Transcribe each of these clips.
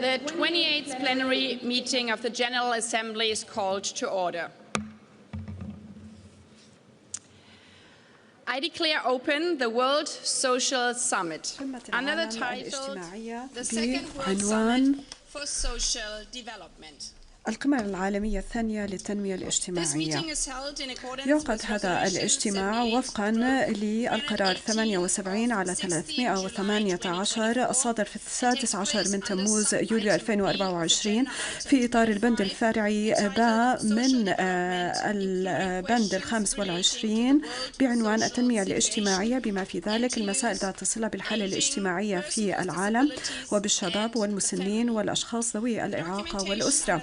The 28th plenary meeting of the General Assembly is called to order. I declare open the World Social Summit under the title The Second World Summit for Social Development. القمة العالمية الثانية للتنمية الاجتماعية. يعقد هذا الاجتماع وفقا للقرار 78 على 318 الصادر في 16 من تموز يوليو 2024 في إطار البند الفرعي باء من البند 25 بعنوان التنمية الاجتماعية، بما في ذلك المسائل ذات الصلة بالحالة الاجتماعية في العالم وبالشباب والمسنين والأشخاص ذوي الإعاقة والأسرة.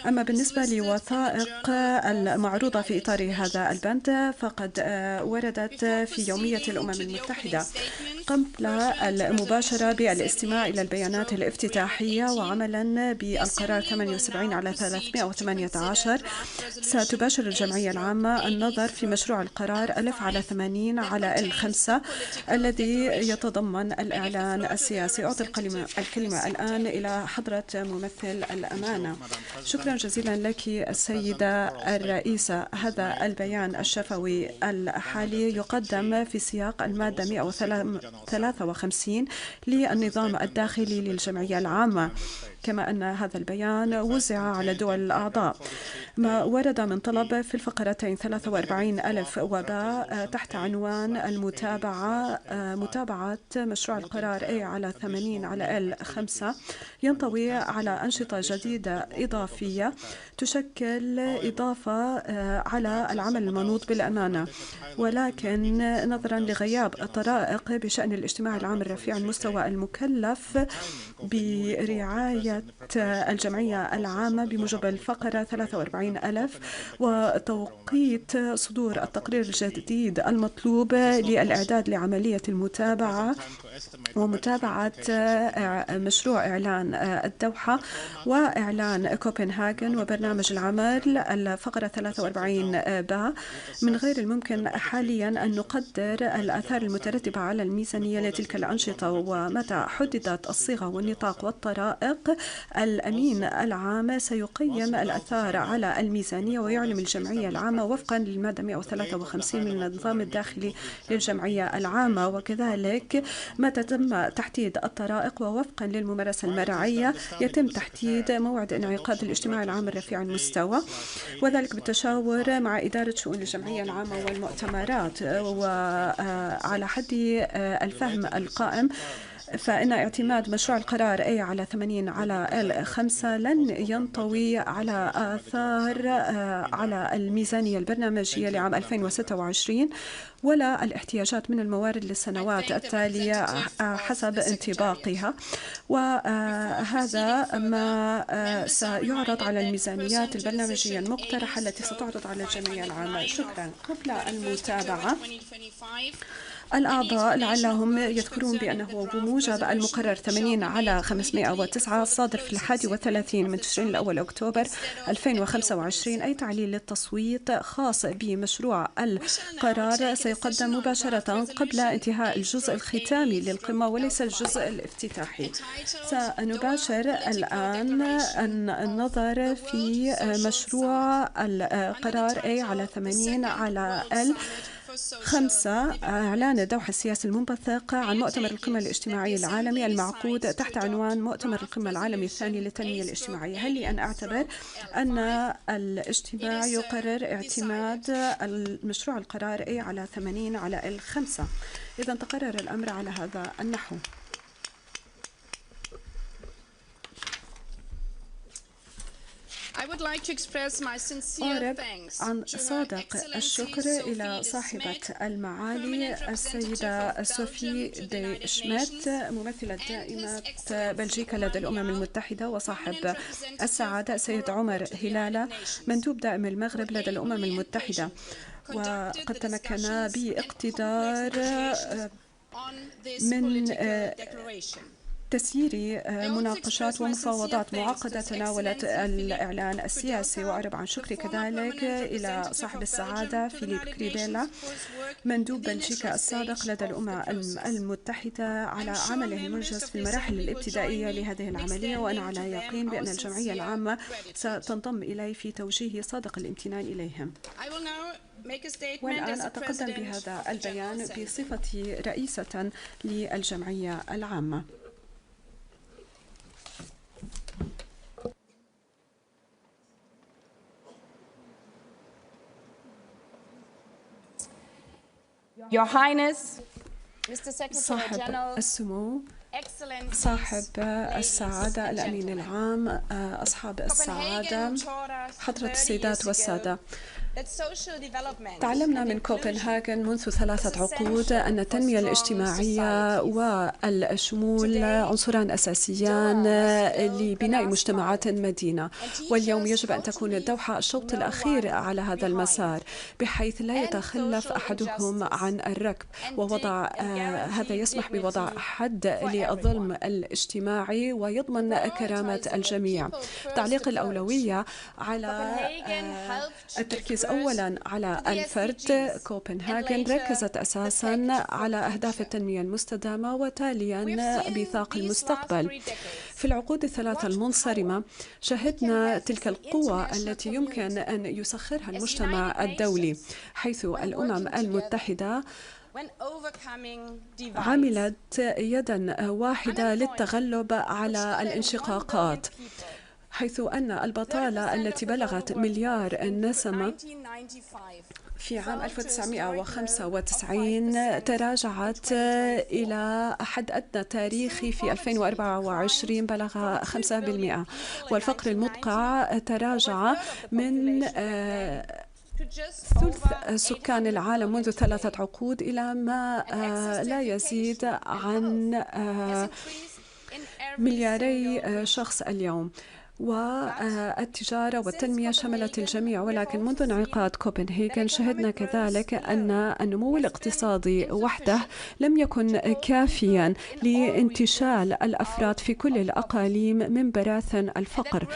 أما بالنسبة لوثائق المعروضة في إطار هذا البند فقد وردت في يومية الأمم المتحدة قبل المباشرة بالاستماع إلى البيانات الافتتاحية وعملا بالقرار 78 على 318. ستباشر الجمعية العامة النظر في مشروع القرار 1000 على 80 على 5 الذي يتضمن الإعلان السياسي. أعطي الكلمة الآن إلى حضرة ممثل الأمانة. شكرا جزيلا لك السيدة الرئيسة. هذا البيان الشفوي الحالي يقدم في سياق المادة 153 للنظام الداخلي للجمعية العامة، كما أن هذا البيان وزع على دول الأعضاء. ما ورد من طلب في الفقرتين 43,000 وباء تحت عنوان متابعة مشروع القرار A على 80 على L5 ينطوي على أنشطة جديدة إضافية تشكل إضافة على العمل المنوط بالأمانة، ولكن نظرا لغياب الطرائق بشأن الاجتماع العام الرفيع المستوى المكلف برعاية الجمعية العامة بموجب الفقرة 43,000 وتوقيت صدور التقرير الجديد المطلوب للإعداد لعملية المتابعة ومتابعة مشروع إعلان الدوحة وإعلان كوبنهاغن وبرنامج العمل الفقرة 43 باء، من غير الممكن حاليا أن نقدر الآثار المترتبة على الميزانية لتلك الأنشطة. ومتى حددت الصيغة والنطاق والطرائق، الأمين العام سيقيم الآثار على الميزانية ويعلم الجمعية العامة وفقا للمادة 153 من النظام الداخلي للجمعية العامة. وكذلك متى تم تحديد الطرائق ووفقا للممارسة المرعية يتم تحديد موعد انعقاد الاجتماع العام الرفيع المستوى، وذلك بالتشاور مع إدارة شؤون الجمعية العامة والمؤتمرات. وعلى حد الفهم القائم فإن اعتماد مشروع القرار A على 80 على L5 لن ينطوي على آثار على الميزانية البرنامجية لعام 2026 ولا الاحتياجات من الموارد للسنوات التالية حسب انطباقها، وهذا ما سيعرض على الميزانيات البرنامجية المقترحة التي ستعرض على الجمعية العامة. شكرا. قبل المتابعة الأعضاء لعلهم يذكرون بأنه بموجب المقرر 80 على 509 الصادر في 31 من تشرين الأول أكتوبر 2025 أي تعليل للتصويت خاص بمشروع القرار سيقدم مباشرة قبل انتهاء الجزء الختامي للقمة وليس الجزء الافتتاحي. سنباشر الآن النظر في مشروع القرار A على 80 على L5 إعلان الدوحة السياسي المنبثق عن مؤتمر القمة الاجتماعي العالمي المعقود تحت عنوان مؤتمر القمة العالمي الثاني للتنمية الاجتماعية. هل لي أن أعتبر أن الاجتماع يقرر اعتماد المشروع القرار A على 80 على L5؟ إذا تقرر الأمر على هذا النحو. أعرب عن صادق الشكر إلى صاحبة المعالي السيدة سوفي دي شميت ممثلة دائمة بلجيكا لدى الأمم المتحدة، وصاحب السعادة السيد عمر هلالة مندوب دائم المغرب لدى الأمم المتحدة، وقد تمكنا باقتدار من تسيير مناقشات ومفاوضات معقدة تناولت الإعلان السياسي، وأعرب عن شكري كذلك إلى صاحب السعادة فيليب كريبيلا مندوب بلجيكا السابق لدى الأمم المتحدة على عمله المنجز في المراحل الابتدائية لهذه العملية، وأنا على يقين بأن الجمعية العامة ستنضم إلي في توجيه صادق الامتنان إليهم. والآن أتقدم بهذا البيان بصفتي رئيسة للجمعية العامة. Your Highness, صاحب السمو، صاحب السعادة الأمين العام، أصحاب السعادة، حضرة السيدات والسادة، تعلمنا من كوبنهاغن منذ 3 عقود أن التنمية الاجتماعية والشمول عنصران أساسيان لبناء مجتمعات مدينة، واليوم يجب أن تكون الدوحة الشوط الأخير على هذا المسار بحيث لا يتخلف أحدهم عن الركب، ووضع هذا يسمح بوضع حد للظلم الاجتماعي ويضمن كرامة الجميع. تعليق الأولوية على التركيز أولاً على الفرد، كوبنهاغن ركزت أساساً على أهداف التنمية المستدامة وتالياً ميثاق المستقبل. في العقود ال3 المنصرمة شهدنا تلك القوة التي يمكن أن يسخرها المجتمع الدولي، حيث الأمم المتحدة عملت يداً واحدة للتغلب على الانشقاقات، حيث أن البطالة التي بلغت 1 مليار نسمة في عام 1995 تراجعت إلى حد أدنى تاريخي في 2024 بلغ 5%، والفقر المدقع تراجع من ثلث سكان العالم منذ 3 عقود إلى ما لا يزيد عن 2 مليار شخص اليوم. والتجارة والتنمية شملت الجميع، ولكن منذ انعقاد كوبنهاغن شهدنا كذلك أن النمو الاقتصادي وحده لم يكن كافيا لانتشال الأفراد في كل الأقاليم من براثن الفقر،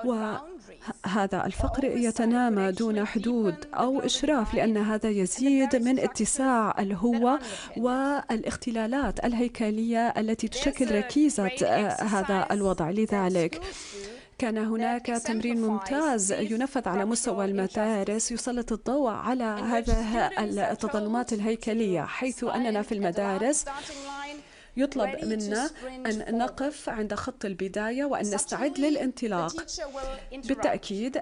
وهذا الفقر يتنامى دون حدود أو إشراف، لأن هذا يزيد من اتساع الهوة والاختلالات الهيكلية التي تشكل ركيزة هذا الوضع. لذلك كان هناك تمرين ممتاز ينفذ على مستوى المدارس يسلط الضوء على هذه التظلمات الهيكلية، حيث أننا في المدارس يطلب منا أن نقف عند خط البداية وأن نستعد للانطلاق. بالتأكيد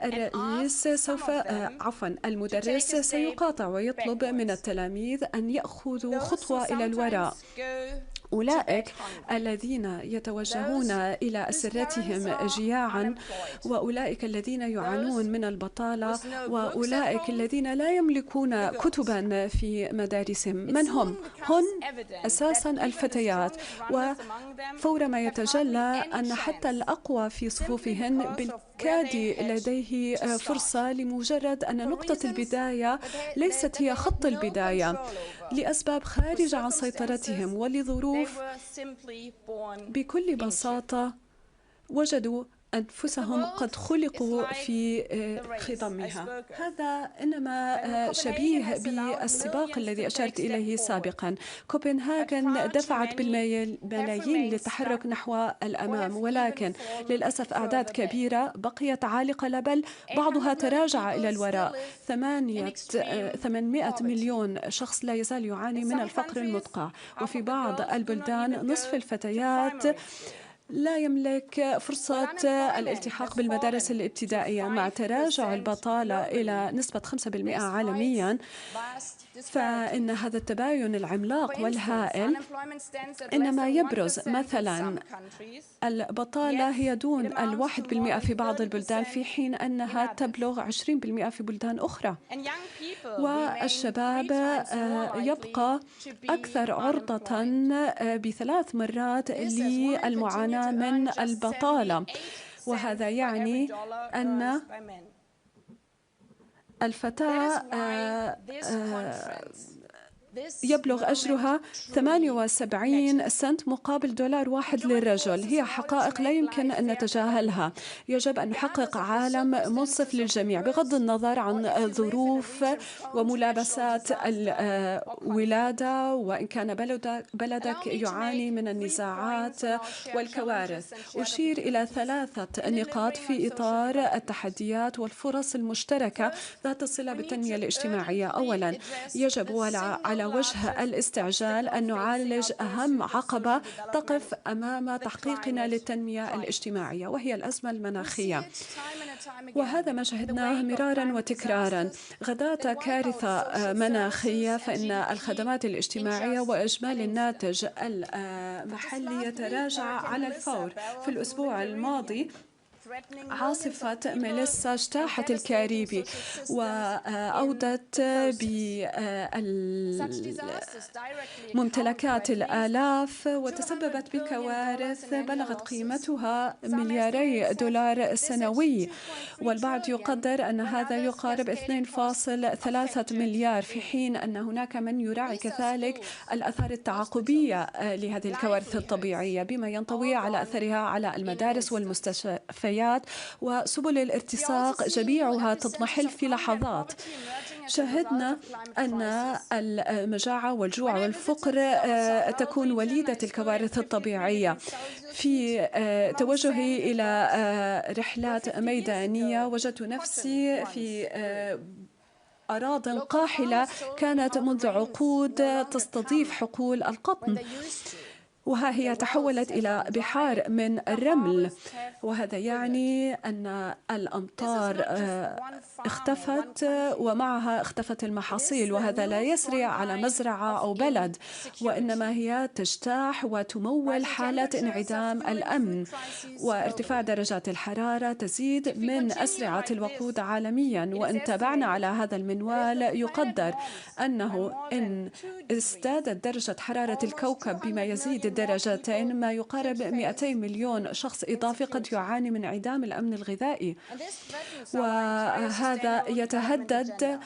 المدرس سيقاطع ويطلب من التلاميذ أن يأخذوا خطوة إلى الوراء. أولئك الذين يتوجهون إلى أسرتهم جياعا، وأولئك الذين يعانون من البطالة، وأولئك الذين لا يملكون كتبا في مدارسهم، من هم؟ هن أساسا الفتيات، وفورما يتجلى أن حتى الأقوى في صفوفهن بالكاد لديه فرصة، لمجرد أن نقطة البداية ليست هي خط البداية لأسباب خارجة عن سيطرتهم ولظروف بكل بساطة وجدوا أنفسهم قد خلقوا في خضمها. هذا إنما شبيه بالسباق الذي أشرت إليه سابقا. كوبنهاغن دفعت بالملايين للتحرك نحو الأمام، ولكن للأسف أعداد كبيرة بقيت عالقة، بل بعضها تراجع إلى الوراء. 800 مليون شخص لا يزال يعاني من الفقر المدقع، وفي بعض البلدان نصف الفتيات لا يملك فرصة الالتحاق بالمدارس الابتدائية. مع تراجع البطالة إلى نسبة 5% عالميا، فإن هذا التباين العملاق والهائل إنما يبرز مثلا البطالة هي دون 1% في بعض البلدان، في حين أنها تبلغ 20% في بلدان أخرى. والشباب يبقى أكثر عرضة ب3 مرات للمعاناة من البطالة، وهذا يعني أن الفتاة يبلغ أجرها 78 سنت مقابل دولار واحد للرجل. هي حقائق لا يمكن أن نتجاهلها. يجب أن نحقق عالم منصف للجميع بغض النظر عن ظروف وملابسات الولادة، وإن كان بلدك يعاني من النزاعات والكوارث. أشير إلى 3 نقاط في إطار التحديات والفرص المشتركة ذات الصلة بالتنمية الاجتماعية. أولاً، يجب على وجه الاستعجال أن نعالج أهم عقبة تقف أمام تحقيقنا للتنمية الاجتماعية، وهي الأزمة المناخية. وهذا ما شهدناه مرارا وتكرارا. غداة كارثة مناخية فإن الخدمات الاجتماعية وإجمالي الناتج المحلي يتراجع على الفور. في الأسبوع الماضي عاصفة ميليسا اجتاحت الكاريبي وأودت بممتلكات الآلاف وتسببت بكوارث بلغت قيمتها $2 مليار سنوي، والبعض يقدر أن هذا يقارب 2.3 مليار، في حين أن هناك من يراعي كذلك الآثار التعاقبية لهذه الكوارث الطبيعية بما ينطوي على أثرها على المدارس والمستشفيات وسبل الارتزاق، جميعها تضمحل في لحظات. شاهدنا أن المجاعة والجوع والفقر تكون وليدة الكوارث الطبيعية. في توجهي إلى رحلات ميدانية وجدت نفسي في أراضٍ قاحلة كانت منذ عقود تستضيف حقول القطن، وها هي تحولت إلى بحار من الرمل، وهذا يعني أن الأمطار اختفت ومعها اختفت المحاصيل، وهذا لا يسري على مزرعة أو بلد، وإنما هي تجتاح وتمول حالة انعدام الأمن. وارتفاع درجات الحرارة تزيد من أسرعة الوقود عالميا، وإن تابعنا على هذا المنوال يقدر أنه إن ازدادت درجة حرارة الكوكب بما يزيد درجتين ما يقارب 200 مليون شخص إضافي قد يعاني من انعدام الأمن الغذائي، وهذا يتهدد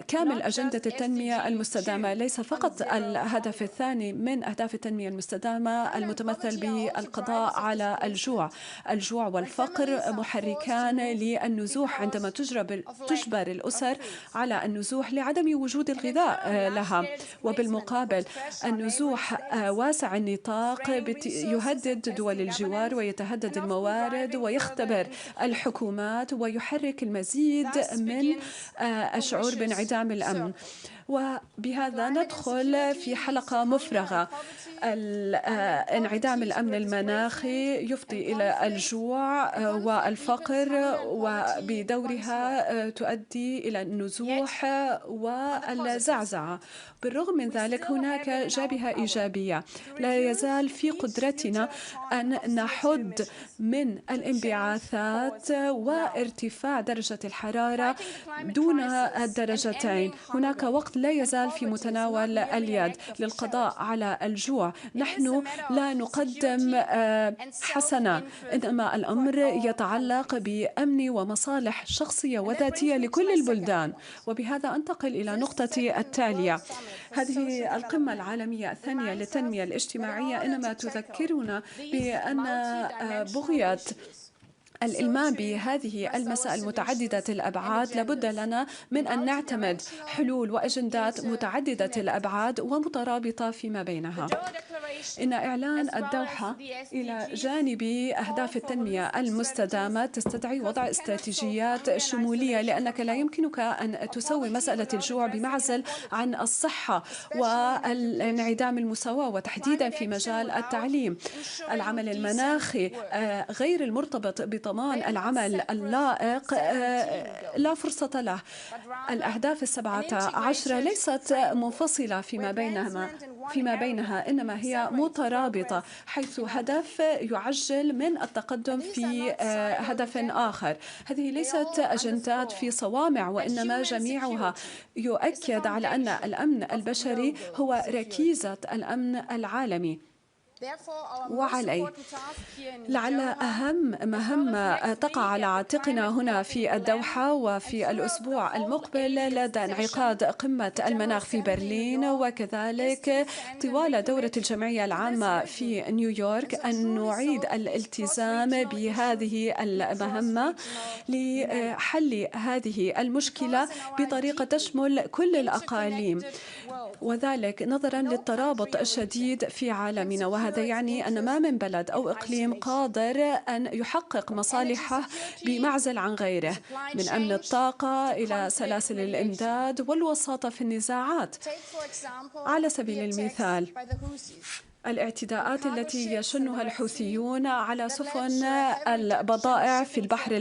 كامل أجندة التنمية المستدامة. ليس فقط الهدف الثاني من أهداف التنمية المستدامة المتمثل بالقضاء على الجوع والفقر محركان للنزوح عندما تجبر الأسر على النزوح لعدم وجود الغذاء لها، وبالمقابل النزوح واسع النطاق يهدد دول الجوار ويتهدد الموارد ويختبر الحكومات ويحرك المزيد من الشعور بانعدام الأمن. وبهذا ندخل في حلقة مفرغة. انعدام الأمن المناخي يفضي إلى الجوع والفقر، وبدورها تؤدي إلى النزوح والزعزعة. بالرغم من ذلك هناك جانبها إيجابية. لا يزال في قدرتنا أن نحد من الانبعاثات وارتفاع درجة الحرارة دون الدرجتين. هناك وقت لا يزال في متناول اليد للقضاء على الجوع. نحن لا نقدم حسنة، إنما الأمر يتعلق بأمن ومصالح شخصية وذاتية لكل البلدان. وبهذا أنتقل إلى نقطتي التالية. هذه القمة العالمية الثانية للتنمية الاجتماعية إنما تذكرنا بأن بغية الإلمام بهذه المسائل متعددة الأبعاد لابد لنا من أن نعتمد حلول وأجندات متعددة الأبعاد ومترابطة فيما بينها. إن إعلان الدوحة إلى جانب أهداف التنمية المستدامة تستدعي وضع استراتيجيات شمولية، لأنك لا يمكنك أن تسوي مسألة الجوع بمعزل عن الصحة والانعدام المساواة، وتحديدا في مجال التعليم. العمل المناخي غير المرتبط بضمان العمل اللائق لا فرصة له. الأهداف 17 ليست منفصلة فيما بينها إنما هي مترابطة، حيث هدف يعجل من التقدم في هدف آخر. هذه ليست أجندات في صوامع، وإنما جميعها يؤكد على أن الأمن البشري هو ركيزة الأمن العالمي. وعليه. لعل أهم مهمة تقع على عاتقنا هنا في الدوحة وفي الأسبوع المقبل لدى انعقاد قمة المناخ في برلين وكذلك طوال دورة الجمعية العامة في نيويورك أن نعيد الالتزام بهذه المهمة لحل هذه المشكلة بطريقة تشمل كل الأقاليم، وذلك نظرا للترابط الشديد في عالمنا. وهذا يعني أن ما من بلد أو إقليم قادر أن يحقق مصالحه بمعزل عن غيره، من أمن الطاقة إلى سلاسل الإمداد والوساطة في النزاعات. على سبيل المثال، الاعتداءات التي يشنها الحوثيون على سفن البضائع في البحر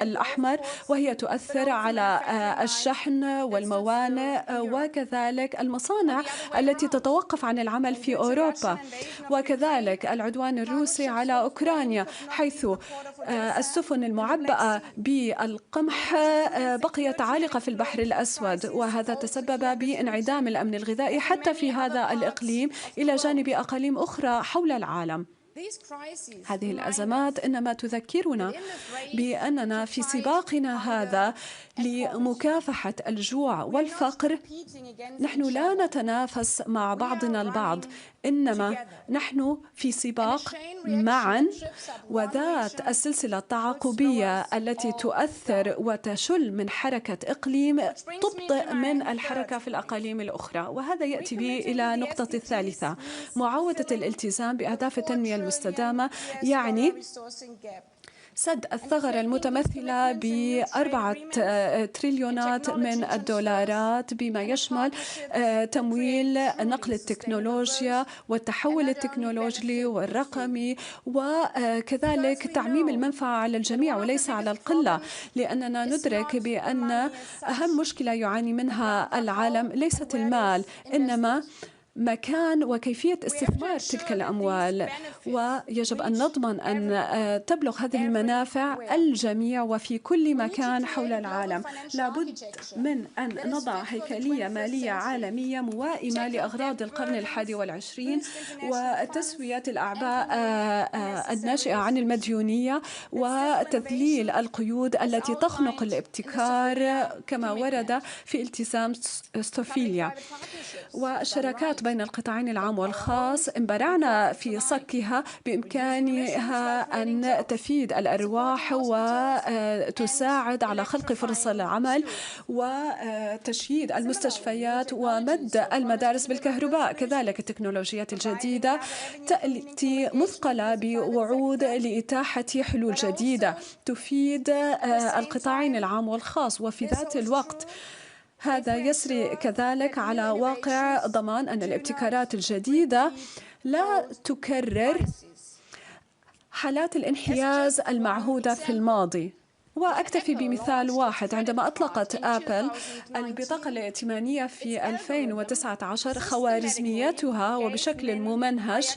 الأحمر وهي تؤثر على الشحن والموانئ وكذلك المصانع التي تتوقف عن العمل في أوروبا، وكذلك العدوان الروسي على أوكرانيا حيث السفن المعبأة بالقمح بقيت عالقة في البحر الأسود، وهذا تسبب بانعدام الأمن الغذائي حتى في هذا الإقليم إلى جانب أقاليم أخرى حول العالم. هذه الأزمات إنما تذكرنا بأننا في سباقنا هذا لمكافحة الجوع والفقر نحن لا نتنافس مع بعضنا البعض، إنما نحن في سباق معا، وذات السلسلة التعاقبية التي تؤثر وتشل من حركة إقليم تبطئ من الحركة في الأقاليم الأخرى. وهذا يأتي بي إلى نقطة الثالثة، معاودة الالتزام بأهداف التنمية المستدامة، يعني سد الثغرة المتمثلة ب4 تريليونات من الدولارات بما يشمل تمويل نقل التكنولوجيا والتحول التكنولوجي والرقمي، وكذلك تعميم المنفعة على الجميع وليس على القلة، لأننا ندرك بأن أهم مشكلة يعاني منها العالم ليست المال إنما مكان وكيفية استثمار تلك الأموال، ويجب أن نضمن أن تبلغ هذه المنافع الجميع وفي كل مكان حول العالم. لابد من أن نضع هيكلية مالية عالمية موائمة لأغراض القرن 21 وتسوية الأعباء الناشئة عن المديونية وتذليل القيود التي تخنق الابتكار كما ورد في التزام ستوفيليا، والشراكات بين القطاعين العام والخاص انبرعنا في صكها بإمكانها أن تفيد الأرواح وتساعد على خلق فرص العمل وتشييد المستشفيات ومد المدارس بالكهرباء. كذلك التكنولوجيات الجديدة تأتي مثقلة بوعود لإتاحة حلول جديدة تفيد القطاعين العام والخاص، وفي ذات الوقت هذا يسري كذلك على واقع ضمان أن الابتكارات الجديدة لا تكرر حالات الانحياز المعهودة في الماضي. وأكتفي بمثال واحد، عندما أطلقت آبل البطاقة الائتمانية في 2019 خوارزمياتها وبشكل ممنهج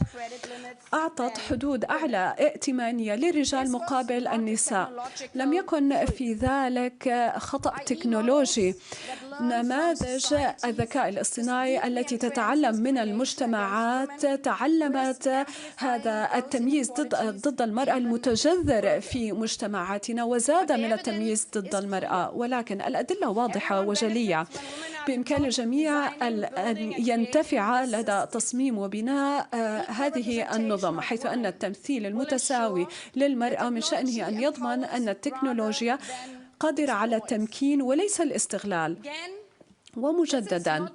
أعطت حدود أعلى ائتمانية للرجال مقابل النساء. لم يكن في ذلك خطأ تكنولوجي، نماذج الذكاء الاصطناعي التي تتعلم من المجتمعات تعلمت هذا التمييز ضد المرأة المتجذر في مجتمعاتنا وزاد من التمييز ضد المرأة. ولكن الأدلة واضحة وجلية، بإمكان الجميع أن ينتفع لدى تصميم وبناء هذه النظم، حيث أن التمثيل المتساوي للمرأة من شأنه أن يضمن أن التكنولوجيا قادرة على التمكين وليس الاستغلال. ومجددا،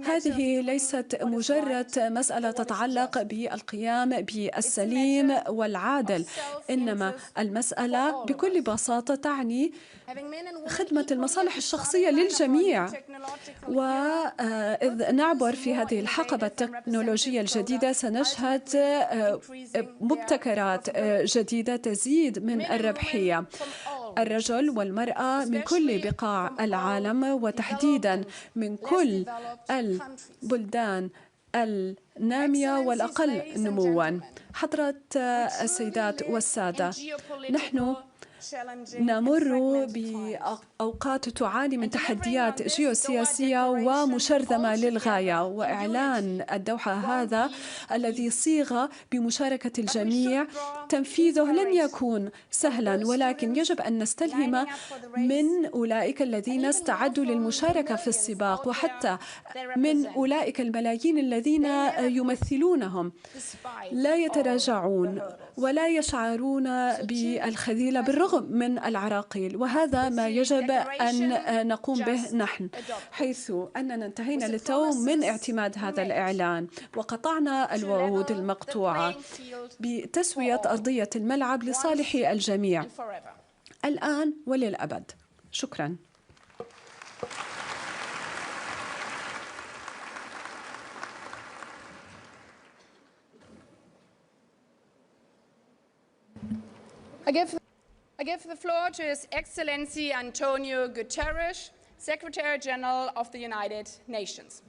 هذه ليست مجرد مسألة تتعلق بالقيام بالسليم والعادل، إنما المسألة بكل بساطة تعني خدمة المصالح الشخصية للجميع. وإذ نعبر في هذه الحقبة التكنولوجية الجديدة سنشهد مبتكرات جديدة تزيد من الربحية. الرجل والمرأة من كل بقاع العالم وتحديدا من كل البلدان النامية والأقل نمواً. حضرات السيدات والسادة، نحن نمر بأوقات تعاني من تحديات جيوسياسية ومشرذمة للغاية، وإعلان الدوحة هذا الذي صيغ بمشاركة الجميع تنفيذه لن يكون سهلا، ولكن يجب أن نستلهم من أولئك الذين استعدوا للمشاركة في السباق، وحتى من أولئك الملايين الذين يمثلونهم. لا يتراجعون ولا يشعرون بالخذيلة بالرغم من العراقيل، وهذا ما يجب أن نقوم به نحن، حيث أننا انتهينا للتو من اعتماد هذا الإعلان وقطعنا الوعود المقطوعة بتسوية أرضية الملعب لصالح الجميع الآن وللأبد. شكراً. I give the floor to His Excellency Antonio Guterres, Secretary General of the United Nations.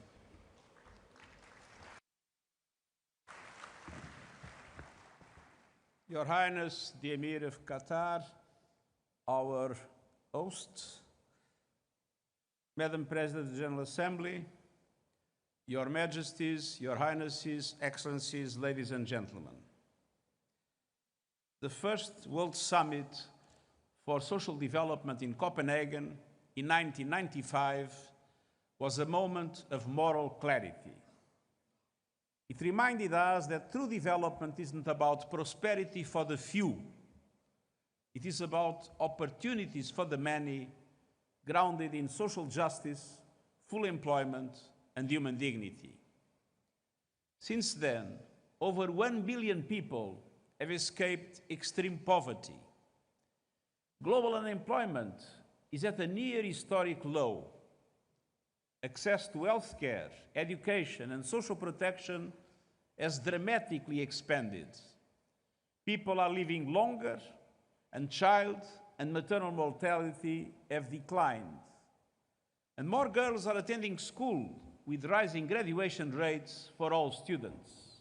Your Highness, the Amir of Qatar, our host, Madam President of the General Assembly, Your Majesties, Your Highnesses, Excellencies, ladies and gentlemen. The first World Summit for Social Development in Copenhagen in 1995 was a moment of moral clarity. It reminded us that true development isn't about prosperity for the few. It is about opportunities for the many, grounded in social justice, full employment, and human dignity. Since then, over 1 billion people have escaped extreme poverty. Global unemployment is at a near historic low. Access to healthcare, education, and social protection has dramatically expanded. People are living longer, and child and maternal mortality have declined. And more girls are attending school, with rising graduation rates for all students.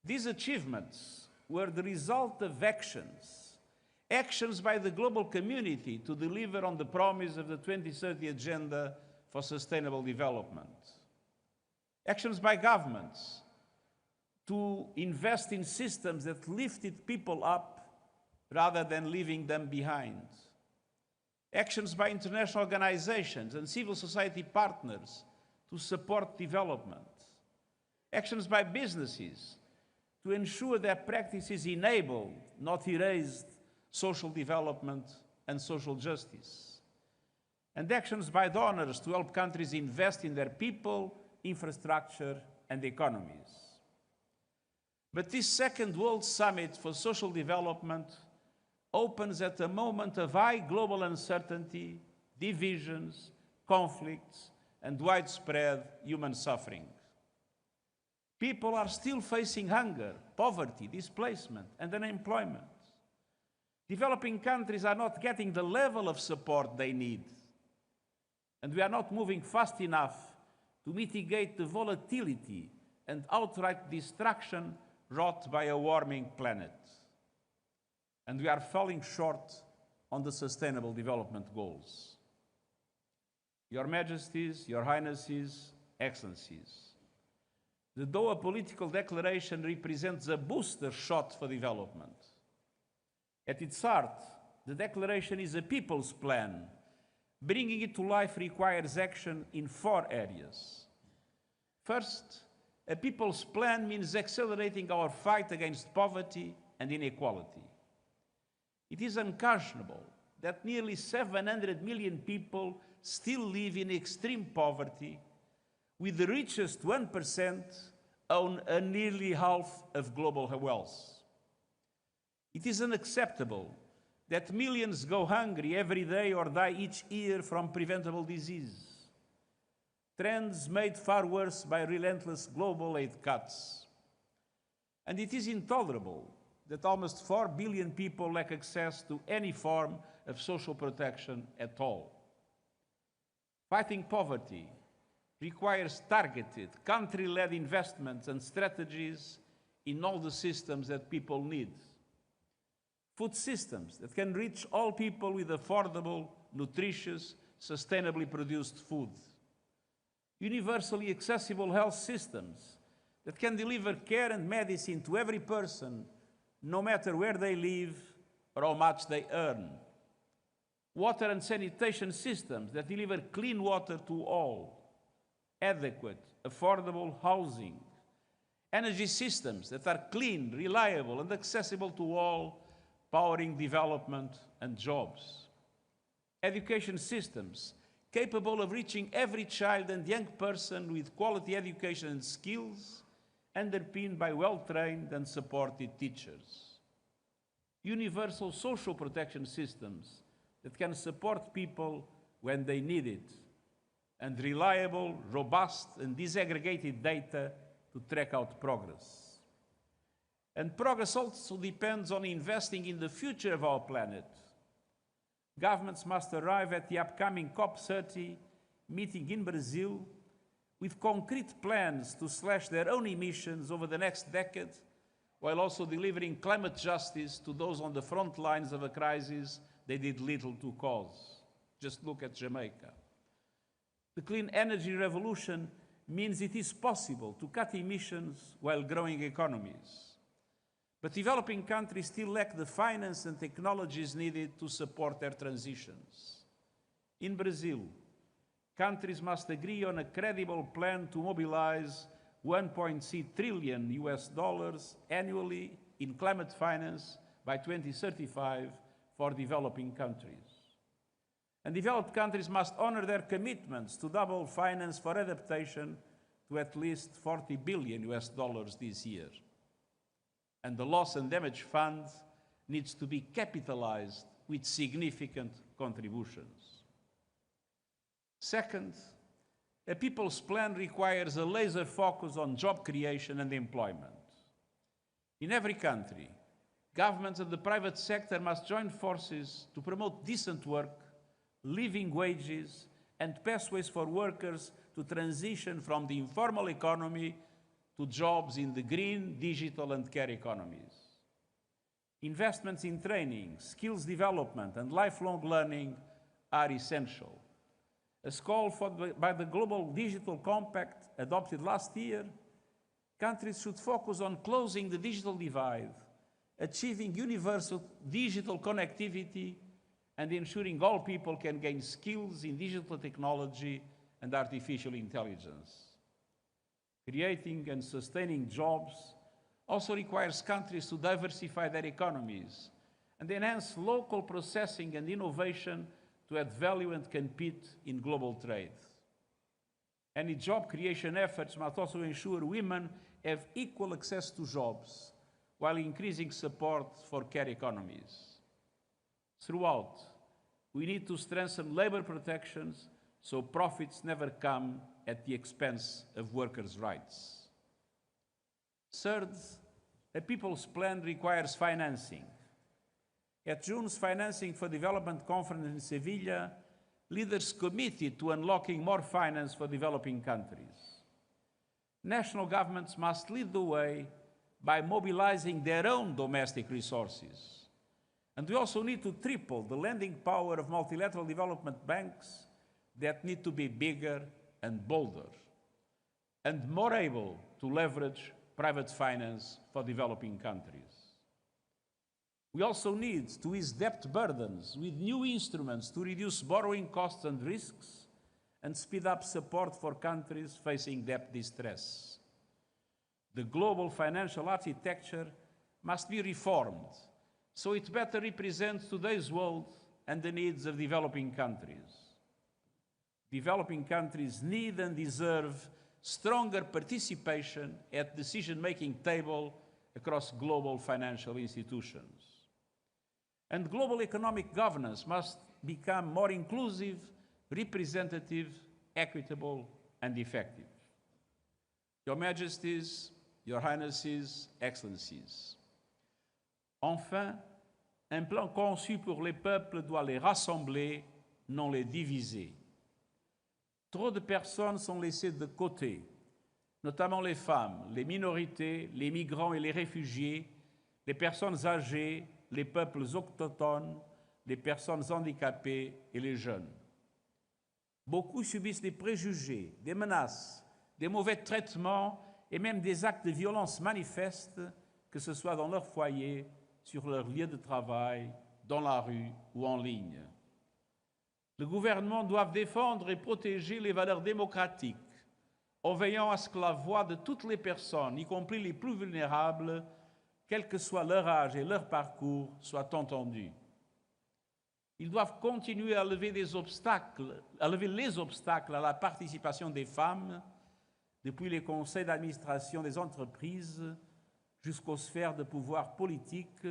These achievements were the result of actions by the global community to deliver on the promise of the 2030 Agenda for Sustainable Development. Actions by governments to invest in systems that lifted people up rather than leaving them behind. Actions by international organizations and civil society partners to support development. Actions by businesses to ensure that practices enable, not erase, social development and social justice. And actions by donors to help countries invest in their people, infrastructure, and economies. But this second World Summit for Social Development opens at a moment of high global uncertainty, divisions, conflicts, and widespread human suffering. People are still facing hunger, poverty, displacement, and unemployment. Developing countries are not getting the level of support they need. And we are not moving fast enough to mitigate the volatility and outright destruction wrought by a warming planet. And we are falling short on the Sustainable Development Goals. Your Majesties, Your Highnesses, Excellencies, the Doha Political Declaration represents a booster shot for development. At its heart, the declaration is a people's plan. Bringing it to life requires action in 4 areas. First, a people's plan means accelerating our fight against poverty and inequality. It is unconscionable that nearly 700 million people still live in extreme poverty, with the richest 1% own nearly half of global wealth. It is unacceptable that millions go hungry every day or die each year from preventable disease. Trends made far worse by relentless global aid cuts. And it is intolerable that almost 4 billion people lack access to any form of social protection at all. Fighting poverty requires targeted, country-led investments and strategies in all the systems that people need. food systems that can reach all people with affordable, nutritious, sustainably produced food, universally accessible health systems that can deliver care and medicine to every person, no matter where they live or how much they earn, water and sanitation systems that deliver clean water to all, adequate, affordable housing, energy systems that are clean, reliable, and accessible to all, powering development and jobs, education systems capable of reaching every child and young person with quality education and skills, underpinned by well-trained and supported teachers, universal social protection systems that can support people when they need it, and reliable, robust, and disaggregated data to track out progress. And progress also depends on investing in the future of our planet. Governments must arrive at the upcoming COP30 meeting in Brazil with concrete plans to slash their own emissions over the next decade, while also delivering climate justice to those on the front lines of a crisis they did little to cause. Just look at Jamaica. The clean energy revolution means it is possible to cut emissions while growing economies. But developing countries still lack the finance and technologies needed to support their transitions. In Brazil, countries must agree on a credible plan to mobilize $1.6 trillion annually in climate finance by 2035 for developing countries. And developed countries must honor their commitments to double finance for adaptation to at least $40 billion this year. And the Loss and Damage Fund needs to be capitalized with significant contributions. Second, a people's plan requires a laser focus on job creation and employment. In every country, governments and the private sector must join forces to promote decent work, living wages, and pathways for workers to transition from the informal economy to jobs in the green, digital, and care economies. Investments in training, skills development, and lifelong learning are essential. As called for by the Global Digital Compact adopted last year, countries should focus on closing the digital divide, achieving universal digital connectivity, and ensuring all people can gain skills in digital technology and artificial intelligence. Creating and sustaining jobs also requires countries to diversify their economies and enhance local processing and innovation to add value and compete in global trade. Any job creation efforts must also ensure women have equal access to jobs while increasing support for care economies. Throughout, we need to strengthen labor protections so profits never come at the expense of workers' rights. Third, a people's plan requires financing. At June's Financing for Development Conference in Sevilla, leaders committed to unlocking more finance for developing countries. National governments must lead the way by mobilizing their own domestic resources. And we also need to triple the lending power of multilateral development banks that need to be bigger and bolder, and more able to leverage private finance for developing countries. We also need to ease debt burdens with new instruments to reduce borrowing costs and risks and speed up support for countries facing debt distress. The global financial architecture must be reformed so it better represents today's world and the needs of developing countries. Developing countries need and deserve stronger participation at the decision-making table across global financial institutions. And global economic governance must become more inclusive, representative, equitable, and effective. Your Majesties, Your Highnesses, Excellencies. Enfin, un plan conçu pour les peuples doit les rassembler, non les diviser. Trop de personnes sont laissées de côté, notamment les femmes, les minorités, les migrants et les réfugiés, les personnes âgées, les peuples autochtones, les personnes handicapées et les jeunes. Beaucoup subissent des préjugés, des menaces, des mauvais traitements et même des actes de violence manifestes, que ce soit dans leur foyer, sur leur lieu de travail, dans la rue ou en ligne. Le gouvernement doit défendre et protéger les valeurs démocratiques en veillant à ce que la voix de toutes les personnes, y compris les plus vulnérables, quel que soit leur âge et leur parcours, soit entendue. Ils doivent continuer à lever les obstacles à la participation des femmes, depuis les conseils d'administration des entreprises jusqu'aux sphères de pouvoir politique,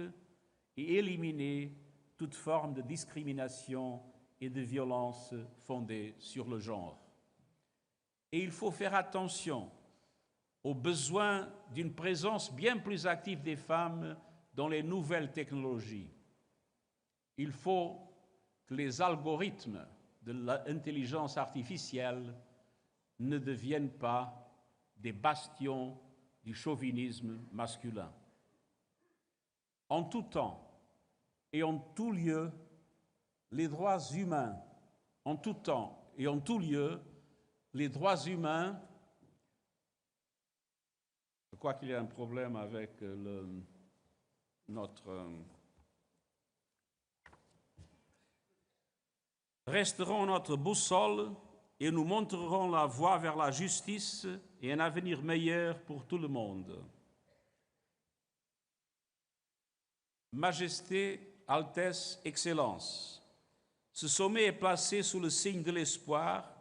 et éliminer toute forme de discrimination et de violence fondée sur le genre. Et il faut faire attention au besoin d'une présence bien plus active des femmes dans les nouvelles technologies. Il faut que les algorithmes de l'intelligence artificielle ne deviennent pas des bastions du chauvinisme masculin. En tout temps et en tout lieu, les droits humains, en tout temps et en tout lieu, les droits humains. Je crois qu'il y a un problème avec resteront notre boussole et nous montrerons la voie vers la justice et un avenir meilleur pour tout le monde. Majesté, Altesse, Excellence, ce sommet est placé sous le signe de l'espoir,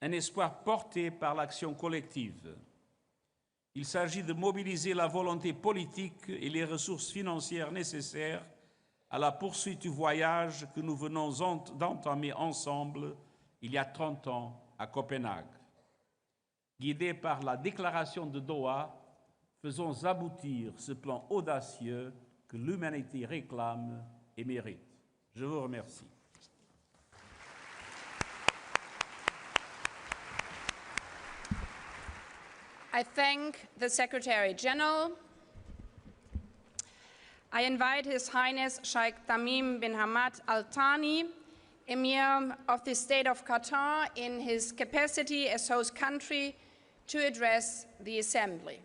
un espoir porté par l'action collective. Il s'agit de mobiliser la volonté politique et les ressources financières nécessaires à la poursuite du voyage que nous venons d'entamer ensemble il y a 30 ans à Copenhague. Guidés par la déclaration de Doha, faisons aboutir ce plan audacieux que l'humanité réclame et mérite. Je vous remercie. I thank the Secretary General. I invite His Highness Sheikh Tamim bin Hamad Al Thani, Amir of the State of Qatar, in his capacity as host country, to address the Assembly.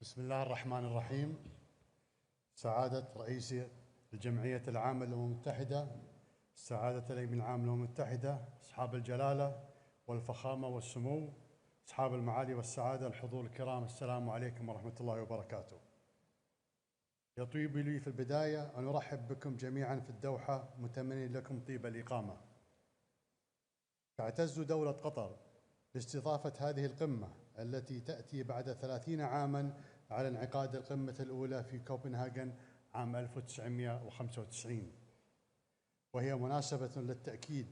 بسم الله الرحمن الرحيم. سعادة رئيس الجمعية العامة للأمم المتحدة، سعادة الأمين العام للأمم المتحدة، أصحاب الجلالة والفخامة والسمو، أصحاب المعالي والسعادة، الحضور الكرام، السلام عليكم ورحمة الله وبركاته. يطيب لي في البداية أن أرحب بكم جميعا في الدوحة، متمنين لكم طيب الإقامة. تعتز دولة قطر لاستضافة هذه القمة التي تأتي بعد 30 عاماً على انعقاد القمة الأولى في كوبنهاجن عام 1995، وهي مناسبة للتأكيد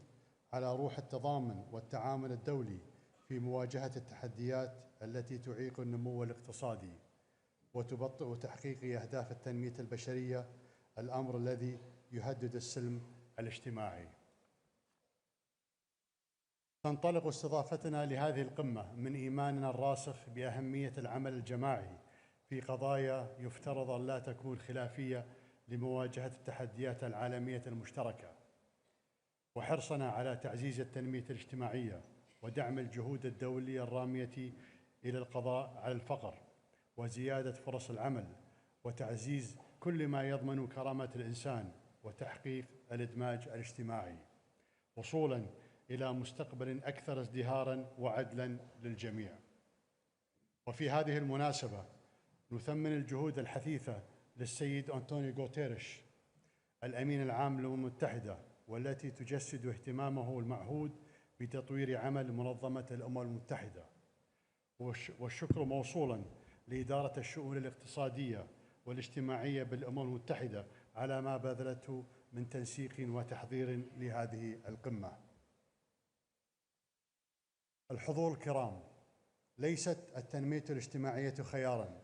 على روح التضامن والتعاون الدولي في مواجهة التحديات التي تعيق النمو الاقتصادي وتبطئ تحقيق أهداف التنمية البشرية، الأمر الذي يهدد السلم الاجتماعي. تنطلق استضافتنا لهذه القمة من إيماننا الراسخ بأهمية العمل الجماعي في قضايا يفترض أن لا تكون خلافية لمواجهة التحديات العالمية المشتركة، وحرصنا على تعزيز التنمية الاجتماعية ودعم الجهود الدولية الرامية إلى القضاء على الفقر وزيادة فرص العمل وتعزيز كل ما يضمن كرامة الإنسان وتحقيق الإدماج الاجتماعي، وصولاً إلى مستقبل أكثر ازدهاراً وعدلاً للجميع. وفي هذه المناسبة نثمن الجهود الحثيثة للسيد أنطونيو غوتيريش الأمين العام للأمم المتحدة، والتي تجسد اهتمامه المعهود بتطوير عمل منظمة الأمم المتحدة، والشكر موصولاً لإدارة الشؤون الاقتصادية والاجتماعية بالأمم المتحدة على ما بذلته من تنسيق وتحضير لهذه القمة. الحضور الكرام، ليست التنمية الاجتماعية خياراً،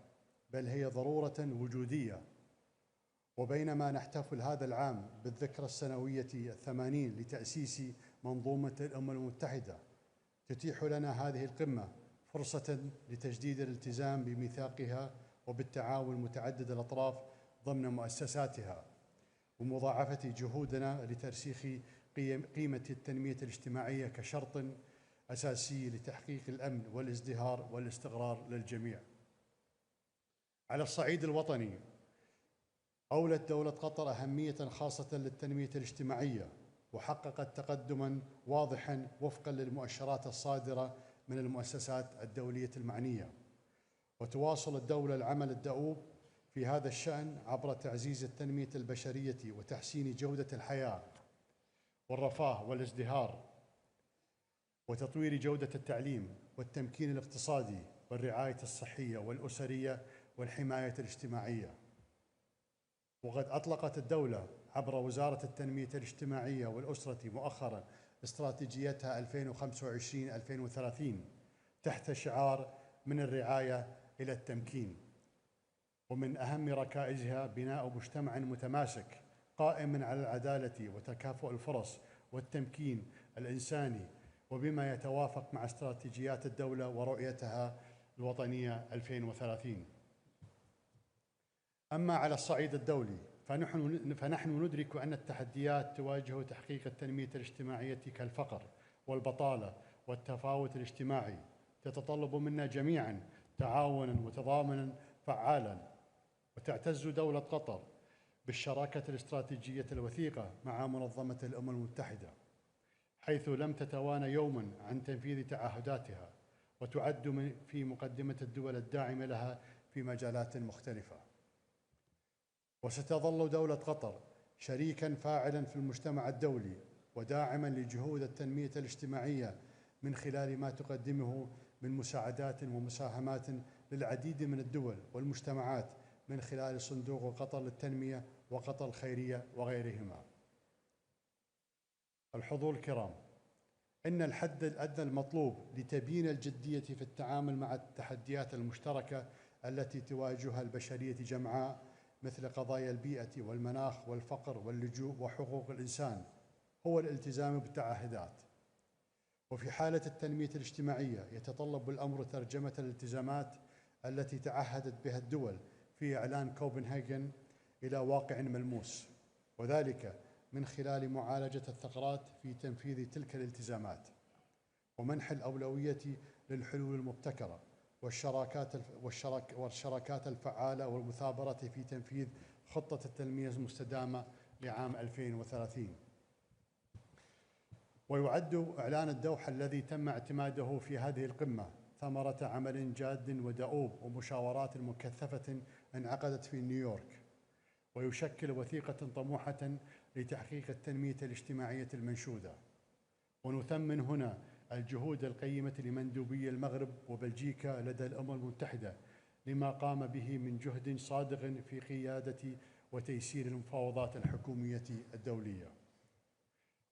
بل هي ضرورة وجودية. وبينما نحتفل هذا العام بالذكرى السنوية 80 لتأسيس منظومة الأمم المتحدة، تتيح لنا هذه القمة فرصة لتجديد الالتزام بميثاقها وبالتعاون متعدد الأطراف ضمن مؤسساتها، ومضاعفة جهودنا لترسيخ قيمة التنمية الاجتماعية كشرط أساسي لتحقيق الأمن والازدهار والاستقرار للجميع. على الصعيد الوطني، أولت دولة قطر أهمية خاصة للتنمية الاجتماعية، وحققت تقدماً واضحاً وفقاً للمؤشرات الصادرة من المؤسسات الدولية المعنية. وتواصل الدولة العمل الدؤوب في هذا الشأن عبر تعزيز التنمية البشرية وتحسين جودة الحياة والرفاه والازدهار، وتطوير جودة التعليم والتمكين الاقتصادي والرعاية الصحية والأسرية والحماية الاجتماعية. وقد أطلقت الدولة عبر وزارة التنمية الاجتماعية والأسرة مؤخراً استراتيجيتها 2025-2030 تحت شعار من الرعاية إلى التمكين. ومن أهم ركائزها بناء مجتمع متماسك قائم على العدالة وتكافؤ الفرص والتمكين الإنساني، وبما يتوافق مع استراتيجيات الدولة ورؤيتها الوطنية 2030. أما على الصعيد الدولي، فنحن ندرك أن التحديات تواجه تحقيق التنمية الاجتماعية كالفقر والبطالة والتفاوت الاجتماعي تتطلب منا جميعاً تعاوناً وتضامناً فعالاً. وتعتز دولة قطر بالشراكة الاستراتيجية الوثيقة مع منظمة الأمم المتحدة، حيث لم تتوانى يوماً عن تنفيذ تعهداتها، وتعد في مقدمة الدول الداعمة لها في مجالات مختلفة. وستظل دولة قطر شريكاً فاعلاً في المجتمع الدولي وداعماً لجهود التنمية الاجتماعية من خلال ما تقدمه من مساعدات ومساهمات للعديد من الدول والمجتمعات من خلال صندوق قطر للتنمية وقطر الخيرية وغيرهما. الحضور الكرام، إن الحد الأدنى المطلوب لتبيين الجدية في التعامل مع التحديات المشتركة التي تواجهها البشرية جمعاء، مثل قضايا البيئة والمناخ والفقر واللجوء وحقوق الإنسان، هو الالتزام بالتعهدات. وفي حالة التنمية الاجتماعية يتطلب الأمر ترجمة الالتزامات التي تعهدت بها الدول في إعلان كوبنهاجن إلى واقع ملموس، وذلك من خلال معالجة الثغرات في تنفيذ تلك الالتزامات، ومنح الأولوية للحلول المبتكرة والشراكات الفعالة والمثابرة في تنفيذ خطة التنمية المستدامة لعام 2030. ويعد إعلان الدوحة الذي تم اعتماده في هذه القمة ثمرة عمل جاد ودؤوب ومشاورات مكثفة انعقدت في نيويورك، ويشكل وثيقة طموحة لتحقيق التنمية الاجتماعية المنشودة. ونثمن هنا الجهود القيمة لمندوبي المغرب وبلجيكا لدى الأمم المتحدة لما قام به من جهد صادق في قيادة وتيسير المفاوضات الحكومية الدولية.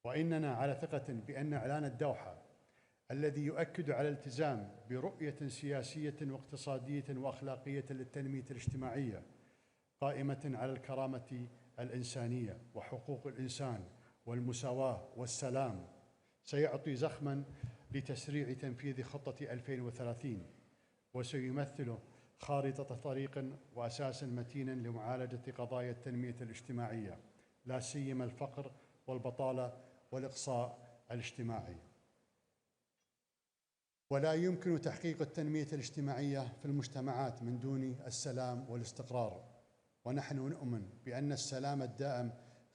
وإننا على ثقة بأن إعلان الدوحة الذي يؤكد على الالتزام برؤية سياسية واقتصادية وأخلاقية للتنمية الاجتماعية قائمة على الكرامة الإنسانية وحقوق الإنسان والمساواة والسلام سيعطي زخماً لتسريع تنفيذ خطة 2030، وسيمثل خارطة طريق وأساساً متيناً لمعالجة قضايا التنمية الاجتماعية، لا سيما الفقر والبطالة والإقصاء الاجتماعي. ولا يمكن تحقيق التنمية الاجتماعية في المجتمعات من دون السلام والاستقرار، ونحن نؤمن بأن السلام الدائم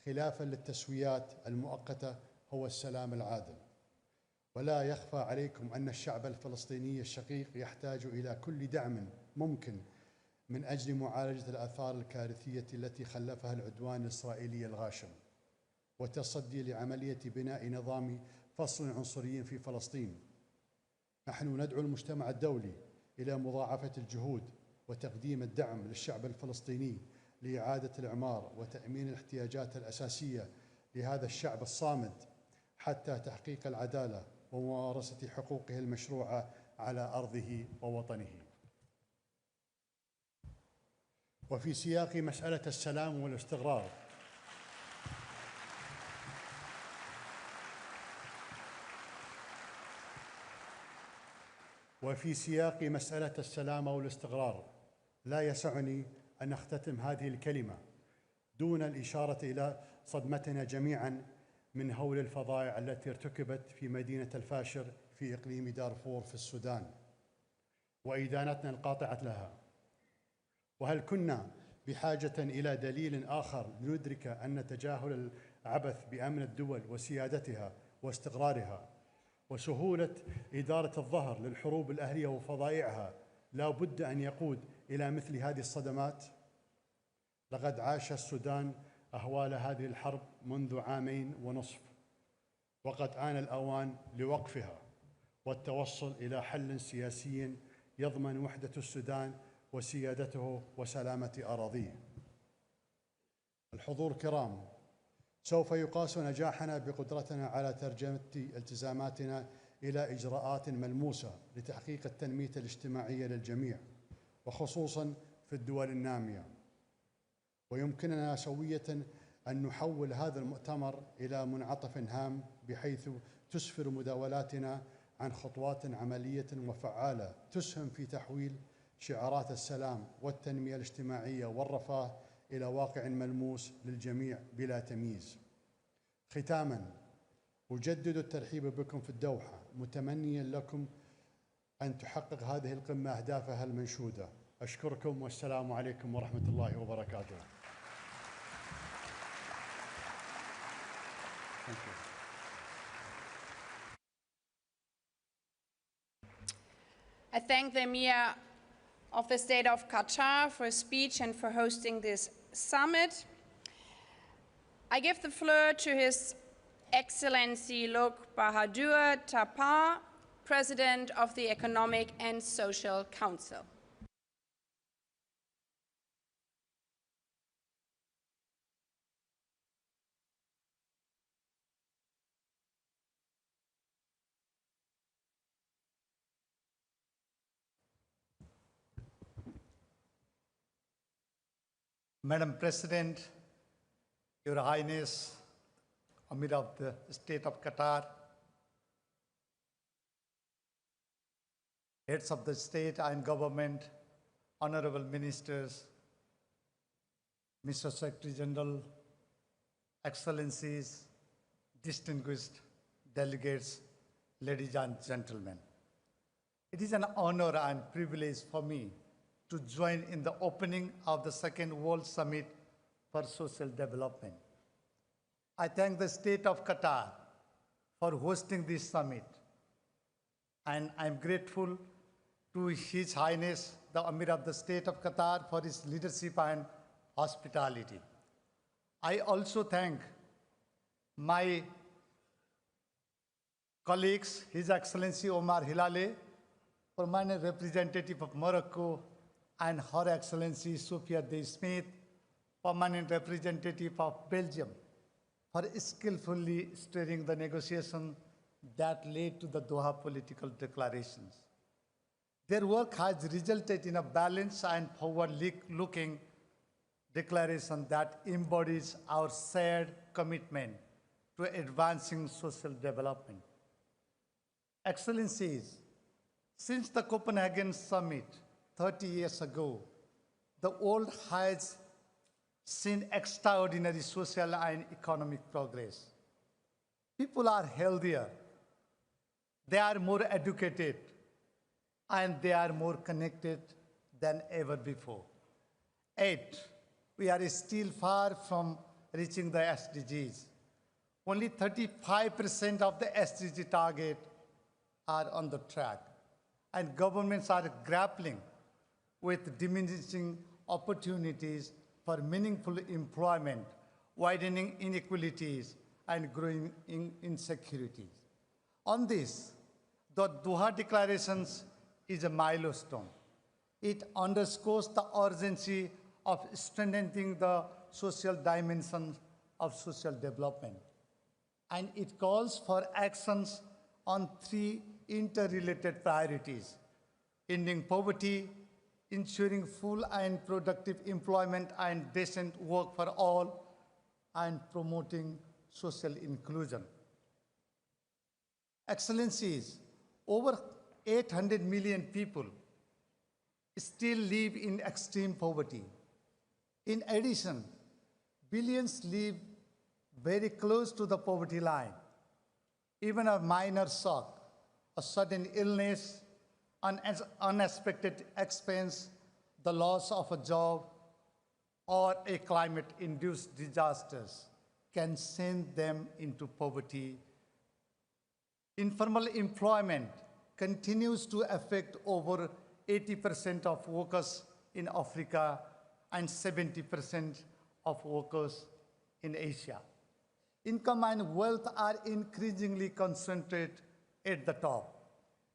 خلافاً للتسويات المؤقتة هو السلام العادل. ولا يخفى عليكم أن الشعب الفلسطيني الشقيق يحتاج إلى كل دعم ممكن من أجل معالجة الآثار الكارثية التي خلفها العدوان الإسرائيلي الغاشم، والتصدي لعملية بناء نظام فصل عنصري في فلسطين. نحن ندعو المجتمع الدولي إلى مضاعفة الجهود وتقديم الدعم للشعب الفلسطيني لإعادة الإعمار وتأمين الاحتياجات الأساسية لهذا الشعب الصامد حتى تحقيق العدالة وممارسة حقوقه المشروعة على أرضه ووطنه. وفي سياق مسألة السلام والاستقرار لا يسعني أن أختتم هذه الكلمة دون الإشارة إلى صدمتنا جميعاً من هول الفظائع التي ارتكبت في مدينة الفاشر في إقليم دارفور في السودان وإدانتنا القاطعة لها. وهل كنا بحاجة إلى دليل آخر لندرك أن تجاهل العبث بأمن الدول وسيادتها واستقرارها وسهولة إدارة الظهر للحروب الأهلية وفظائعها لا بد أن يقود إلى مثل هذه الصدمات؟ لقد عاش السودان أهوال هذه الحرب منذ 2.5 عام، وقد آن الأوان لوقفها والتوصل إلى حل سياسي يضمن وحدة السودان وسيادته وسلامة أراضيه. الحضور الكرام، سوف يقاس نجاحنا بقدرتنا على ترجمة التزاماتنا إلى إجراءات ملموسة لتحقيق التنمية الاجتماعية للجميع وخصوصاً في الدول النامية. ويمكننا سوية أن نحول هذا المؤتمر إلى منعطف هام بحيث تسفر مداولاتنا عن خطوات عملية وفعالة تسهم في تحويل شعارات السلام والتنمية الاجتماعية والرفاه إلى واقع ملموس للجميع بلا تمييز. ختاماً، أجدد الترحيب بكم في الدوحة متمنياً لكم أن تحقق هذه القمة أهدافها المنشودة. أشكركم والسلام عليكم ورحمة الله وبركاته. I thank the Emir of the State of Qatar for his speech and for hosting this summit. I give the floor to His Excellency Lok Bahadur Tapar, President of the Economic and Social Council. Madam President, Your Highness, Amir of the State of Qatar, heads of the state and government, honorable ministers, Mr. Secretary General, Excellencies, distinguished delegates, ladies and gentlemen. It is an honor and privilege for me to join in the opening of the Second World Summit for Social Development. I thank the State of Qatar for hosting this summit, and I'm grateful to His Highness, the Amir of the State of Qatar, for his leadership and hospitality. I also thank my colleagues, His Excellency Omar Hilale, permanent representative of Morocco, and Her Excellency Sophia De Smith, permanent representative of Belgium, for skillfully steering the negotiation that led to the Doha political declarations. Their work has resulted in a balanced and forward-looking declaration that embodies our shared commitment to advancing social development. Excellencies, since the Copenhagen Summit 30 years ago, the world has seen extraordinary social and economic progress. People are healthier, they are more educated, and they are more connected than ever before. Yet, we are still far from reaching the SDGs. Only 35% of the SDG target are on the track, and governments are grappling with diminishing opportunities for meaningful employment, widening inequalities, and growing insecurities. On this, the Doha Declarations is a milestone. It underscores the urgency of strengthening the social dimension of social development. And it calls for actions on three interrelated priorities: ending poverty, ensuring full and productive employment and decent work for all, and promoting social inclusion. Excellencies, over 800 million people still live in extreme poverty. In addition, billions live very close to the poverty line. Even a minor shock, a sudden illness, an unexpected expense, the loss of a job, or a climate-induced disasters can send them into poverty. Informal employment continues to affect over 80% of workers in Africa and 70% of workers in Asia. Income and wealth are increasingly concentrated at the top.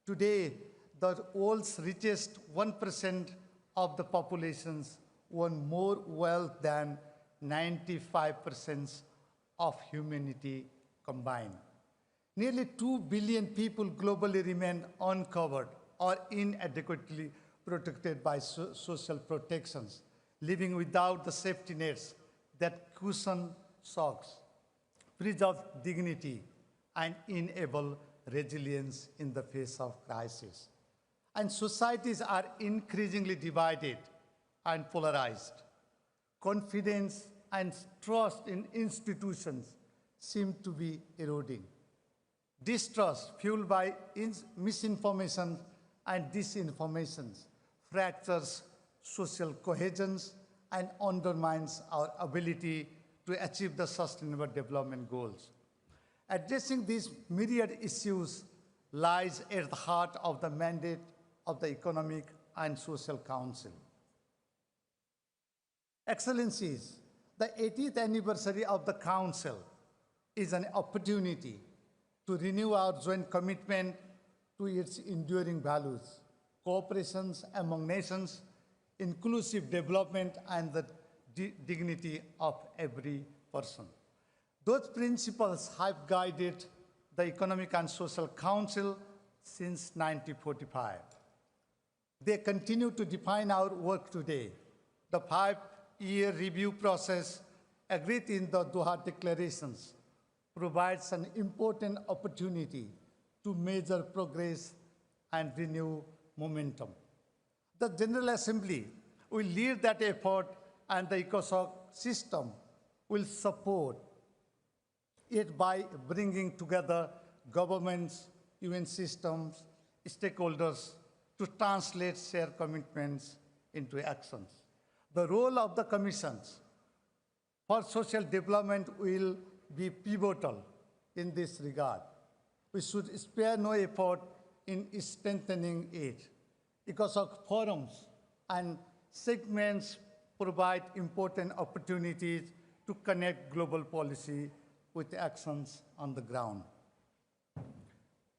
Today, the world's richest 1% of the populations own more wealth than 95% of humanity combined. Nearly 2 billion people globally remain uncovered or inadequately protected by social protections, living without the safety nets that cushion shocks, preserve dignity, and enable resilience in the face of crisis. And societies are increasingly divided and polarized. Confidence and trust in institutions seem to be eroding. Distrust fueled by misinformation and disinformation fractures social cohesion and undermines our ability to achieve the Sustainable Development Goals. Addressing these myriad issues lies at the heart of the mandate of the Economic and Social Council. Excellencies, the 80th anniversary of the Council is an opportunity to renew our joint commitment to its enduring values: cooperation among nations, inclusive development, and the dignity of every person. Those principles have guided the Economic and Social Council since 1945. They continue to define our work today. The 5-year review process agreed in the Doha declarations provides an important opportunity to measure progress and renew momentum. The General Assembly will lead that effort, and the ECOSOC system will support it by bringing together governments, UN systems, stakeholders to translate shared commitments into actions. The role of the Commissions for Social Development will be pivotal in this regard. We should spare no effort in strengthening it. ECOSOC forums and segments provide important opportunities to connect global policy with actions on the ground.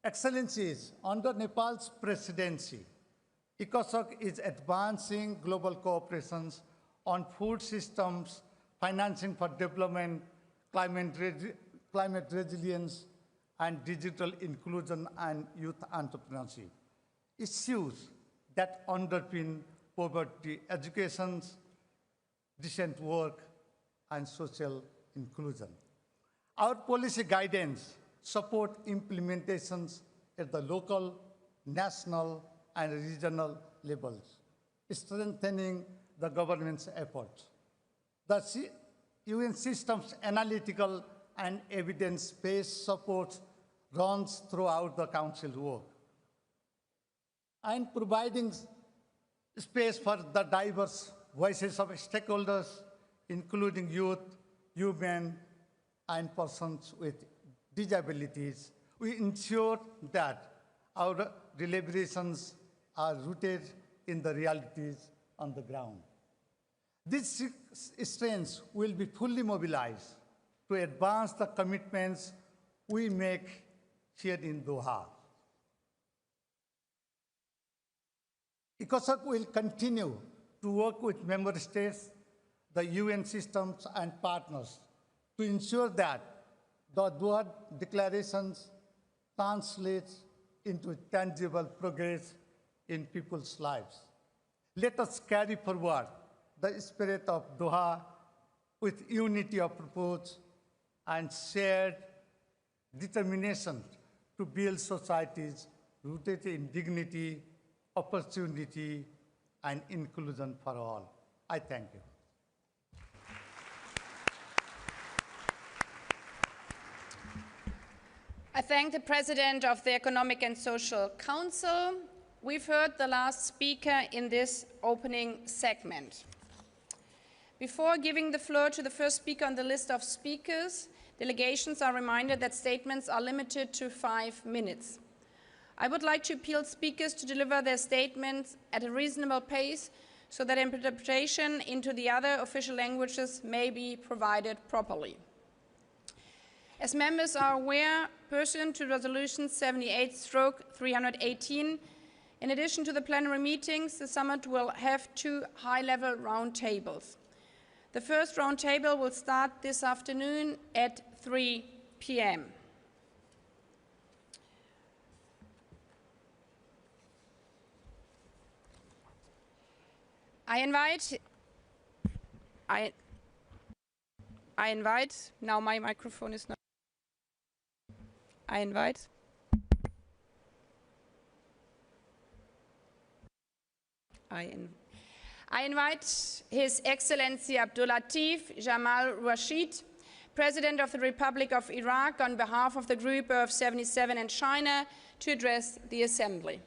Excellencies, under Nepal's presidency, ECOSOC is advancing global cooperations on food systems, financing for development, climate resilience, and digital inclusion and youth entrepreneurship, issues that underpin poverty, education, decent work, and social inclusion. Our policy guidance support implementations at the local, national, and regional levels, strengthening the government's efforts. The UN system's analytical and evidence-based support runs throughout the Council's work, and providing space for the diverse voices of stakeholders, including youth, women, and persons with disabilities. We ensure that our deliberations are rooted in the realities on the ground. These strengths will be fully mobilized to advance the commitments we make here in Doha. ECOSOC will continue to work with member states, the UN systems and partners to ensure that the Doha declarations translates into tangible progress in people's lives. Let us carry forward the spirit of Doha with unity of purpose and shared determination to build societies rooted in dignity, opportunity, and inclusion for all. I thank you. I thank the President of the Economic and Social Council. We've heard the last speaker in this opening segment. Before giving the floor to the first speaker on the list of speakers, delegations are reminded that statements are limited to 5 minutes. I would like to appeal speakers to deliver their statements at a reasonable pace so that interpretation into the other official languages may be provided properly. As members are aware, pursuant to Resolution 78/318, in addition to the plenary meetings, the summit will have 2 high-level roundtables. The first roundtable will start this afternoon at 3 p.m. I invite, now my microphone is not, I invite His Excellency Abdul Latif Jamal Rashid, President of the Republic of Iraq, on behalf of the Group of 77 and China, to address the Assembly.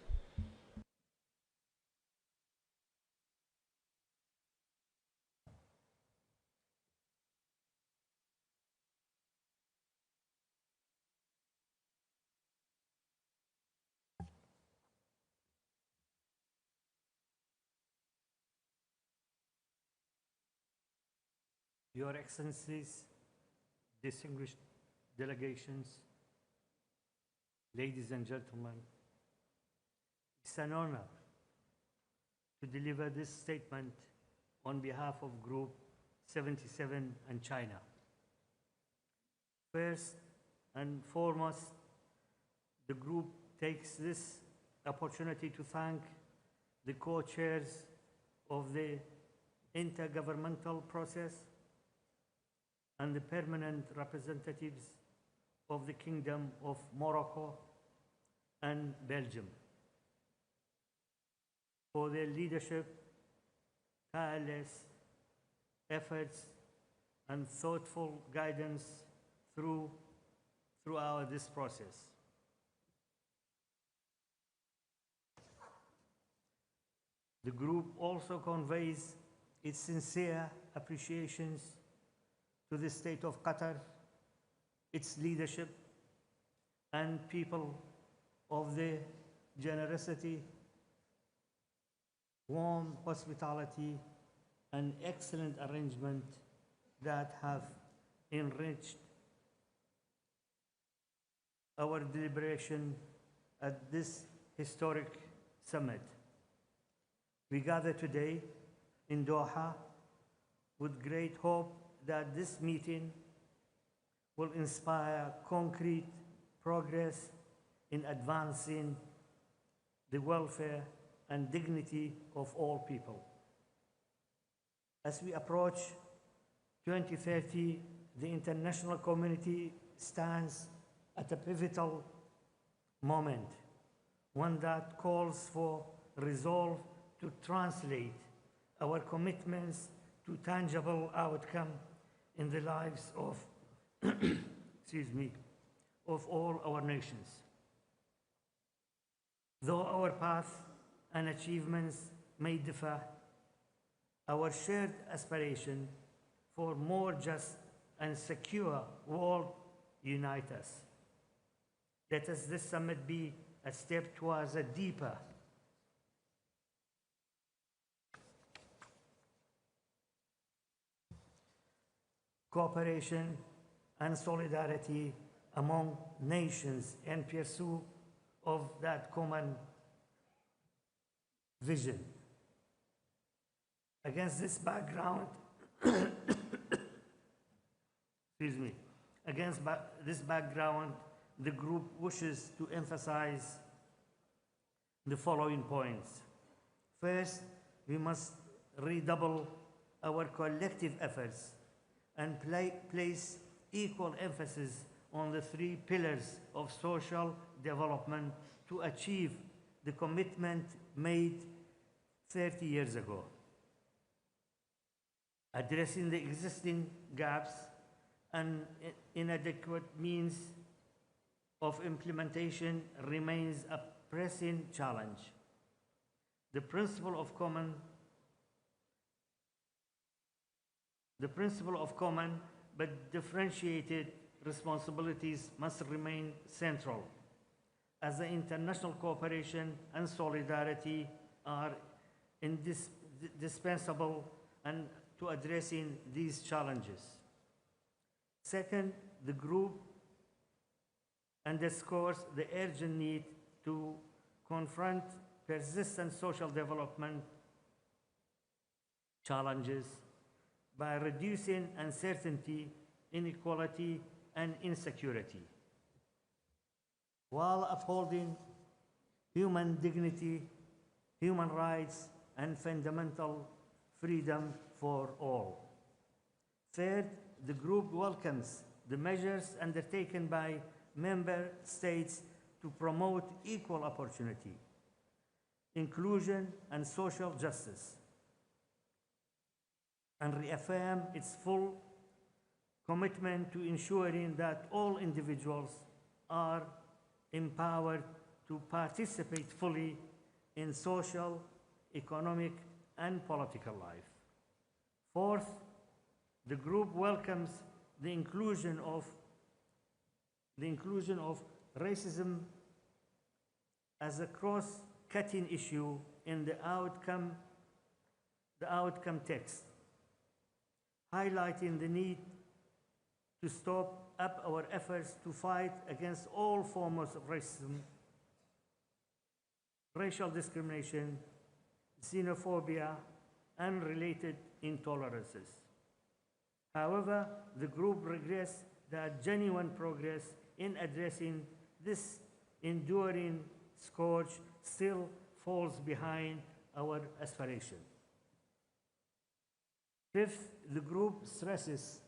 Your Excellencies, distinguished delegations, ladies and gentlemen, it's an honor to deliver this statement on behalf of Group 77 and China. First and foremost, the group takes this opportunity to thank the co-chairs of the intergovernmental process and the permanent representatives of the Kingdom of Morocco and Belgium for their leadership, tireless efforts, and thoughtful guidance throughout this process. The group also conveys its sincere appreciations to the State of Qatar, its leadership, and people of the generosity, warm hospitality, and excellent arrangement that have enriched our deliberation at this historic summit. We gather today in Doha with great hope that this meeting will inspire concrete progress in advancing the welfare and dignity of all people. As we approach 2030, the international community stands at a pivotal moment, one that calls for resolve to translate our commitments to tangible outcome in the lives of, of all our nations. Though our path and achievements may differ, our shared aspiration for more just and secure world unite us. Let us this summit be a step towards a deeper cooperation and solidarity among nations in pursuit of that common vision. Against this background, excuse me, this background, the group wishes to emphasize the following points. First, we must redouble our collective efforts and place equal emphasis on the three pillars of social development to achieve the commitment made 30 years ago. Addressing the existing gaps and inadequate means of implementation remains a pressing challenge. The principle of common but differentiated responsibilities must remain central, as the international cooperation and solidarity are indispensable and to addressing these challenges. Second, the group underscores the urgent need to confront persistent social development challenges by reducing uncertainty, inequality, and insecurity, while upholding human dignity, human rights, and fundamental freedom for all. Third, the group welcomes the measures undertaken by member states to promote equal opportunity, inclusion, and social justice, and reaffirm its full commitment to ensuring that all individuals are empowered to participate fully in social, economic, and political life. Fourth, the group welcomes the inclusion of racism as a cross-cutting issue in the outcome text, highlighting the need to stop up our efforts to fight against all forms of racism, racial discrimination, xenophobia, and related intolerances. However, the group regrets that genuine progress in addressing this enduring scourge still falls behind our aspiration. Fifth, the group stresses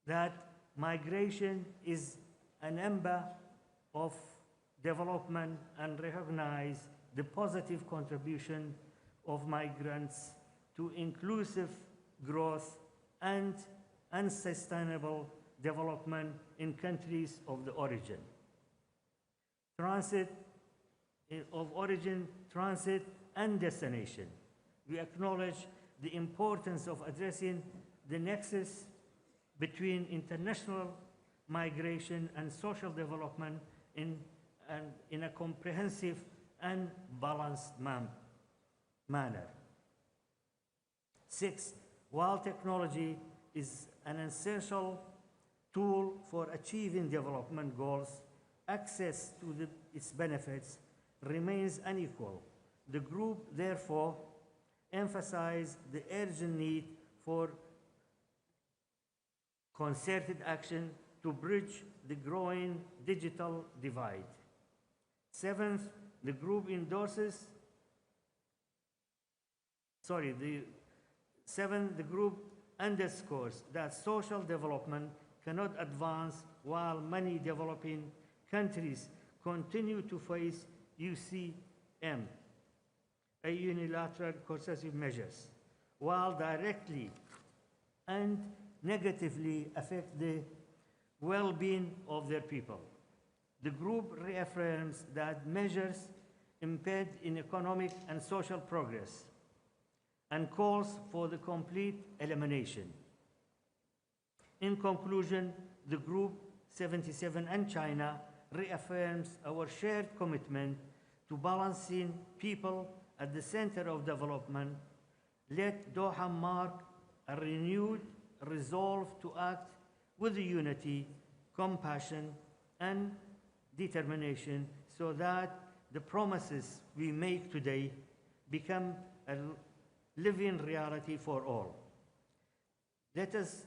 that migration is an ember of development and recognize the positive contribution of migrants to inclusive growth and sustainable development in countries of the origin. Transit and destination. We acknowledge the importance of addressing the nexus between international migration and social development in a comprehensive and balanced manner. Six, while technology is an essential tool for achieving development goals, access to its benefits remains unequal. The group, therefore, emphasizes the urgent need for concerted action to bridge the growing digital divide. Seventh, the group underscores that social development cannot advance while many developing countries continue to face UCM, a unilateral coercive measures, while directly and negatively affect the well-being of their people. The group reaffirms that measures impede in economic and social progress and calls for the complete elimination. In conclusion, the Group 77 and China reaffirms our shared commitment to balancing people at the center of development. Let Doha mark a renewed resolve to act with unity, compassion, and determination so that the promises we make today become a living reality for all. Let us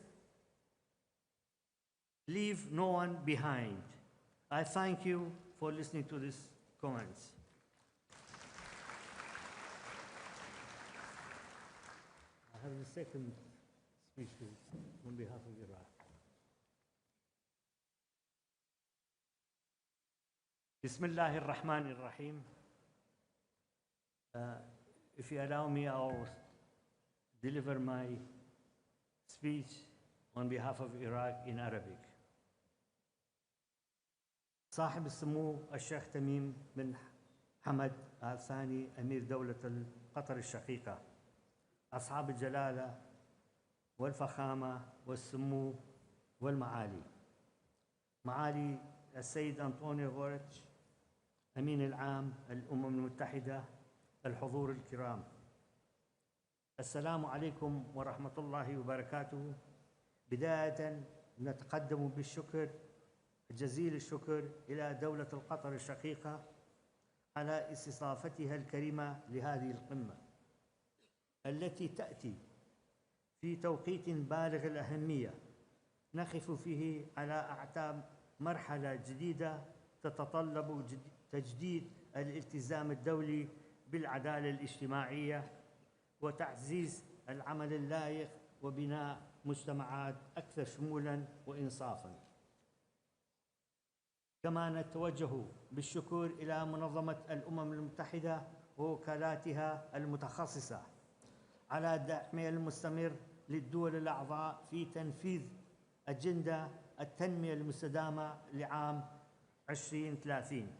leave no one behind. I thank you for listening to these comments. I have the second speech on behalf of Iraq. Bismillah ar-Rahman ar-Rahim. If you allow me, I'll deliver my speech on behalf of Iraq in Arabic. صاحب السمو الشيخ تميم بن حمد آل ثاني أمير دولة قطر الشقيقة، أصحاب الجلالة والفخامة والسمو والمعالي، معالي السيد أنطونيو غوريتش أمين العام الأمم المتحدة، الحضور الكرام، السلام عليكم ورحمة الله وبركاته. بداية نتقدم بالشكر جزيل الشكر إلى دولة القطر الشقيقة على استضافتها الكريمة لهذه القمة التي تأتي في توقيت بالغ الأهمية، نقف فيه على أعتاب مرحلة جديدة تتطلب تجديد الالتزام الدولي بالعدالة الاجتماعية وتعزيز العمل اللائق وبناء مجتمعات أكثر شمولاً وإنصافاً. كما نتوجه بالشكر إلى منظمة الأمم المتحدة ووكالاتها المتخصصة على دعمها المستمر للدول الأعضاء في تنفيذ أجندة التنمية المستدامة لعام 2030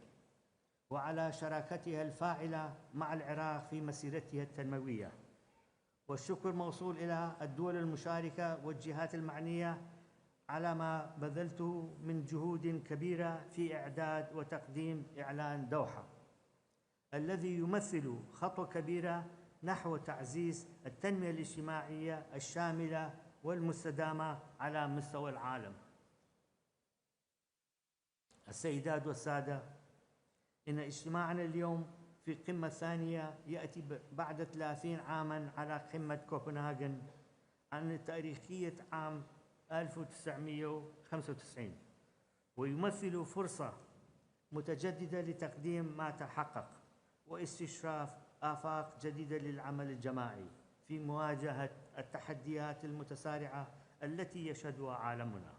وعلى شراكتها الفاعلة مع العراق في مسيرتها التنموية. والشكر موصول إلى الدول المشاركة والجهات المعنية على ما بذلته من جهود كبيرة في إعداد وتقديم إعلان دوحة الذي يمثل خطوة كبيرة نحو تعزيز التنمية الاجتماعية الشاملة والمستدامة على مستوى العالم. السيدات والسادة، إن اجتماعنا اليوم في القمة الثانية يأتي بعد 30 عاماً على قمة كوبنهاغن عن تاريخية عام 1995، ويمثل فرصة متجددة لتقديم ما تحقق واستشراف آفاق جديدة للعمل الجماعي في مواجهة التحديات المتسارعة التي يشهدها عالمنا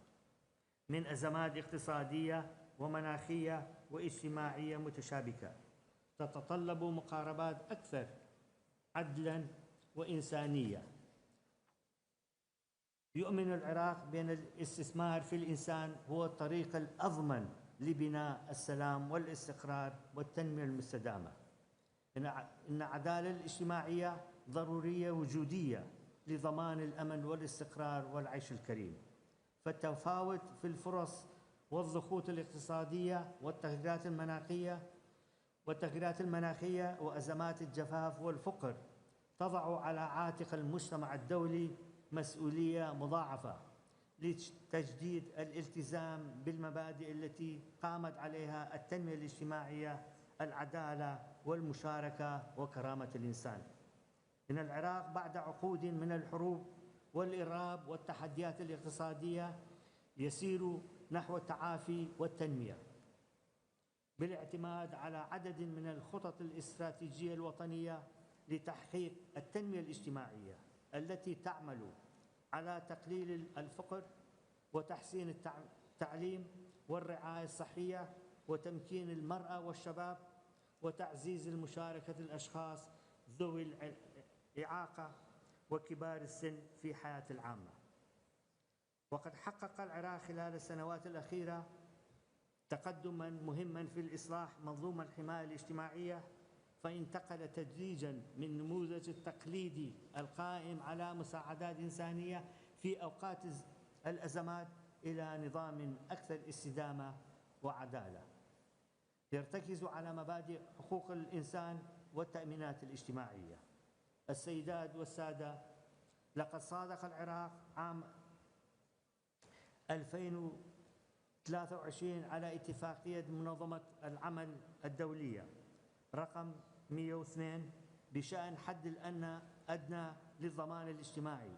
من أزمات اقتصادية ومناخية واجتماعية متشابكة تتطلب مقاربات أكثر عدلاً وإنسانية. يؤمن العراق بأن الاستثمار في الإنسان هو الطريق الأضمن لبناء السلام والاستقرار والتنمية المستدامة. إن العدالة الاجتماعية ضرورية وجودية لضمان الأمن والاستقرار والعيش الكريم، فالتفاوت في الفرص والضغوط الاقتصادية والتغييرات المناخية وأزمات الجفاف والفقر تضع على عاتق المجتمع الدولي مسؤولية مضاعفة لتجديد الالتزام بالمبادئ التي قامت عليها التنمية الاجتماعية، العدالة والمشاركة وكرامة الإنسان. إن العراق بعد عقود من الحروب والإرهاب والتحديات الاقتصادية يسير نحو التعافي والتنمية بالاعتماد على عدد من الخطط الاستراتيجية الوطنية لتحقيق التنمية الاجتماعية التي تعمل على تقليل الفقر وتحسين التعليم والرعاية الصحية وتمكين المرأة والشباب وتعزيز المشاركة الأشخاص ذوي الإعاقة وكبار السن في حياة العامة. وقد حقق العراق خلال السنوات الأخيرة تقدماً مهماً في الإصلاح منظومة الحماية الاجتماعية، فانتقل تدريجاً من النموذج التقليدي القائم على مساعدات إنسانية في أوقات الأزمات إلى نظام أكثر استدامة وعدالة يرتكز على مبادئ حقوق الإنسان والتأمينات الاجتماعية. السيدات والسادة، لقد صادق العراق عام 2023 على اتفاقية منظمة العمل الدولية رقم 102 بشأن حد الأدنى للضمان الاجتماعي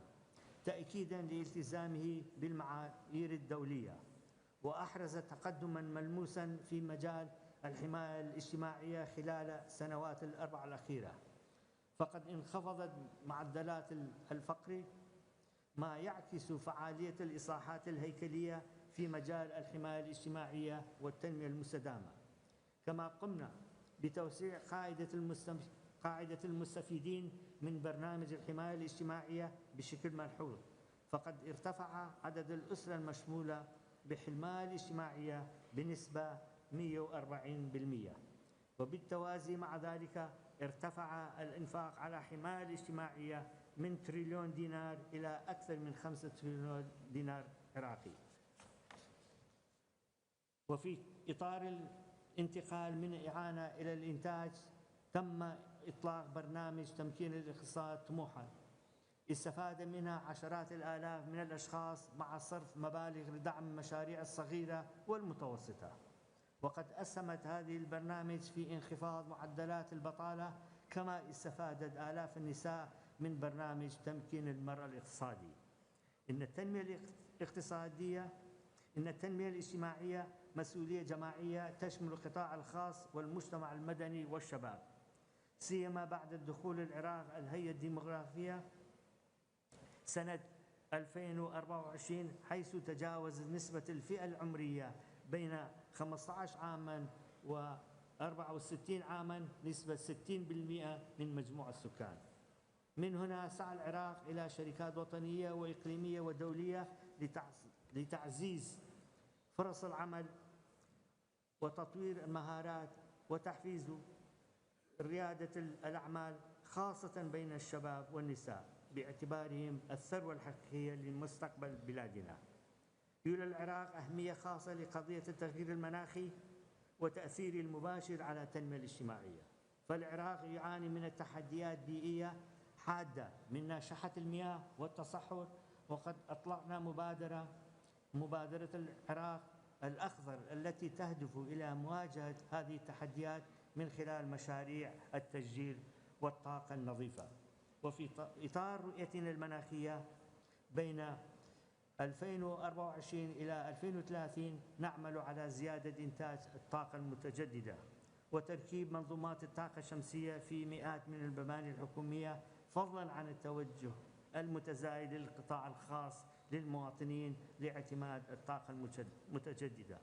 تأكيداً لالتزامه بالمعايير الدولية، وأحرز تقدماً ملموساً في مجال الحماية الاجتماعية خلال السنوات الأربع الأخيرة. فقد انخفضت معدلات الفقر، ما يعكس فعالية الإصلاحات الهيكلية في مجال الحماية الاجتماعية والتنمية المستدامة. كما قمنا بتوسيع قاعدة المستفيدين من برنامج الحماية الاجتماعية بشكل ملحوظ، فقد ارتفع عدد الأسرة المشمولة بالحماية الاجتماعية بنسبة 140%. وبالتوازي مع ذلك ارتفع الإنفاق على حماية الاجتماعية من تريليون دينار إلى أكثر من 5 تريليون دينار عراقي. وفي إطار الانتقال من الإعانة إلى الإنتاج، تم إطلاق برنامج تمكين الاقتصاد طموحاً استفاد منها عشرات الآلاف من الأشخاص مع صرف مبالغ لدعم المشاريع الصغيرة والمتوسطة. وقد أسهمت هذه البرنامج في انخفاض معدلات البطالة، كما استفادت آلاف النساء من برنامج تمكين المرأة الاقتصادي. إن التنمية الاجتماعية مسؤولية جماعية تشمل القطاع الخاص والمجتمع المدني والشباب، سيما بعد دخول العراق الهيئة الديمغرافية سنة 2024، حيث تجاوزت نسبة الفئة العمرية بين 15 عاماً و 64 عاماً نسبة 60% من مجموع السكان. من هنا سعى العراق إلى شركات وطنية وإقليمية ودولية لتعزيز فرص العمل وتطوير المهارات وتحفيز ريادة الأعمال، خاصة بين الشباب والنساء، باعتبارهم الثروة الحقيقية لمستقبل بلادنا. يولي العراق أهمية خاصة لقضية التغيير المناخي وتأثيره المباشر على التنمية الاجتماعية. فالعراق يعاني من تحديات بيئية حادة منها شحة المياه والتصحر، وقد أطلقنا مبادرة العراق الأخضر التي تهدف إلى مواجهة هذه التحديات من خلال مشاريع التشجير والطاقة النظيفة. وفي إطار رؤيتنا المناخية بين 2024 إلى 2030 نعمل على زيادة إنتاج الطاقة المتجددة وتركيب منظومات الطاقة الشمسية في مئات من المباني الحكومية، فضلاً عن التوجه المتزايد للقطاع الخاص للمواطنين لاعتماد الطاقة المتجددة،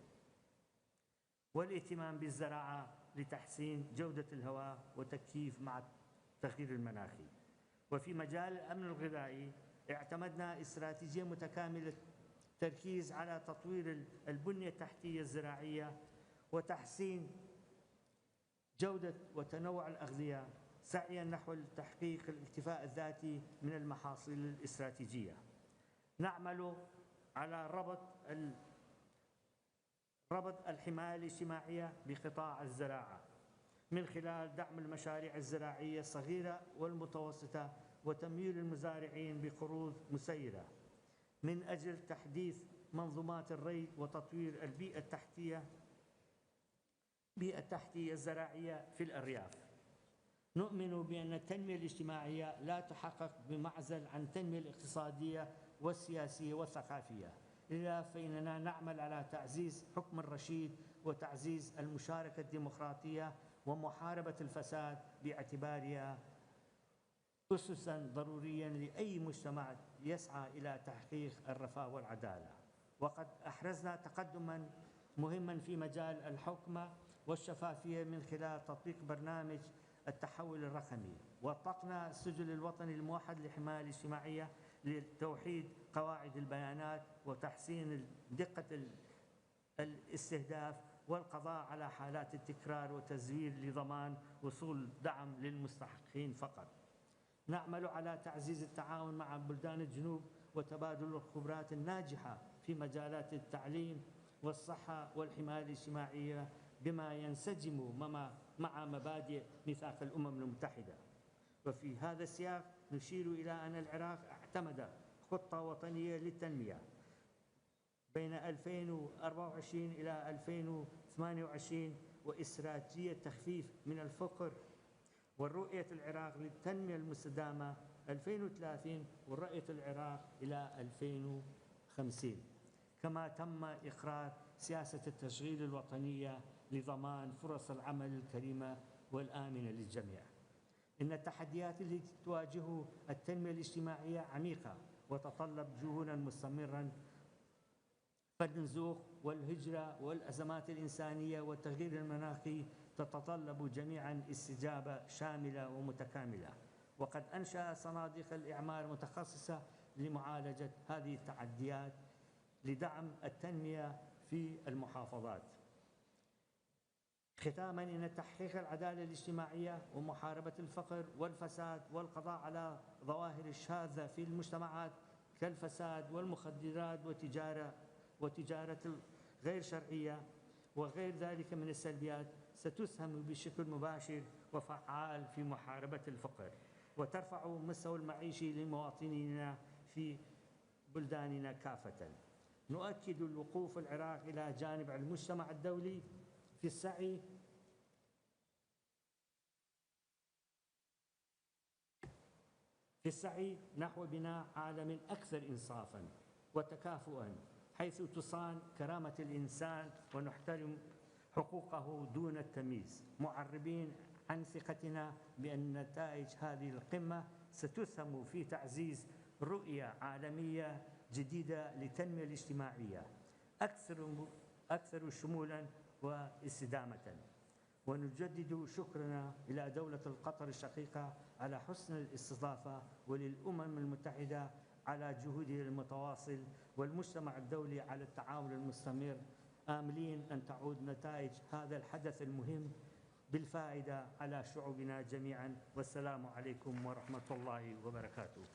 والاهتمام بالزراعة لتحسين جودة الهواء وتكييف مع التغيير المناخي. وفي مجال الأمن الغذائي اعتمدنا استراتيجية متكاملة تركيز على تطوير البنية التحتية الزراعية وتحسين جودة وتنوع الأغذية، سعياً نحو تحقيق الاكتفاء الذاتي من المحاصيل الاستراتيجية. نعمل على ربط الحماية الاجتماعية بقطاع الزراعة من خلال دعم المشاريع الزراعية الصغيرة والمتوسطة وتمويل المزارعين بقروض مسيرة من أجل تحديث منظومات الري وتطوير البيئة التحتية الزراعية في الأرياف. نؤمن بأن التنمية الاجتماعية لا تحقق بمعزل عن التنمية الاقتصادية والسياسية والثقافية، لذا فإننا نعمل على تعزيز حكم الرشيد وتعزيز المشاركة الديمقراطية ومحاربة الفساد، باعتبارها أسساً ضرورية لأي مجتمع يسعى إلى تحقيق الرفاه والعدالة. وقد أحرزنا تقدماً مهماً في مجال الحوكمة والشفافية من خلال تطبيق برنامج التحول الرقمي، وأطلقنا السجل الوطني الموحد للحماية الاجتماعية لتوحيد قواعد البيانات وتحسين دقة الاستهداف والقضاء على حالات التكرار وتزوير لضمان وصول دعم للمستحقين فقط. نعمل على تعزيز التعاون مع بلدان الجنوب وتبادل الخبرات الناجحة في مجالات التعليم والصحة والحماية الاجتماعية بما ينسجم مع مبادئ ميثاق الأمم المتحدة. وفي هذا السياق نشير إلى أن العراق اعتمد خطة وطنية للتنمية بين 2024 إلى 2028 واستراتيجية تخفيف من الفقر والرؤية العراق للتنمية المستدامة 2030 ورؤية العراق إلى 2050. كما تم إقرار سياسة التشغيل الوطنية لضمان فرص العمل الكريمة والآمنة للجميع. إن التحديات التي تواجه التنمية الاجتماعية عميقة وتتطلب جهودا مستمرا، فالنزوح والهجرة والأزمات الإنسانية والتغيير المناخي تتطلب جميعا استجابة شاملة ومتكاملة، وقد أنشأ صناديق الإعمار متخصصة لمعالجة هذه التحديات لدعم التنمية في المحافظات. ختاما، إن تحقيق العدالة الاجتماعية ومحاربة الفقر والفساد والقضاء على ظواهر الشاذة في المجتمعات كالفساد والمخدرات وتجارة الغير شرعية وغير ذلك من السلبيات ستسهم بشكل مباشر وفعال في محاربة الفقر وترفع مستوى المعيشي للمواطنين في بلداننا كافة. نؤكد الوقوف العراق إلى جانب المجتمع الدولي في السعي نحو بناء عالم أكثر إنصافاً وتكافؤاً، حيث تصان كرامة الإنسان ونحترم حقوقه دون التمييز، معربين عن ثقتنا بأن نتائج هذه القمة ستسهم في تعزيز رؤية عالمية جديدة للتنمية الاجتماعية أكثر شمولاً واستدامة. ونجدد شكرنا إلى دولة القطر الشقيقة على حسن الاستضافة، وللأمم المتحدة على جهودها المتواصل، والمجتمع الدولي على التعاون المستمر، آملين أن تعود نتائج هذا الحدث المهم بالفائدة على شعوبنا جميعا. والسلام عليكم ورحمة الله وبركاته.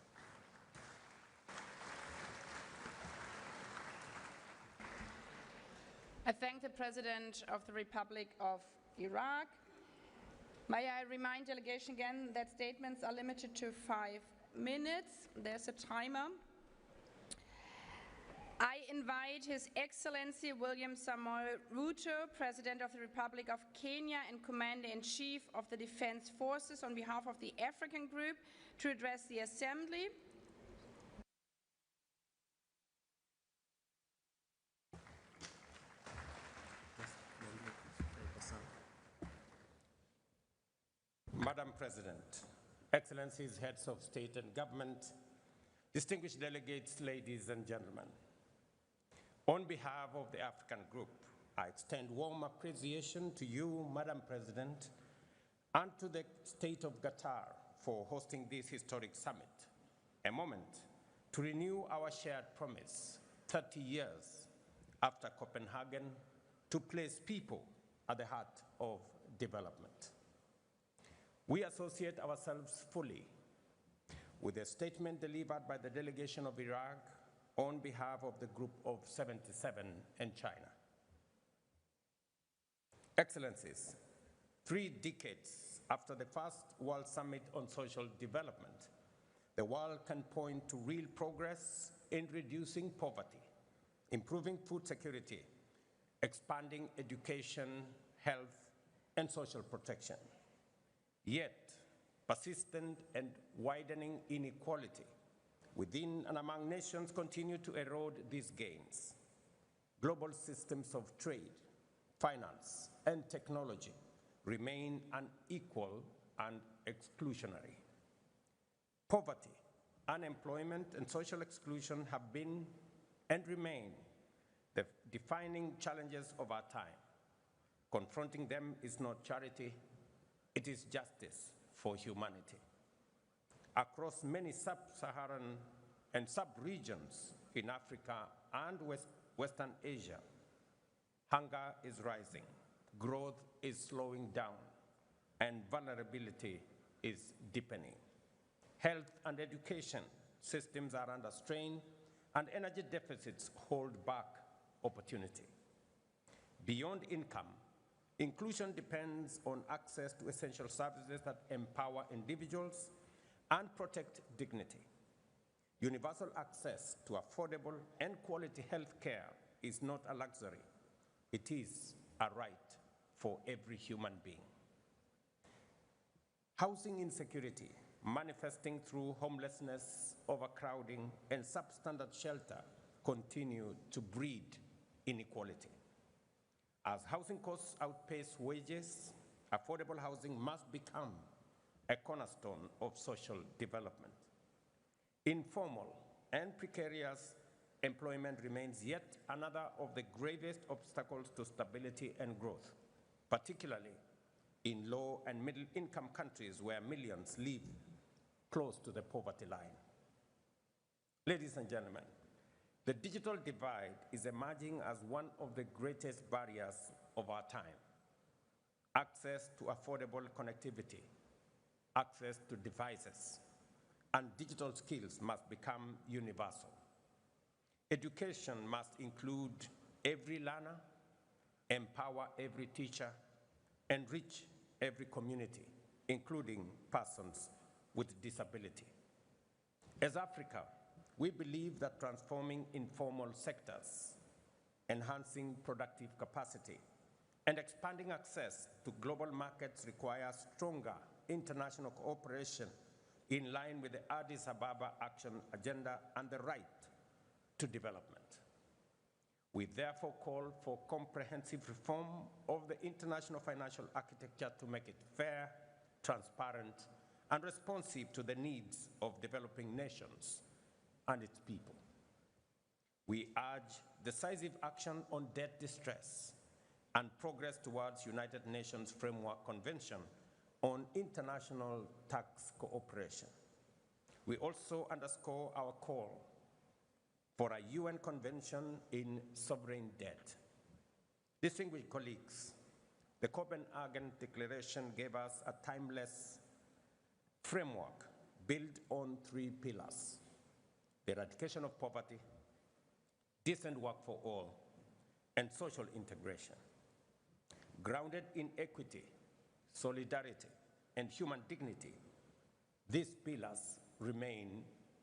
I thank the President of the Republic of Iraq. May I remind delegation again that statements are limited to 5 minutes. There's a timer. I invite His Excellency William Samoei Ruto, President of the Republic of Kenya and Commander-in-Chief of the Defense Forces, on behalf of the African Group, to address the Assembly. Madam President, Excellencies, Heads of State and Government, distinguished delegates, ladies and gentlemen, on behalf of the African Group, I extend warm appreciation to you, Madam President, and to the State of Qatar for hosting this historic summit, a moment to renew our shared promise 30 years after Copenhagen to place people at the heart of development. We associate ourselves fully with the statement delivered by the delegation of Iraq on behalf of the Group of 77 and China. Excellencies, 3 decades after the first World Summit on Social Development, the world can point to real progress in reducing poverty, improving food security, expanding education, health, and social protection. Yet, persistent and widening inequality within and among nations continue to erode these gains. Global systems of trade, finance, and technology remain unequal and exclusionary. Poverty, unemployment, and social exclusion have been and remain the defining challenges of our time. Confronting them is not charity, it is justice for humanity. Across many sub-Saharan and sub-regions in Africa and Western Asia, hunger is rising, growth is slowing down, and vulnerability is deepening. Health and education systems are under strain, and energy deficits hold back opportunity. Beyond income, inclusion depends on access to essential services that empower individuals and protect dignity. Universal access to affordable and quality health care is not a luxury. It is a right for every human being. Housing insecurity, manifesting through homelessness, overcrowding, and substandard shelter, continue to breed inequality. As housing costs outpace wages, affordable housing must become a cornerstone of social development. Informal and precarious employment remains yet another of the gravest obstacles to stability and growth, particularly in low and middle income countries where millions live close to the poverty line. Ladies and gentlemen, the digital divide is emerging as one of the greatest barriers of our time. Access to affordable connectivity, access to devices, and digital skills must become universal. Education must include every learner, empower every teacher, enrich every community, including persons with disability. As Africa, we believe that transforming informal sectors, enhancing productive capacity, and expanding access to global markets requires stronger international cooperation in line with the Addis Ababa Action Agenda and the right to development. We therefore call for comprehensive reform of the international financial architecture to make it fair, transparent, and responsive to the needs of developing nations and its people. We urge decisive action on debt distress and progress towards United Nations Framework Convention on international tax cooperation. We also underscore our call for a UN Convention in sovereign debt. Distinguished colleagues, the Copenhagen Declaration gave us a timeless framework built on 3 pillars: the eradication of poverty, decent work for all, and social integration. Grounded in equity, solidarity, and human dignity, these pillars remain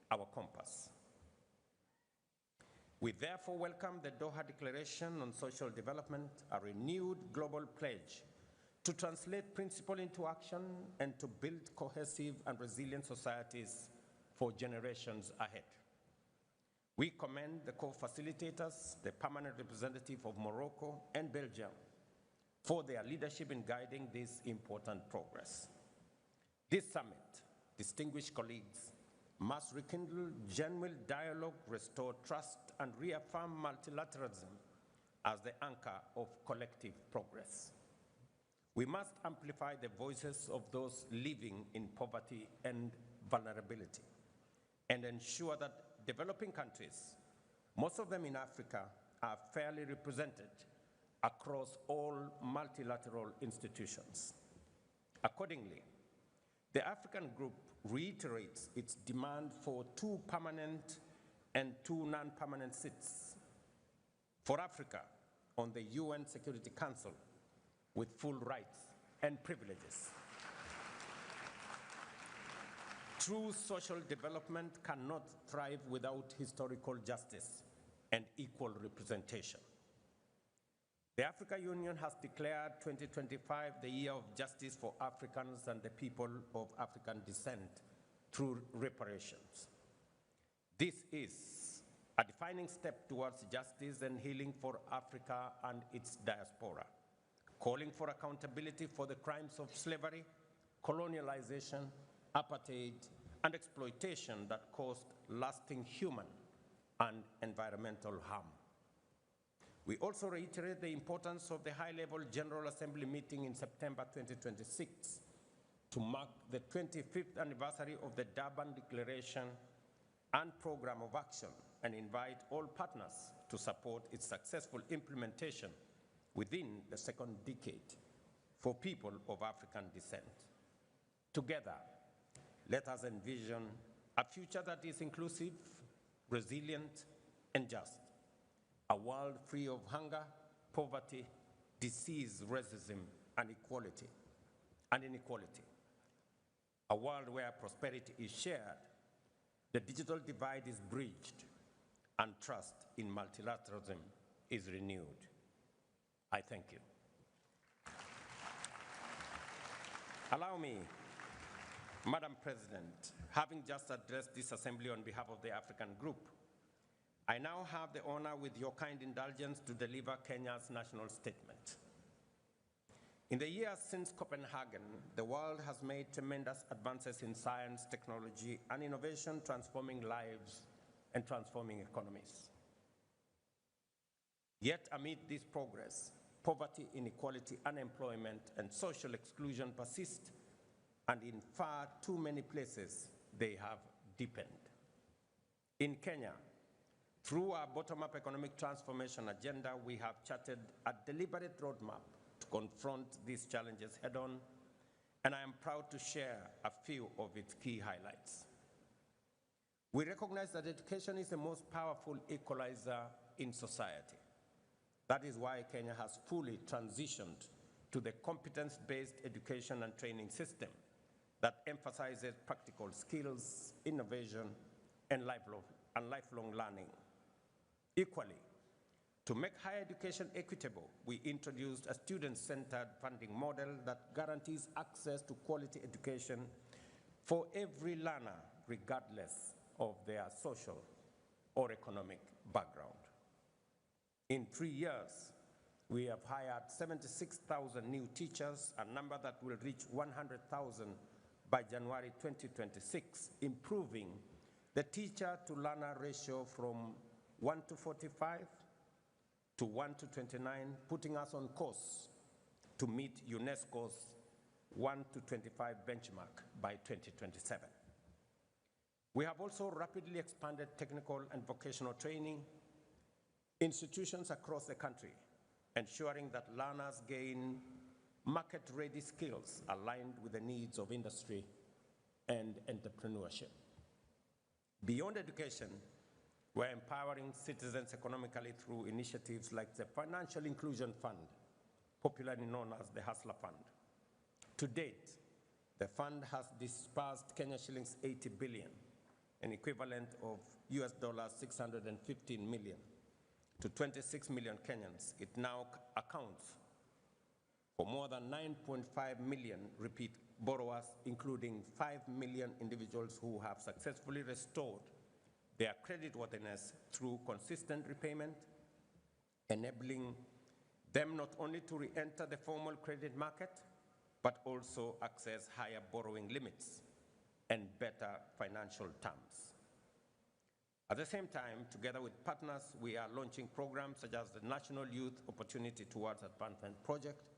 our compass. We therefore welcome the Doha Declaration on Social Development, a renewed global pledge to translate principle into action and to build cohesive and resilient societies for generations ahead. We commend the co-facilitators, the permanent representative of Morocco and Belgium, for their leadership in guiding this important progress. This summit, distinguished colleagues, must rekindle genuine dialogue, restore trust, and reaffirm multilateralism as the anchor of collective progress. We must amplify the voices of those living in poverty and vulnerability and ensure that developing countries, most of them in Africa, are fairly represented across all multilateral institutions. Accordingly, the African Group reiterates its demand for 2 permanent and 2 non-permanent seats for Africa on the UN Security Council with full rights and privileges. True social development cannot thrive without historical justice and equal representation. The African Union has declared 2025 the year of justice for Africans and the people of African descent through reparations. This is a defining step towards justice and healing for Africa and its diaspora, calling for accountability for the crimes of slavery, colonialization, apartheid, and exploitation that caused lasting human and environmental harm. We also reiterate the importance of the high-level General Assembly meeting in September 2026 to mark the 25th anniversary of the Durban Declaration and Program of Action and invite all partners to support its successful implementation within the second decade for people of African descent. Together, let us envision a future that is inclusive, resilient, and just. A world free of hunger, poverty, disease, racism, and inequality. A world where prosperity is shared, the digital divide is bridged, and trust in multilateralism is renewed. I thank you. Allow me Madam President, having just addressed this assembly on behalf of the African Group, I now have the honor, with your kind indulgence, to deliver Kenya's national statement. In the years since Copenhagen, the world has made tremendous advances in science, technology, and innovation, transforming lives and transforming economies. Yet amid this progress, poverty, inequality, unemployment, and social exclusion persist, and in far too many places, they have deepened. In Kenya, through our bottom-up economic transformation agenda, we have charted a deliberate roadmap to confront these challenges head-on, and I am proud to share a few of its key highlights. We recognize that education is the most powerful equalizer in society. That is why Kenya has fully transitioned to the competence-based education and training system that emphasizes practical skills, innovation, and lifelong learning. Equally, to make higher education equitable, we introduced a student-centered funding model that guarantees access to quality education for every learner, regardless of their social or economic background. In 3 years, we have hired 76,000 new teachers, a number that will reach 100,000 by January 2026, improving the teacher-to-learner ratio from 1 to 45 to 1 to 29, putting us on course to meet UNESCO's 1 to 25 benchmark by 2027. We have also rapidly expanded technical and vocational training institutions across the country, ensuring that learners gain market-ready skills aligned with the needs of industry and entrepreneurship. Beyond education, we're empowering citizens economically through initiatives like the Financial Inclusion Fund, popularly known as the Hustler Fund. To date, the fund has disbursed Kenya shillings 80 billion, an equivalent of US dollars 615 million, to 26 million Kenyans. It now accounts for more than 9.5 million repeat borrowers, including 5 million individuals who have successfully restored their creditworthiness through consistent repayment, enabling them not only to re-enter the formal credit market, but also access higher borrowing limits and better financial terms. At the same time, together with partners, we are launching programs such as the National Youth Opportunity Towards Advancement Project.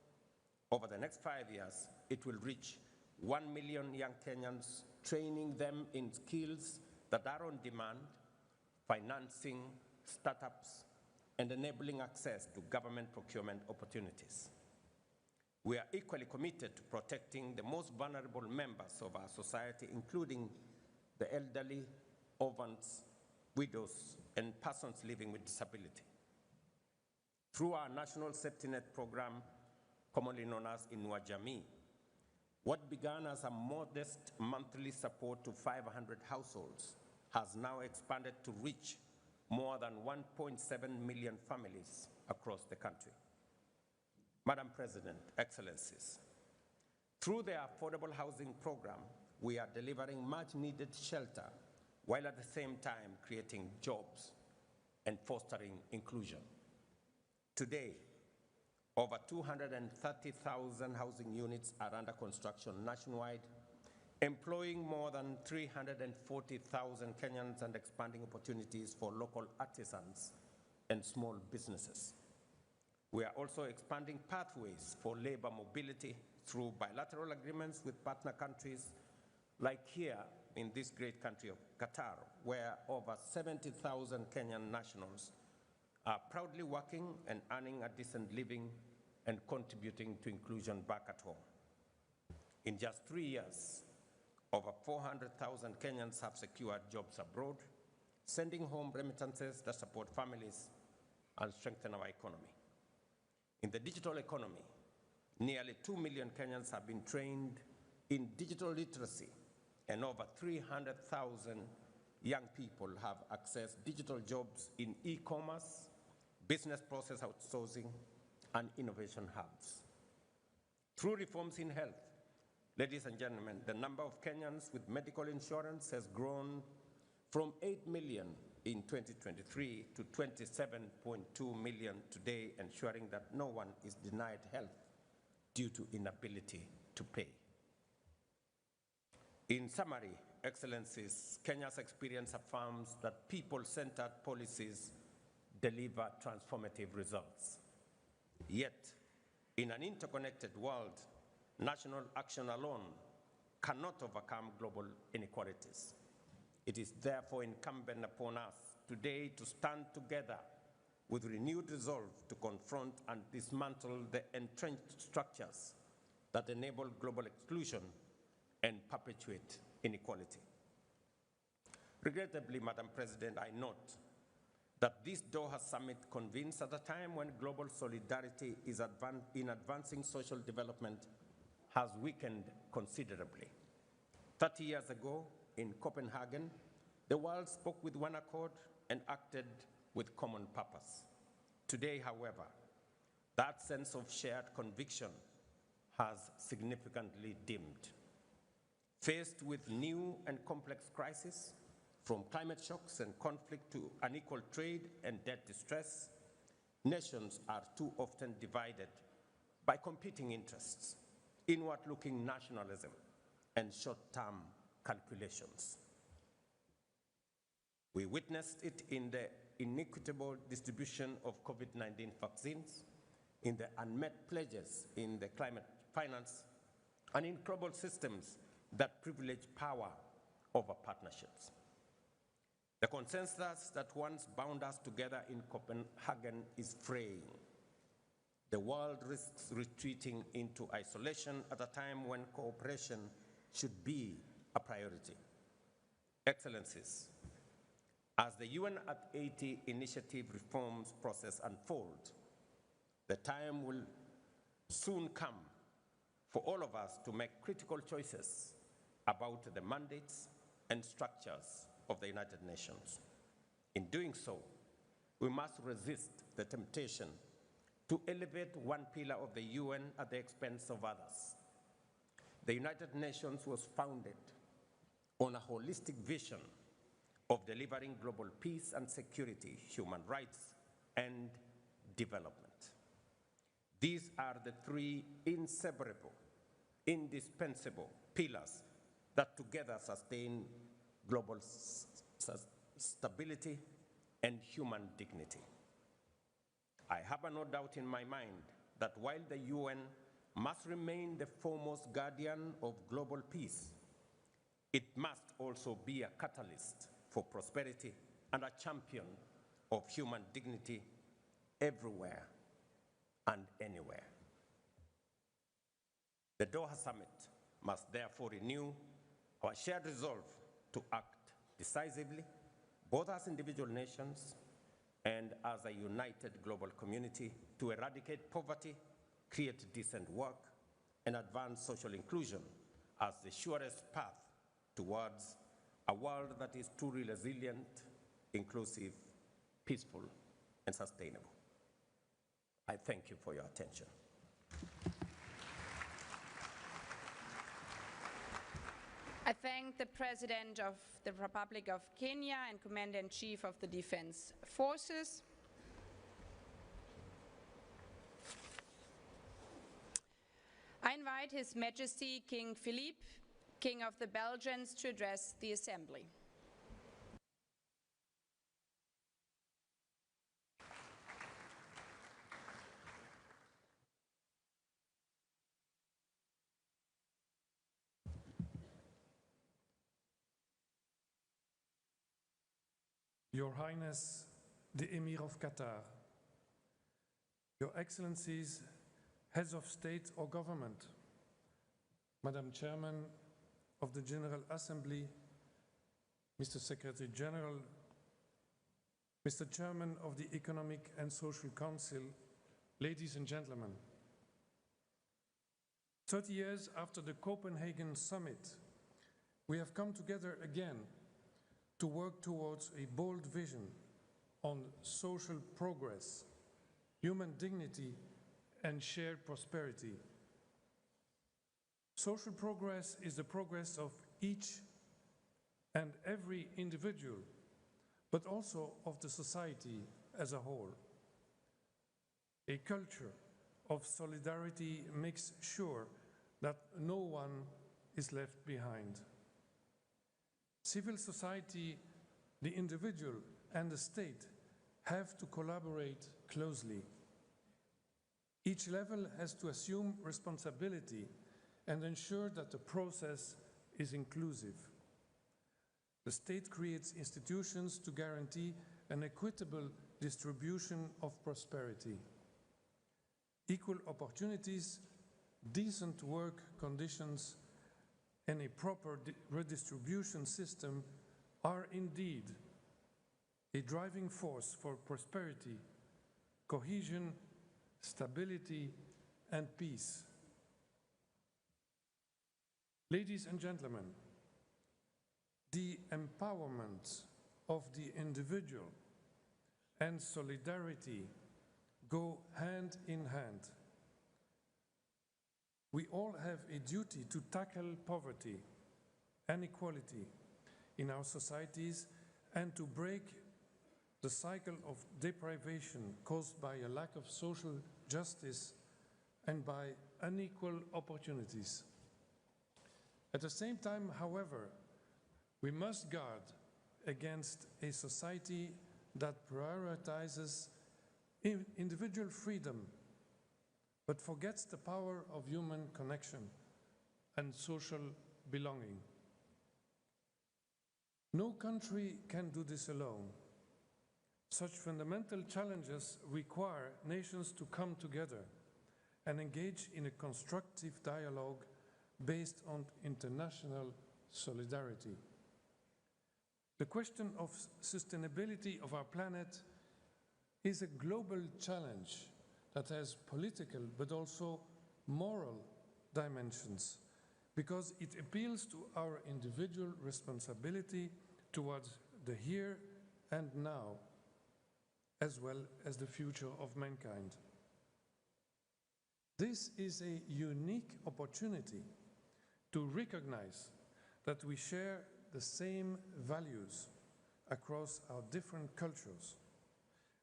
Over the next 5 years, it will reach 1 million young Kenyans, training them in skills that are on demand, financing startups, and enabling access to government procurement opportunities. We are equally committed to protecting the most vulnerable members of our society, including the elderly, orphans, widows, and persons living with disability. Through our National Safety Net program, commonly known as Inua Jamii, what began as a modest monthly support to 500 households has now expanded to reach more than 1.7 million families across the country. Madam President, Excellencies, through the Affordable Housing Program, we are delivering much-needed shelter while at the same time creating jobs and fostering inclusion. Today, over 230,000 housing units are under construction nationwide, employing more than 340,000 Kenyans and expanding opportunities for local artisans and small businesses. We are also expanding pathways for labor mobility through bilateral agreements with partner countries, like here in this great country of Qatar, where over 70,000 Kenyan nationals are proudly working and earning a decent living and contributing to inclusion back at home. In just 3 years, over 400,000 Kenyans have secured jobs abroad, sending home remittances that support families and strengthen our economy. In the digital economy, nearly 2 million Kenyans have been trained in digital literacy, and over 300,000 young people have accessed digital jobs in e-commerce, business process outsourcing, and innovation hubs. Through reforms in health, Ladies and gentlemen, the number of Kenyans with medical insurance has grown from 8 million in 2023 to 27.2 million today, ensuring that no one is denied health due to inability to pay. In summary, Excellencies, Kenya's experience affirms that people-centered policies deliver transformative results. Yet, in an interconnected world, national action alone cannot overcome global inequalities. It is therefore incumbent upon us today to stand together with renewed resolve to confront and dismantle the entrenched structures that enable global exclusion and perpetuate inequality. Regrettably, Madam President, I note that this Doha summit convenes at a time when global solidarity is in advancing social development has weakened considerably. 30 years ago, in Copenhagen, the world spoke with one accord and acted with common purpose. Today, however, that sense of shared conviction has significantly dimmed. Faced with new and complex crises, from climate shocks and conflict to unequal trade and debt distress, nations are too often divided by competing interests, inward-looking nationalism, and short-term calculations. We witnessed it in the inequitable distribution of COVID-19 vaccines, in the unmet pledges in the climate finance, and in global systems that privilege power over partnerships. The consensus that once bound us together in Copenhagen is fraying. The world risks retreating into isolation at a time when cooperation should be a priority. Excellencies, as the UN at 80 initiative reforms process unfolds, the time will soon come for all of us to make critical choices about the mandates and structures of the United Nations. In doing so, we must resist the temptation to elevate one pillar of the UN at the expense of others. The United Nations was founded on a holistic vision of delivering global peace and security, human rights, and development. These are the three inseparable, indispensable pillars that together sustain global stability and human dignity. I have no doubt in my mind that while the UN must remain the foremost guardian of global peace, it must also be a catalyst for prosperity and a champion of human dignity everywhere and anywhere. The Doha Summit must therefore renew our shared resolve to act decisively, both as individual nations and as a united global community, to eradicate poverty, create decent work, and advance social inclusion as the surest path towards a world that is truly resilient, inclusive, peaceful, and sustainable. I thank you for your attention. I thank the President of the Republic of Kenya and Commander-in-Chief of the Defense Forces. I invite His Majesty King Philippe, King of the Belgians, to address the Assembly. Your Highness, the Amir of Qatar, Your Excellencies, Heads of State or Government, Madam Chairman of the General Assembly, Mr. Secretary General, Mr. Chairman of the Economic and Social Council, ladies and gentlemen. 30 years after the Copenhagen Summit, we have come together again to work towards a bold vision on social progress, human dignity, and shared prosperity. Social progress is the progress of each and every individual, but also of the society as a whole. A culture of solidarity makes sure that no one is left behind. Civil society, the individual, and the state have to collaborate closely. Each level has to assume responsibility and ensure that the process is inclusive. The state creates institutions to guarantee an equitable distribution of prosperity. Equal opportunities, decent work conditions, and a proper redistribution system are indeed a driving force for prosperity, cohesion, stability, and peace. Ladies and gentlemen, the empowerment of the individual and solidarity go hand in hand. We all have a duty to tackle poverty and inequality in our societies and to break the cycle of deprivation caused by a lack of social justice and by unequal opportunities. At the same time, however, we must guard against a society that prioritizes individual freedom but forgets the power of human connection and social belonging. No country can do this alone. Such fundamental challenges require nations to come together and engage in a constructive dialogue based on international solidarity. The question of sustainability of our planet is a global challenge that has political but also moral dimensions because it appeals to our individual responsibility towards the here and now, as well as the future of mankind. This is a unique opportunity to recognize that we share the same values across our different cultures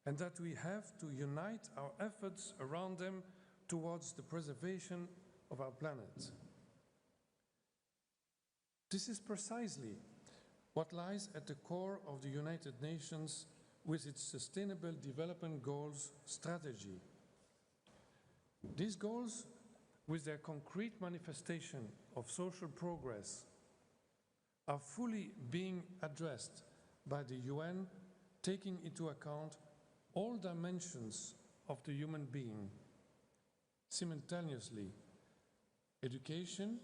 and that we have to unite our efforts around them towards the preservation of our planet. This is precisely what lies at the core of the United Nations with its Sustainable Development Goals strategy. These goals, with their concrete manifestation of social progress, are fully being addressed by the UN, taking into account all dimensions of the human being simultaneously: education,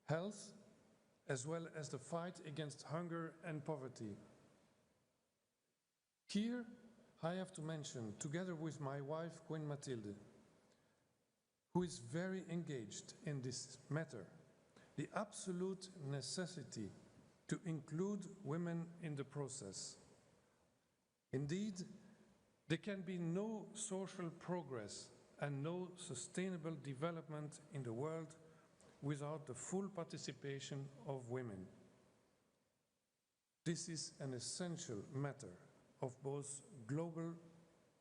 health, as well as the fight against hunger and poverty. Here, I have to mention, together with my wife, Queen Mathilde, who is very engaged in this matter, the absolute necessity to include women in the process. Indeed, there can be no social progress and no sustainable development in the world without the full participation of women. This is an essential matter of both global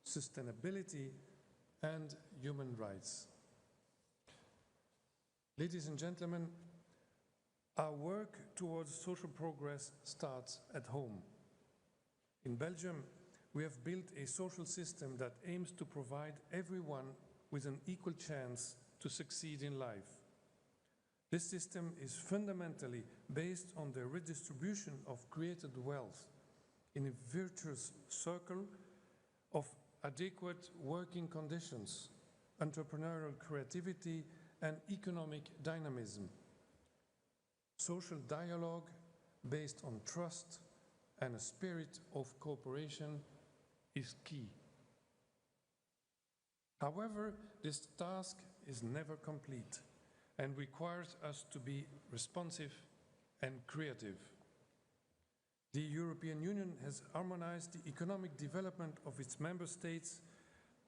sustainability and human rights. Ladies and gentlemen, our work towards social progress starts at home. In Belgium, we have built a social system that aims to provide everyone with an equal chance to succeed in life. This system is fundamentally based on the redistribution of created wealth in a virtuous circle of adequate working conditions, entrepreneurial creativity, and economic dynamism. Social dialogue based on trust and a spirit of cooperation is key. However, this task is never complete and requires us to be responsive and creative. The European Union has harmonized the economic development of its member states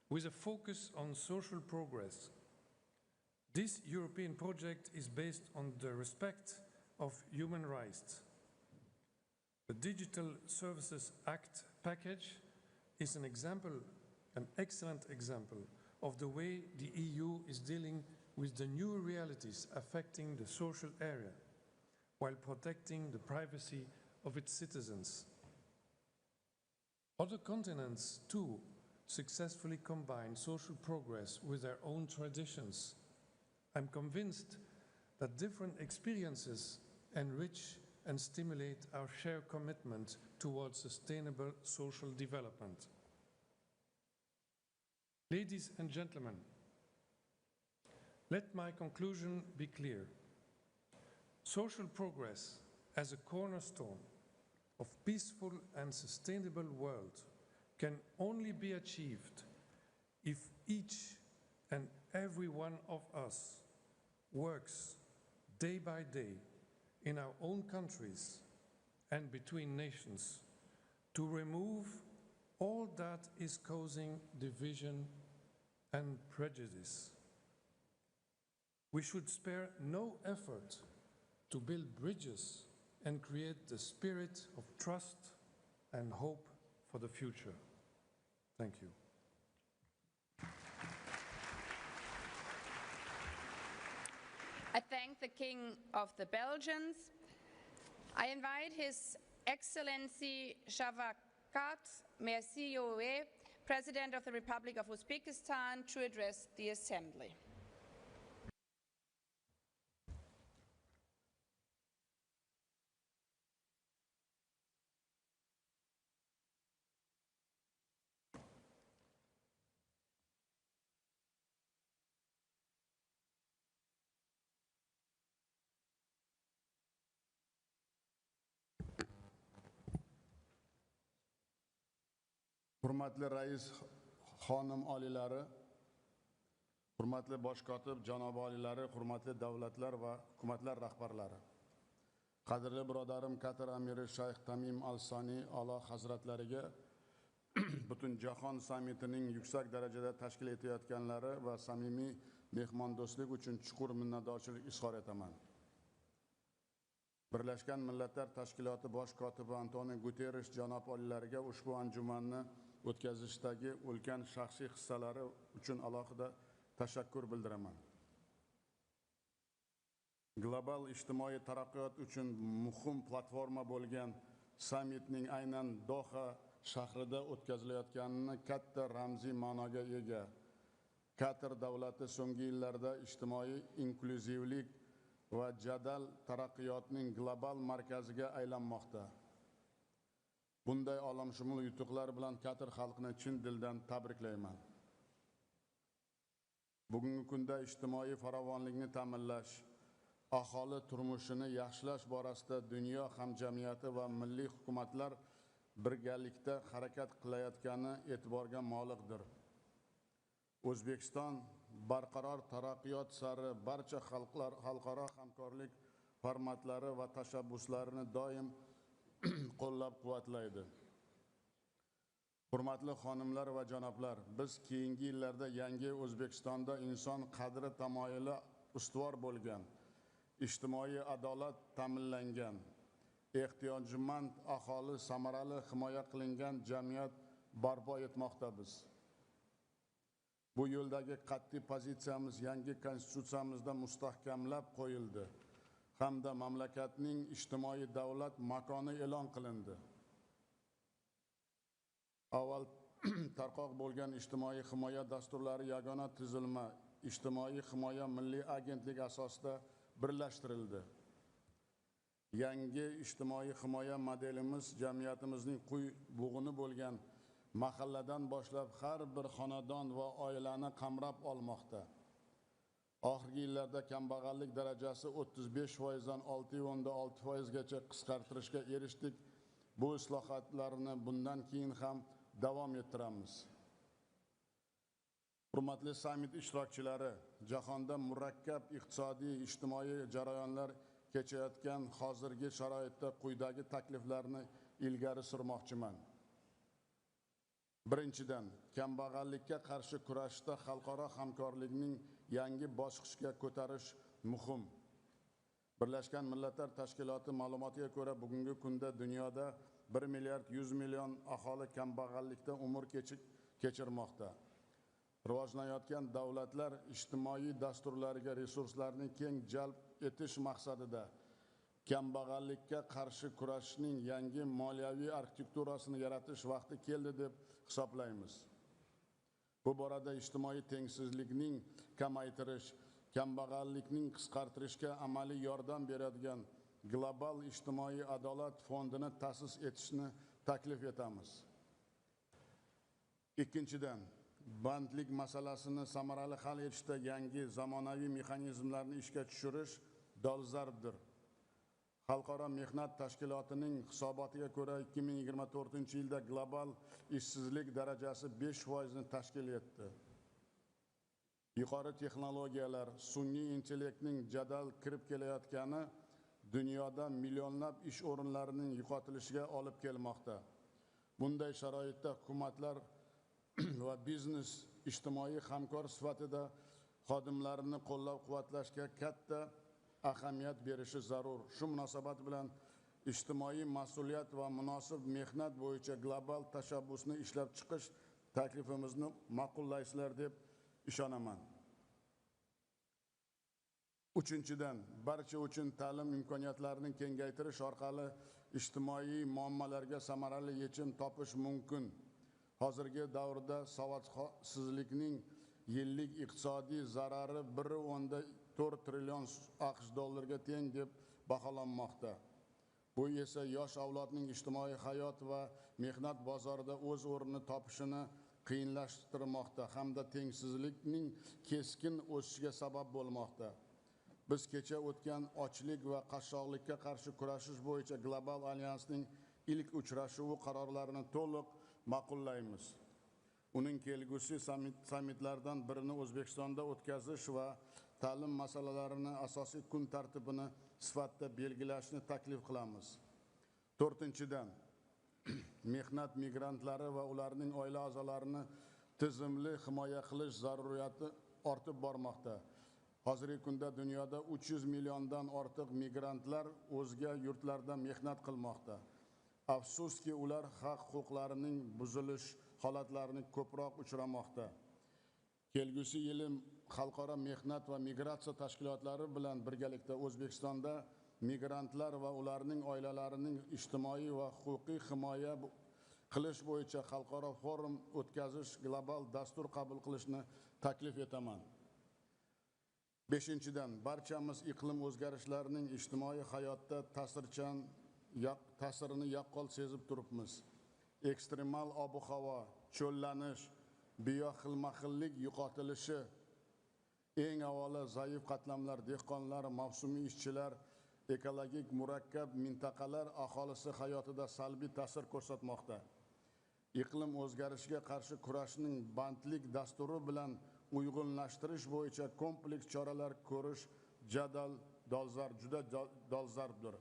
with a focus on social progress. This European project is based on the respect of human rights. The Digital Services Act package is an example, an excellent example of the way the EU is dealing with the new realities affecting the social area while protecting the privacy of its citizens. Other continents, too, successfully combine social progress with their own traditions. I'm convinced that different experiences enrich and stimulate our shared commitment towards sustainable social development. Ladies and gentlemen, let my conclusion be clear. Social progress as a cornerstone of peaceful and sustainable world can only be achieved if each and every one of us works day by day in our own countries and between nations to remove all that is causing division and prejudice. We should spare no effort to build bridges and create the spirit of trust and hope for the future. Thank you. I thank the King of the Belgians. I invite His Excellency Shavkat Mirziyoyev, President of the Republic of Uzbekistan, to address the Assembly. Hurmatli Rais xonim oliylari, hurmatli bosh kotib janob oliylari, hurmatli davlatlar va hukumatlar rahbarlari. Qadrli birodarim Qatar Amiri Shayx Tamim Al-Sani A'lo hazratlariga butun jahon sammitining yuksak darajada tashkil etayotganlari va samimiy mehmondo'stlik uchun chuqur minnatdorchilik izhor etaman. Birlashgan Millatlar Tashkiloti bosh kotibi Antonio Guterres janob oliylariga ushbu anjumanni o'tkazishdagi ulkan shaxsiy hissalari uchun alohida tashakkur bildiraman. Global ijtimoiy taraqqiyot uchun muhim platforma bo'lgan sammitning aynan Doha shahrida o'tkazilayotganini katta ramziy ma'noga ega. Qatar davlati so'nggi yillarda ijtimoiy inkluzivlik va jadal taraqqiyotning global markaziga aylanmoqda. Bunday olamshumul yutuqlar bilan Qatar xalqini chin dildan tabriklayman. Bugungi kunda ijtimoiy farovonlikni ta'minlash, aholi turmushini yaxshilash borasida dunyo hamjamiyati va milliy hukumatlar birgalikda harakat qilayotgani e'tiborga molikdir. O'zbekiston barqaror taraqqiyot sari barcha xalqaro hamkorlik formatlari va tashabbuslarini doim qo'llab-quvvatlaydi. Hurmatli xonimlar va janoblar, biz keyingi yillarda yangi O'zbekistonda inson qadri tamoyili ustuvor bo'lgan, ijtimoiy adolat ta'minlangan, ehtiyojmand aholi samarali himoya qilingan jamiyat barpo etmoqdamiz. Bu yo'ldagi qat'iy pozitsiyamiz yangi konstitutsiyamizda mustahkamlab qo'yildi hamda mamlakatning ijtimoiy davlat makoni e'lon qilindi. Avval tarqoq bo'lgan ijtimoiy himoya dasturlari yagona tuzilma ijtimoiy himoya milliy agentlik asosida birlashtirildi. Yangi ijtimoiy himoya modelimiz jamiyatimizning quyi bug'uni bo'lgan mahalladan boshlab har bir xonadon va oilani qamrab olmoqda. Oxirgi yillarda kambag'allik darajasi 35% dan 6.6% gacha qisqartirishga erishdik. Bu islohotlarni bundan keyin ham davom ettiramiz. Hurmatli sammit ishtirokchilari, jahonda murakkab iqtisodiy, ijtimoiy jarayonlar kechayotgan hozirgi sharoitda quyidagi takliflarni ilgari surmoqchiman. Birinchidan, kambag'allikka qarshi kurashda xalqaro hamkorlikning yangi bosqichga ko'tarish muhim. Birlashgan Millatlar Tashkiloti ma'lumotiga ko'ra, bugungi kunda dunyoda 1 milliard 100 million aholi kambag'allikda umr kechirmoqda. Rivojlanayotgan davlatlar ijtimoiy dasturlarga resurslarni keng jalb etish maqsadida kambag'allikka qarshi kurashning yangi moliyaviy arxitekturasini yaratish vaqti keldi deb hisoblaymiz. Bu borada ijtimoiy tengsizlikning kamaytirish, kambag'allikning qisqartirishga amaliy yordam beradigan global ijtimoiy adolat fondini ta'sis etishni taklif etamiz. Ikkinchidan, bandlik masalasini samarali hal etishda yangi zamonaviy mexanizmlarni ishga tushirish dolzarbdir. Xalqaro mehnat tashkilotining hisobotiga ko'ra 2024-yilda global ishsizlik darajasi 5% ni tashkil etdi. Yuqori texnologiyalar, sun'iy intellektning jadal kirib kelayotgani dunyoda millionlab ish o'rinlarining yo'qotilishiga olib kelmoqda. Bunday sharoitda hukumatlar va biznes ijtimoiy hamkor sifatida xodimlarini qo'llab-quvvatlashga katta ahamiyat berishi zarur. Shu munosabat bilan ijtimoiy mas'uliyat va munosib mehnat bo'yicha global tashabbusni ishlab chiqish taklifimizni ma'qullaysizlar deb ishonaman. Uchinchidan, barcha uchun ta'lim imkoniyatlarini kengaytirish orqali ijtimoiy muammolarga samarali yechim topish mumkin. Hozirgi davrda savodsizlikning yillik iqtisodiy zarari 1.4 trillion AQSh dollariga teng deb baholanmoqda. Bu esa yosh avlodning ijtimoiy hayot va mehnat bozorida o'z o'rnini topishini qiyinlashtirmoqda hamda tengsizlikning keskin o'sishiga sabab bo'lmoqda. Biz kecha o'tgan ochlik va qashshoqlikka qarshi kurashish bo'yicha global alyansning ilk uchrashuvi qarorlarini to'liq ma'qullaymiz. Uning kelgusi sammitlardan birini O'zbekistonda o'tkazish va ta'lim masalalarini asosiy kun tartibini sifatida belgilashni taklif qilamiz. To'rtinchidan, mehnat migrantlari va ularning oila a'zolarini tizimli himoya qilish zaruriyati ortib bormoqda. Hozirgi kunda dunyoda 300 milliondan ortiq migrantlar o'zga yurtlarda mehnat qilmoqda. Afsuski, ular haq-huquqlarining buzilish holatlarini ko'proq uchramoqda. Kelgusi yili xalqaro mehnat va migratsiya tashkilotlari bilan birgalikda O'zbekistonda migrantlar va ularning oilalarining ijtimoiy va huquqiy himoya qilish bo'yicha xalqaro forum o'tkazish global dastur qabul qilishni taklif etaman. Beshinchidan, barchamiz iqlim o'zgarishlarining ijtimoiy hayotda ta'sirini yaqqol sezib turibmiz. Ekstremal ob-havo, cho'llanish, bioxilma-xillik yo'qotilishi, eng avvalo zaif qatlamlar, dehqonlar, mavsumiy ishchilar, ekologik murakkab mintaqalar aholisi hayotida salbiy ta'sir ko'rsatmoqda. Iqlim o'zgarishiga qarshi kurashning bandlik dasturi bilan uyg'unlashtirish bo'yicha kompleks choralar ko'rish juda dolzarbdir.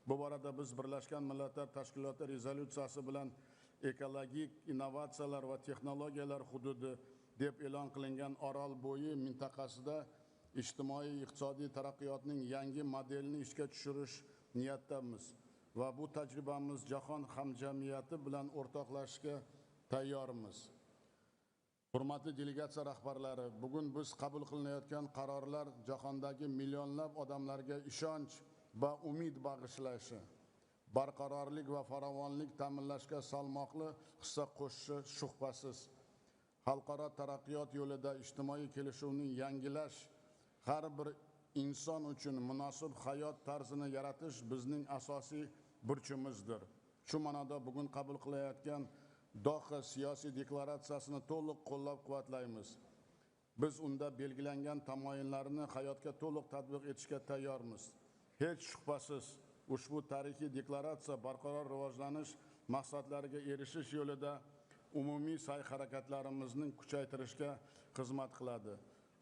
Bu borada biz Birlashgan Millatlar Tashkiloti rezolyutsiyasi bilan ekologik innovatsiyalar va texnologiyalar hududi deb e'lon qilingan Orol bo'yi mintaqasida ijtimoiy-iqtisodiy taraqqiyotning yangi modelini ishga tushirish niyatdamiz va bu tajribamiz jahon hamjamiyati bilan o'rtoqlashishga tayyormiz. Hurmatli delegatsiya rahbarlari, bugun biz qabul qilinayotgan qarorlar jahondagi millionlab odamlarga ishonch va umid bag'ishlashi, barqarorlik va farovonlik ta'minlashga salmoqli hissa qo'shishi shubhasiz. Xalqaro taraqqiyot yo'lida ijtimoiy kelishuvni yangilash, har bir inson uchun munosib hayot tarzini yaratish bizning asosiy burchimizdir. Shu ma'noda bugun qabul qilayotgan Doha siyosiy deklaratsiyasini to'liq qo'llab-quvvatlaymiz. Biz unda belgilangan tamoyillarni hayotga to'liq tatbiq etishga tayyormiz. Hech shubhasiz, ushbu tarixiy deklaratsiya barqaror rivojlanish maqsadlariga erishish yo'lida umumiy sa'y-harakatlarimizni kuchaytirishga xizmat qiladi.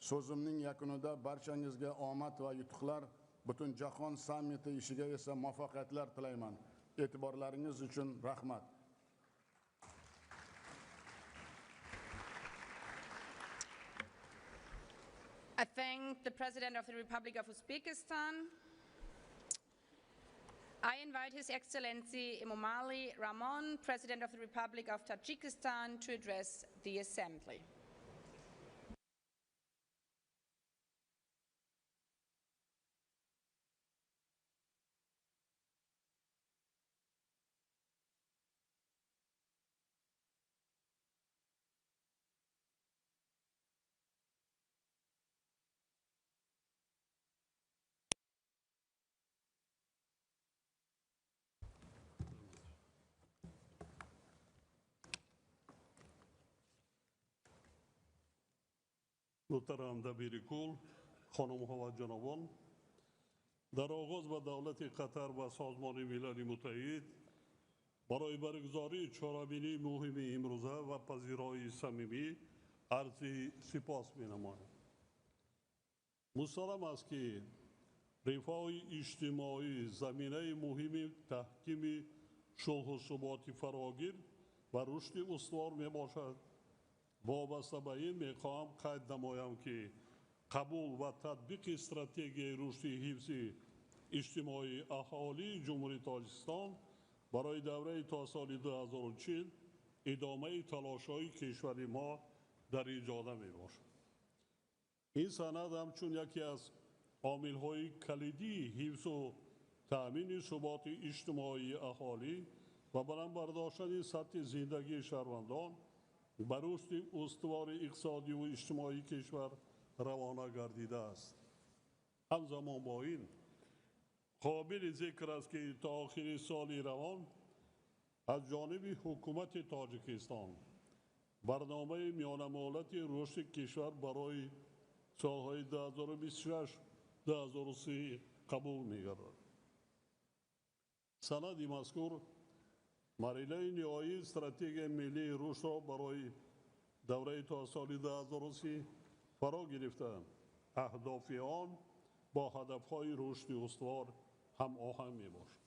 So'zimning yakunida barchangizga omad va yutuqlar, butun jahon sammiti ishiga esa muvaffaqiyatlar tilayman. E'tiborlaringiz uchun rahmat. thank the President of the Republic of Uzbekistan. I invite His Excellency Emomali Rahmon, President of the Republic of Tajikistan, to address the Assembly. محترم دبیر کل، خانم ها و جنابان، در آغاز به دولت قطر و سازمان ملل متحد برای برگزاری چهارمین مهم امروزه و پذیرایی صمیمی عرض سپاس می‌نمایم. مسلم است که رفاه اجتماعی زمینه مهم تحکیم صلح و ثبات فراگیر و رشد استوار میباشد. وابسته به این میخواهم قید نمایم که قبول و تطبیق استراتژی رشد حفظ اجتماعی اهالی جمهوری تاجیکستان برای دوره تا سال 2040 ادامه تلاش‌های کشور ما در این جاده میباشد. این سند همچون یکی از عامل‌های کلیدی حفظ و تأمین ثبات اجتماعی اهالی و بلند برداشتن سطح زندگی شهروندان به رشد استوار اقتصادی و اجتماعی کشور روانه گردیده است. همزمان با این قابل ذکر است که تا آخر سال روان از جانب حکومت تاجیکستان برنامه میان مهلت رشد کشور برای سالهای 2026-2030 قبول می‌گردد. سند مذکور مرحله نهایی استراتژی ملی رشد را برای دوره تا سال 2030 فرا گرفته، اهداف آن با هدف‌های رشد استوار هم آهنگ می‌باشد.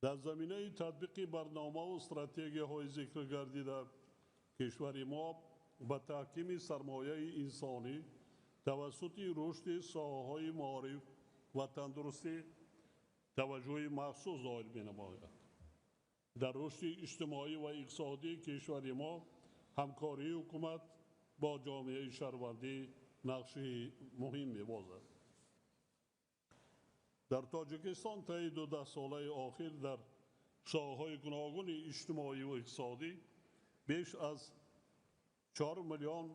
در زمینه تطبیق برنامه و استراتژی‌های ذکر گردیده کشور ما به تحکیم سرمایه انسانی توسط رشد ساحه‌های معارف و تندرستی توجه مخصوص قائل می‌نماید. در رشد اجتماعی و اقتصادی کشور ما همکاری حکومت با جامعه شهروندی نقش مهم می‌بازد. در تاجیکستان طی 12 ساله آخر در ساحه‌های گوناگون اجتماعی و اقتصادی بیش از 4 میلیون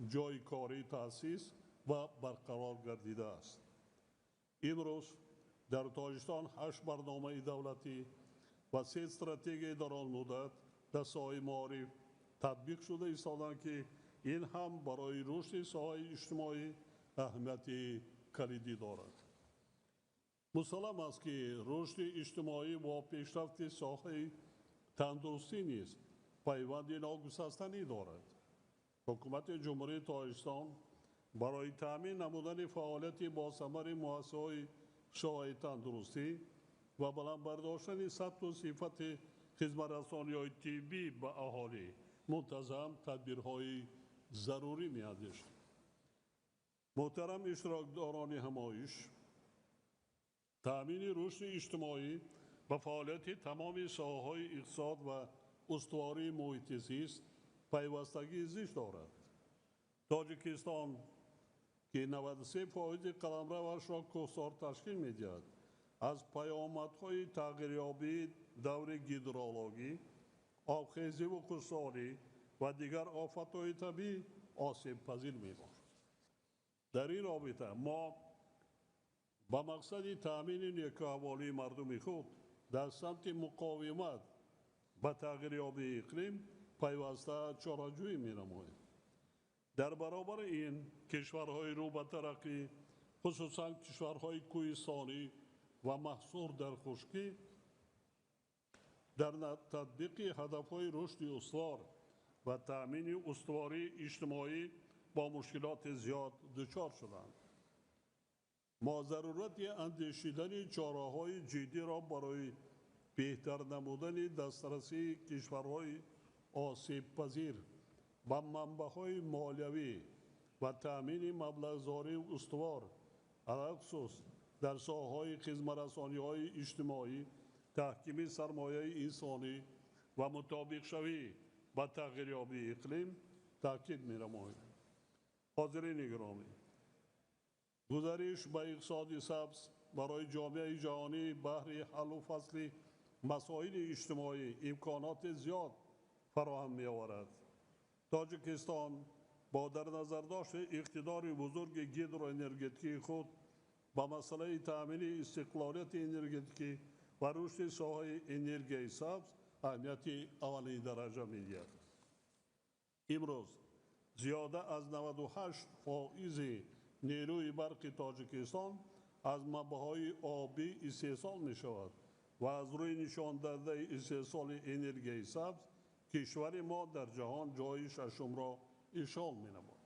جای کاری تأسیس و برقرار گردیده است. امروز در تاجیکستان 8 برنامه دولتی و 3 استراتژی دران مدت در ساحه معارف تطبیق شده ایستادند که این هم برای رشد ساحه اجتماعی اهمیت کلیدی دارد. مسلم است که رشد اجتماعی با پیشرفت ساحه تندرستی نیز پیوند ناگسستنی دارد. حکومت جمهوری تاجیکستان برای تأمین نمودن فعالیت با ثمر مؤسسه‌های ساحه تندرستی و بلند برداشتن سطح و صفت خدمت‌رسانی‌های طبی به اهالی منتظم تدبیرهای ضروری می‌اندیشد. محترم اشتراکداران همایش، تأمین رشد اجتماعی و فعالیت تمام ساحه‌های اقتصاد و استواری محیط زیست پیوستگی زیست دارد. تاجیکستان که 93% قلمروش را کوهسار تشکیل می‌دهد، از پیامدهای تغییریابی دور هیدرولوژی، آبخیزی و خشکسالی و دیگر آفت‌های طبیعی آسیب پذیر می‌باشد. در این رابطه ما با مقصد تأمین نیکوحوالی مردم خود در سمت مقاومت به تغییریابی اقلیم پیوسته چاره‌جویی می‌نماییم. در برابر این کشورهای رو به ترقی، خصوصاً کشورهای کوهستانی و محصور در خشکی، در تطبیق هدف‌های رشد استوار و تأمین استواری اجتماعی با مشکلات زیاد دچار شدند. ما ضرورت اندیشیدن چاره‌های جدی را برای بهتر نمودن دسترسی کشورهای آسیب پذیر و منبع‌های مالیوی و تأمین مبلغ‌زایی استوار علخصوص در ساحه‌های خدمت‌رسانی‌های اجتماعی، تحکیم سرمایه انسانی و مطابق شوی با تغییریابی اقلیم تاکید می‌نماییم. حاضرین گرامی، گزارش به اقتصاد سبز برای جامعه جهانی بهره حل و فصل مسائل اجتماعی امکانات زیاد فراهم می‌آورد. تاجیکستان با در نظر داشت اقتدار بزرگ گیدروانرژتیکی خود با مسئله تأمین استقلالیت انرژتیکی و رشد ساحه انرژی سبز اهمیت اولین درجه می‌دهد. امروز زیاده از 98% نیروی برق تاجیکستان از منبع‌های آبی استحصال می‌شود و از روی نشان داده استحصال انرژی سبز کشور ما در جهان جای ششم را اشغال می‌نماید.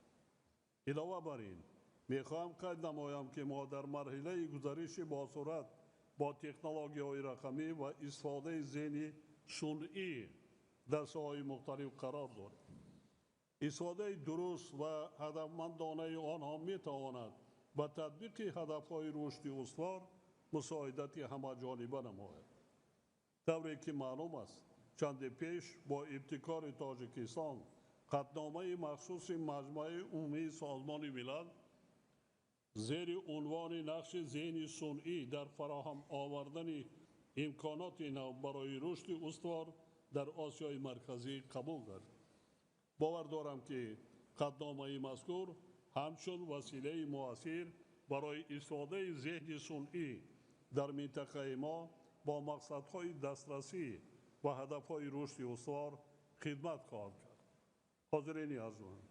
علاوه بر این می‌خواهم قید نمایم که ما در مرحله گزارش با سرعت با تکنولوژی‌های رقمی و استفاده ذهن صنعی در ساحه‌های مختلف قرار داریم. استفاده درست و هدفمندانه آنها می‌تواند با تطبیق هدف‌های رشد استوار مساعدت همه‌جانبه نماید. طوری که معلوم است چند پیش با ابتکار تاجیکستان قطعنامه مخصوص مجمع عمومی سازمان ملل زیر عنوان نقش ذهن صنعی در فراهم آوردن امکانات نو برای رشد استوار در آسیای مرکزی قبول گردید. باور دارم که قطعنامه مذکور همچون وسیله مؤثر برای استفاده ذهن صنعی در منطقه ما با مقصدهای دسترسی و هدفهای رشد استوار خدمت خواهد کرد. حاضرین ارجمند،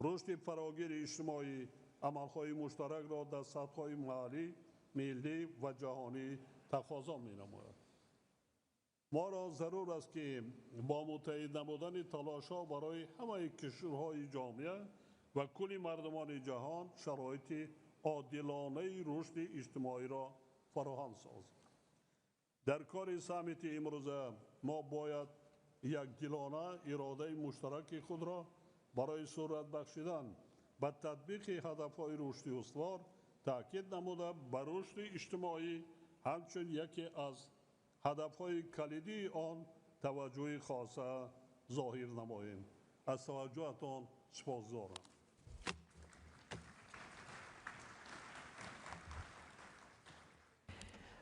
رشد فراگیر اجتماعی عملهای مشترک را در سطح‌های محلی، ملی و جهانی تقاضا می‌نماید. ما را ضرور است که با متحد نمودن تلاش‌ها برای همه کشورهای جامعه و کل مردمان جهان شرایط عادلانه رشد اجتماعی را فراهم سازیم. در کار سامیت امروزه ما باید یک گلانه اراده مشترک خود را برای صورت بخشیدن به تطبیق هدفهای رشد استوار تاکید نموده به رشد اجتماعی همچون یکی از هدفهای کلیدی آن توجه خاصه ظاهر نماییم. از توجهتان سپاسگزارم.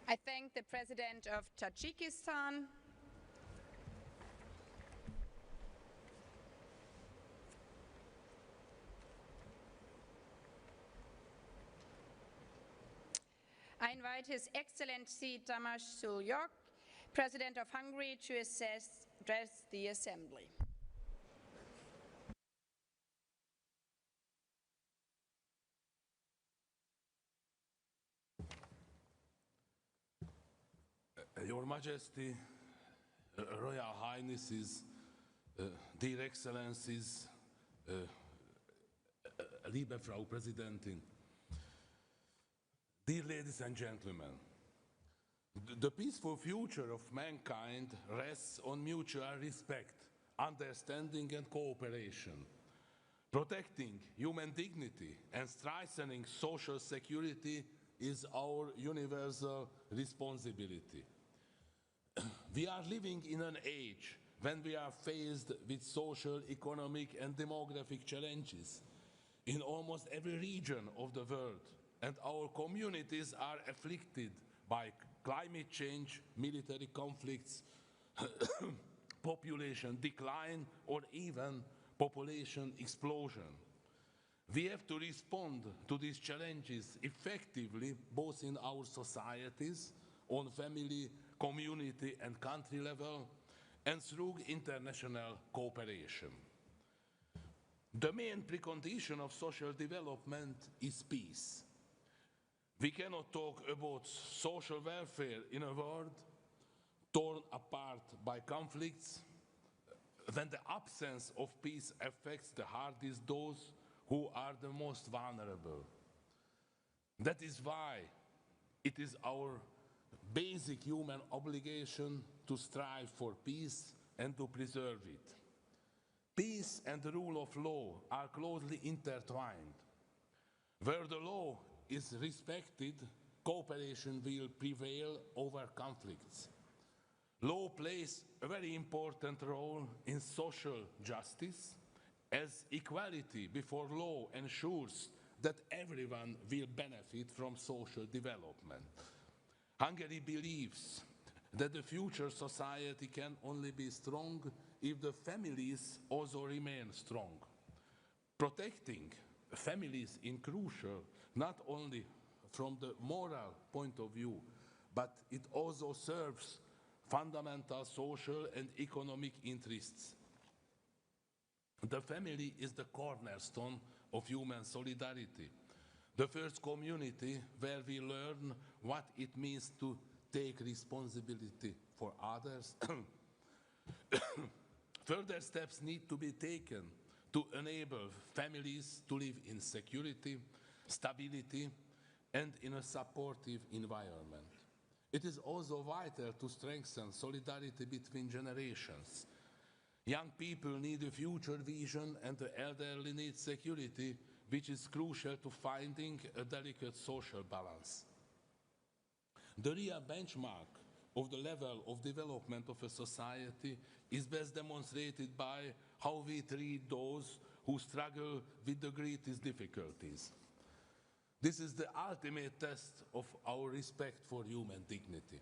I thank the President of Tajikistan. I invite His Excellency Tamás Sulyok, President of Hungary, to address the Assembly. Your Majesty, Royal Highnesses, dear Excellencies, liebe Frau Präsidentin, dear ladies and gentlemen, the peaceful future of mankind rests on mutual respect, understanding and cooperation. Protecting human dignity and strengthening social security is our universal responsibility. We are living in an age when we are faced with social, economic and demographic challenges in almost every region of the world, and our communities are afflicted by climate change, military conflicts, population decline, or even population explosion. We have to respond to these challenges effectively, both in our societies, on family, community and country level, and through international cooperation. The main precondition of social development is peace. We cannot talk about social welfare in a world torn apart by conflicts when the absence of peace affects the hardest those who are the most vulnerable. That is why it is our basic human obligation to strive for peace and to preserve it. Peace and the rule of law are closely intertwined. Where the law is respected, cooperation will prevail over conflicts. Law plays a very important role in social justice, as equality before law ensures that everyone will benefit from social development. Hungary believes that the future society can only be strong if the families also remain strong. Protecting families is crucial, not only from the moral point of view, but it also serves fundamental social and economic interests. The family is the cornerstone of human solidarity, the first community where we learn what it means to take responsibility for others. Further steps need to be taken to enable families to live in security, stability, and in a supportive environment. It is also vital to strengthen solidarity between generations. Young people need a future vision and the elderly need security, which is crucial to finding a delicate social balance. The real benchmark of the level of development of a society is best demonstrated by how we treat those who struggle with the greatest difficulties. This is the ultimate test of our respect for human dignity.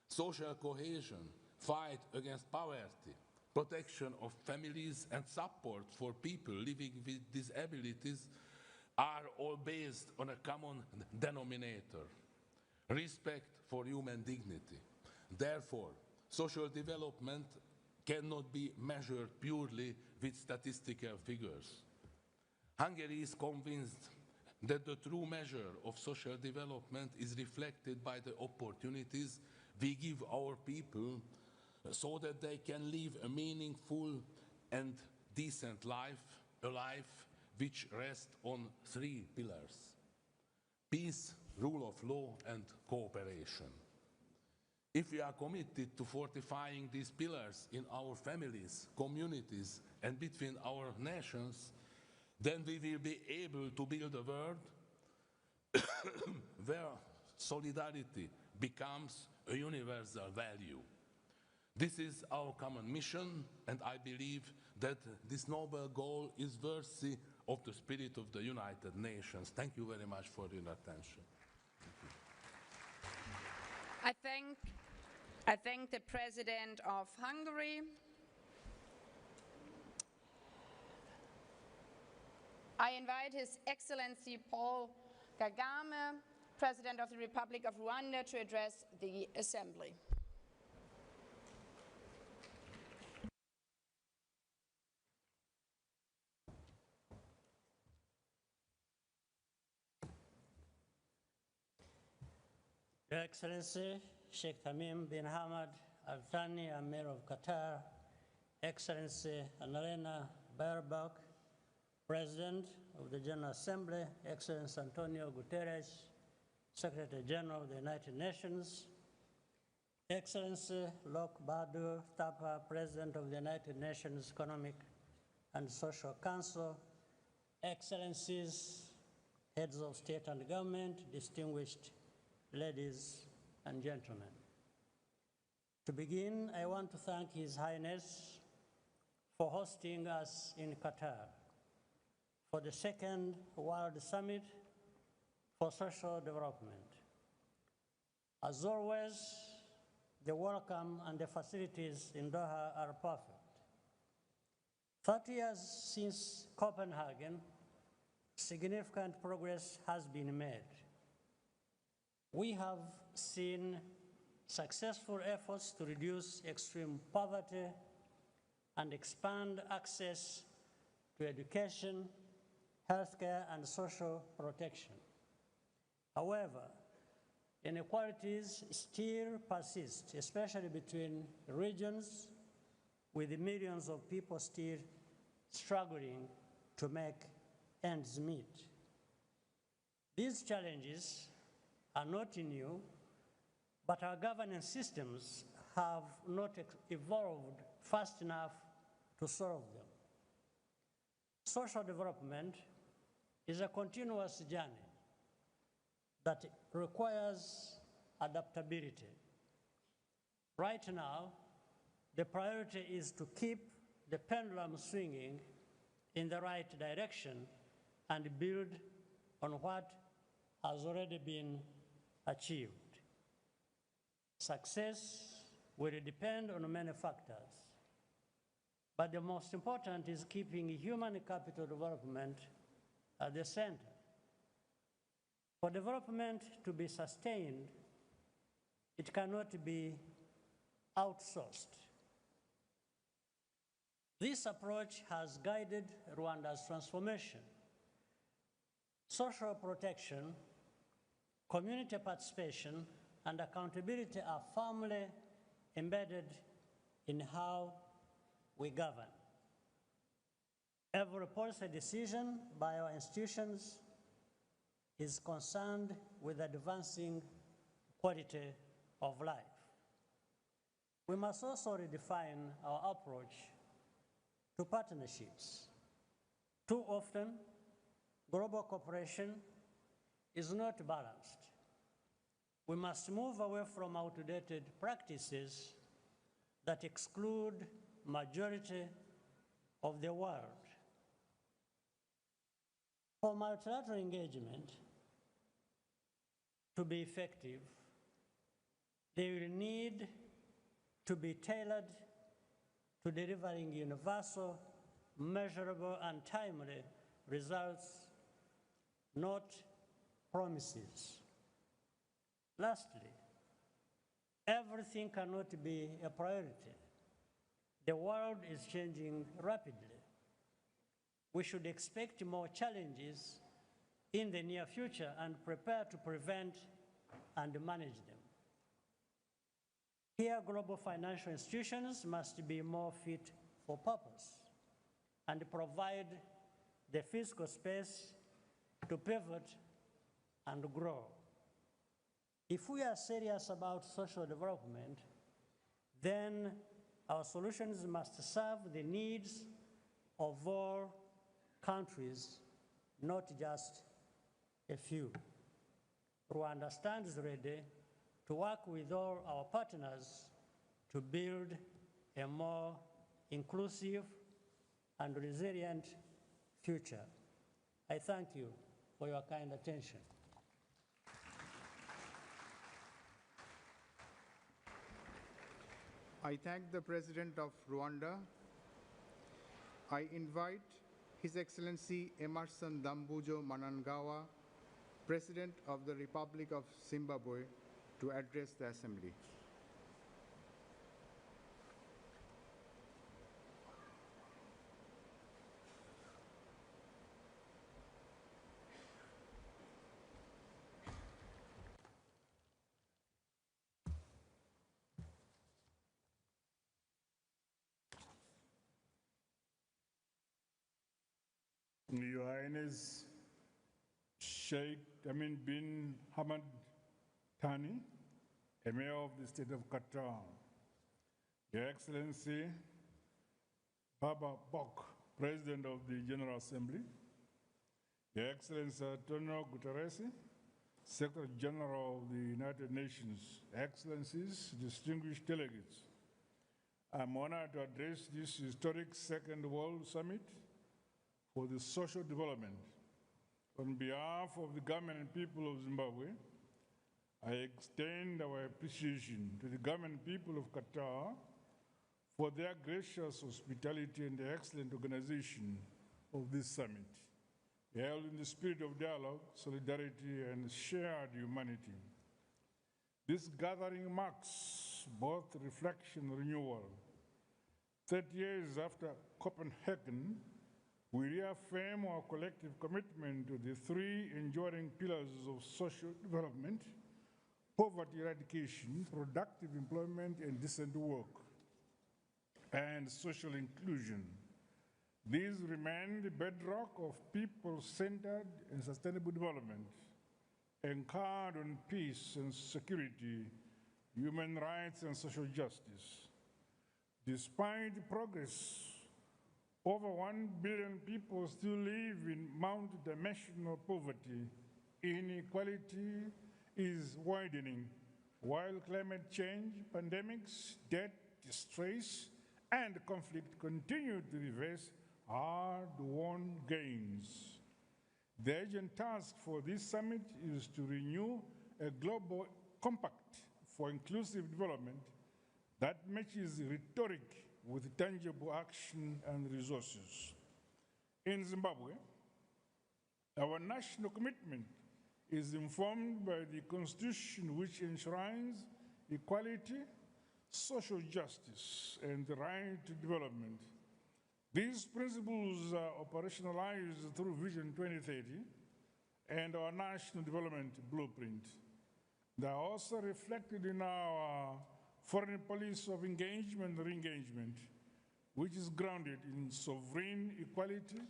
Social cohesion, fight against poverty, protection of families and support for people living with disabilities are all based on a common denominator: respect for human dignity. Therefore, social development cannot be measured purely with statistical figures. Hungary is convinced that the true measure of social development is reflected by the opportunities we give our people so that they can live a meaningful and decent life, a life which rests on three pillars: peace, rule of law, and cooperation. If we are committed to fortifying these pillars in our families, communities, and between our nations, then we will be able to build a world where solidarity becomes a universal value. This is our common mission, and I believe that this noble goal is worthy of the spirit of the United Nations. Thank you very much for your attention. I thank the President of Hungary. I invite His Excellency Paul Kagame, President of the Republic of Rwanda, to address the Assembly. Your Excellency, Sheikh Tamim bin Hamad Al Thani, Amir of Qatar, Excellency Annalena Baerbock, President of the General Assembly, Excellency Antonio Guterres, Secretary General of the United Nations, Excellency Lok Bahadur Thapa, President of the United Nations Economic and Social Council, Excellencies, Heads of State and Government, distinguished ladies and gentlemen. To begin, I want to thank His Highness for hosting us in Qatar for the second World Summit for Social Development. As always, the welcome and the facilities in Doha are perfect. 30 years since Copenhagen, significant progress has been made. We have seen successful efforts to reduce extreme poverty and expand access to education, healthcare, and social protection. However, inequalities still persist, especially between regions, with millions of people still struggling to make ends meet. These challenges are not new, but our governance systems have not evolved fast enough to solve them. Social development is a continuous journey that requires adaptability. Right now, the priority is to keep the pendulum swinging in the right direction and build on what has already been achieved. Success will depend on many factors, but the most important is keeping human capital development at the center. For development to be sustained, it cannot be outsourced. This approach has guided Rwanda's transformation. Social protection, community participation, and accountability are firmly embedded in how we govern. Every policy decision by our institutions is concerned with advancing quality of life. We must also redefine our approach to partnerships. Too often, global cooperation is not balanced. We must move away from outdated practices that exclude majority of the world. For multilateral engagement to be effective, they will need to be tailored to delivering universal, measurable, and timely results, not promises. Lastly, everything cannot be a priority. The world is changing rapidly. We should expect more challenges in the near future and prepare to prevent and manage them. Here, global financial institutions must be more fit for purpose and provide the fiscal space to pivot and grow. If we are serious about social development, then our solutions must serve the needs of all countries, not just a few. Rwanda stands ready to work with all our partners to build a more inclusive and resilient future. I thank you for your kind attention. I thank the President of Rwanda. I invite His Excellency Emerson Dambujo Mnangagwa, President of the Republic of Zimbabwe, to address the Assembly. Your Highness Sheikh Tamim bin Hamad Thani, Amir of the State of Qatar, Your Excellency Baba Bok, President of the General Assembly, Your Excellency Antonio Guterres, Secretary General of the United Nations, Excellencies, distinguished delegates, I'm honored to address this historic Second World Summit for the social development. On behalf of the government and people of Zimbabwe, I extend our appreciation to the government and people of Qatar for their gracious hospitality and the excellent organization of this summit, held in the spirit of dialogue, solidarity, and shared humanity. This gathering marks both reflection and renewal. 30 years after Copenhagen, we reaffirm our collective commitment to the three enduring pillars of social development: poverty eradication, productive employment, and decent work, and social inclusion. These remain the bedrock of people-centered and sustainable development, anchored on peace and security, human rights, and social justice. Despite progress Over 1 billion people still live in multidimensional poverty. Inequality is widening, while climate change, pandemics, debt, distress, and conflict continue to reverse hard-won gains. The urgent task for this summit is to renew a global compact for inclusive development that matches rhetoric with tangible action and resources. In Zimbabwe, our national commitment is informed by the Constitution, which enshrines equality, social justice, and the right to development. These principles are operationalized through Vision 2030 and our National Development Blueprint. They are also reflected in our foreign policy of engagement and re-engagement, which is grounded in sovereign equality,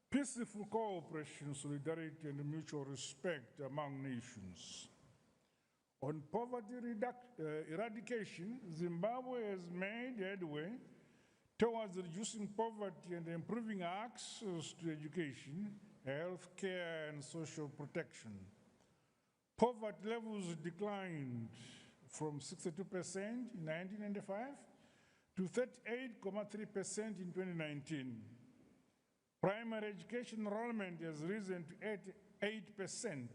peaceful cooperation, solidarity, and mutual respect among nations. On poverty eradication, Zimbabwe has made headway towards reducing poverty and improving access to education, health care, and social protection. Poverty levels declined from 62% in 1995 to 38.3% in 2019. Primary education enrollment has risen to 88%,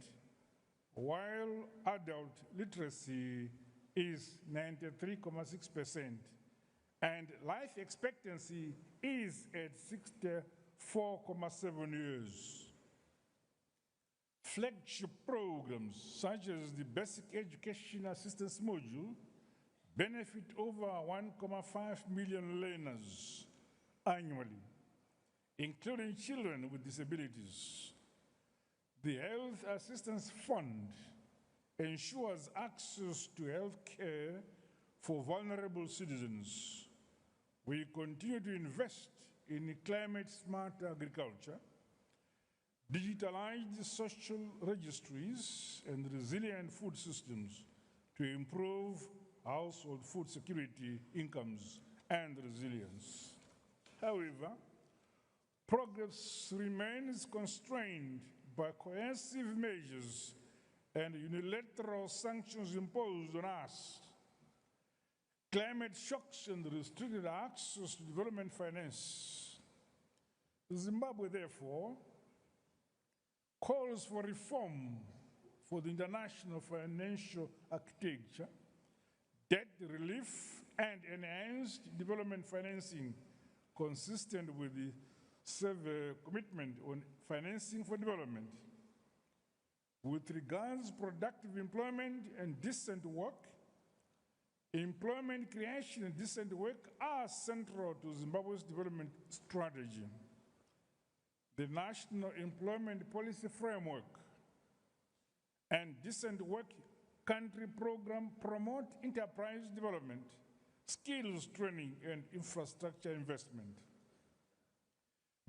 while adult literacy is 93.6%, and life expectancy is at 64.7 years. Flagship programs such as the Basic Education Assistance Module benefit over 1.5 million learners annually, including children with disabilities. The Health Assistance Fund ensures access to health care for vulnerable citizens. We continue to invest in climate-smart agriculture, digitalized social registries, and resilient food systems to improve household food security, incomes, and resilience. However, progress remains constrained by coercive measures and unilateral sanctions imposed on us. Climate shocks and restricted access to development finance. Zimbabwe, therefore, calls for reform for the international financial architecture, debt relief, and enhanced development financing consistent with the commitment on financing for development. With regards to productive employment and decent work, employment creation and decent work are central to Zimbabwe's development strategy. The National Employment Policy Framework and Decent Work Country Program promote enterprise development, skills training, and infrastructure investment.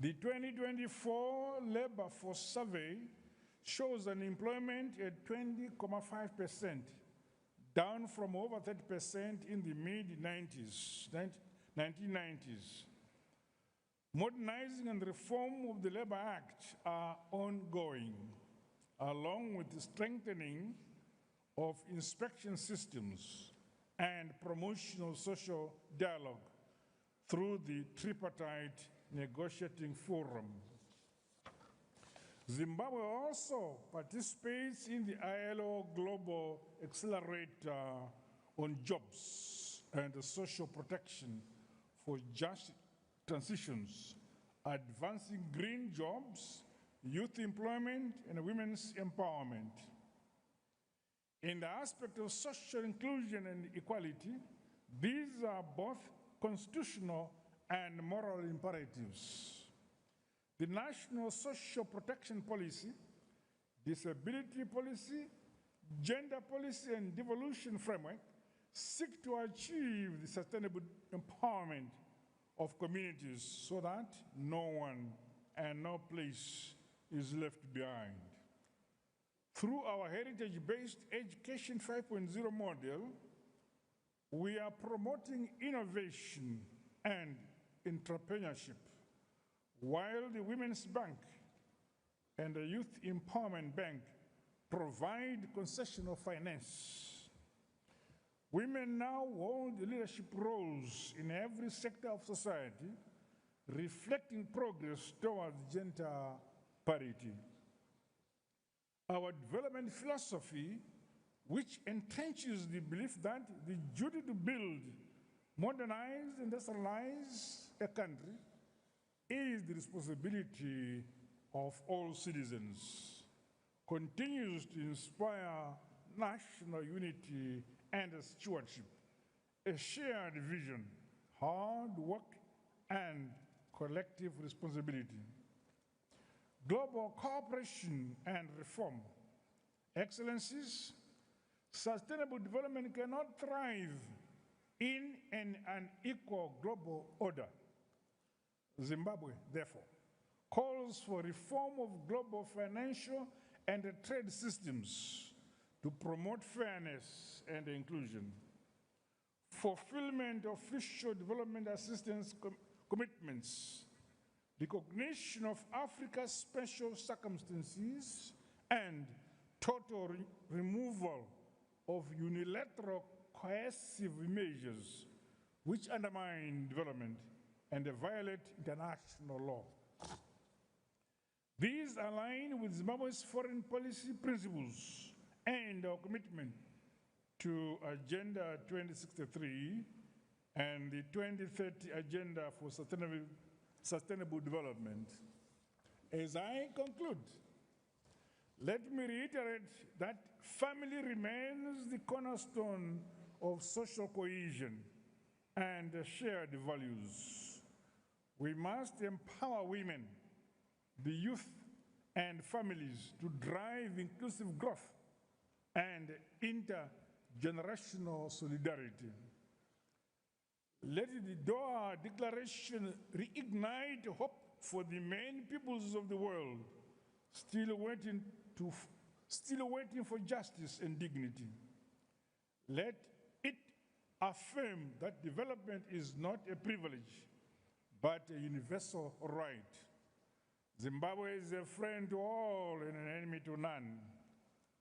The 2024 Labor Force Survey shows unemployment at 20.5%, down from over 30% in the mid-1990s. Modernizing and reform of the Labor Act are ongoing, along with the strengthening of inspection systems and promotional social dialogue through the tripartite negotiating forum. Zimbabwe also participates in the ILO Global Accelerator on Jobs and Social Protection for Just Transitions, advancing green jobs, youth employment, and women's empowerment. In the aspect of social inclusion and equality, these are both constitutional and moral imperatives. The National Social Protection Policy, Disability Policy, Gender Policy, and Devolution Framework seek to achieve the sustainable empowerment of communities so that no one and no place is left behind. Through our heritage-based Education 5.0 model, we are promoting innovation and entrepreneurship, while the Women's Bank and the Youth Empowerment Bank provide concessional finance. Women now hold leadership roles in every sector of society, reflecting progress towards gender parity. Our development philosophy, which entrenches the belief that the duty to build, modernize, industrialize a country is the responsibility of all citizens, continues to inspire national unity and stewardship, a shared vision, hard work, and collective responsibility. Global cooperation and reform. Excellencies, sustainable development cannot thrive in an unequal global order. Zimbabwe, therefore, calls for reform of global financial and trade systems to promote fairness and inclusion, fulfillment of official development assistance commitments, recognition of Africa's special circumstances, and total removal of unilateral coercive measures which undermine development and violate international law. These align with Zimbabwe's foreign policy principles and our commitment to Agenda 2063 and the 2030 Agenda for Sustainable Development. As I conclude, let me reiterate that family remains the cornerstone of social cohesion and shared values. We must empower women, the youth, and families to drive inclusive growth and intergenerational solidarity. Let the Doha Declaration reignite hope for the main peoples of the world, still waiting for justice and dignity. Let it affirm that development is not a privilege, but a universal right. Zimbabwe is a friend to all and an enemy to none.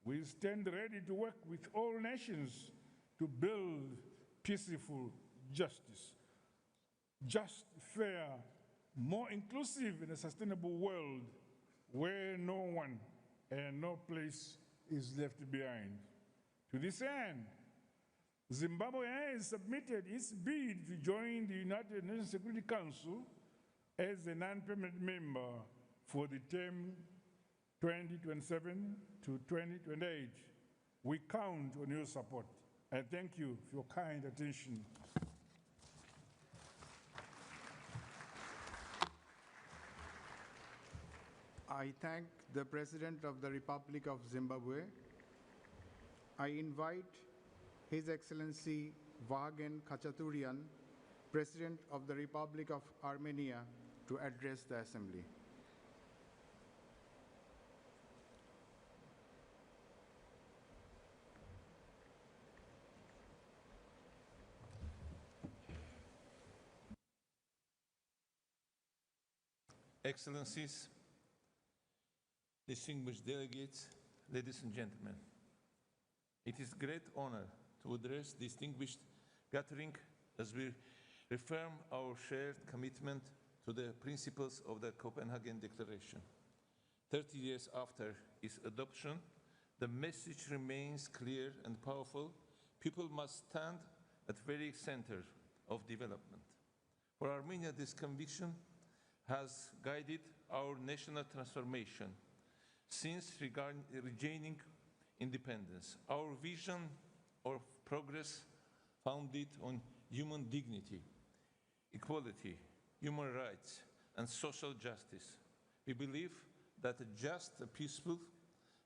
We stand ready to work with all nations to build peaceful justice, just, fair, more inclusive and a sustainable world where no one and no place is left behind. To this end, Zimbabwe has submitted its bid to join the United Nations Security Council as a non-permanent member for the term 2027 to 2028. We count on your support. I thank you for your kind attention. I thank the President of the Republic of Zimbabwe. I invite His Excellency Vagen Khachaturian, President of the Republic of Armenia, to address the Assembly. Excellencies, distinguished delegates, ladies and gentlemen, it is a great honor to address this distinguished gathering as we reaffirm our shared commitment to the principles of the Copenhagen Declaration. 30 years after its adoption, the message remains clear and powerful. People must stand at the very center of development. For Armenia, this conviction has guided our national transformation since regaining independence. Our vision of progress founded on human dignity, equality, human rights, and social justice. We believe that a just, peaceful,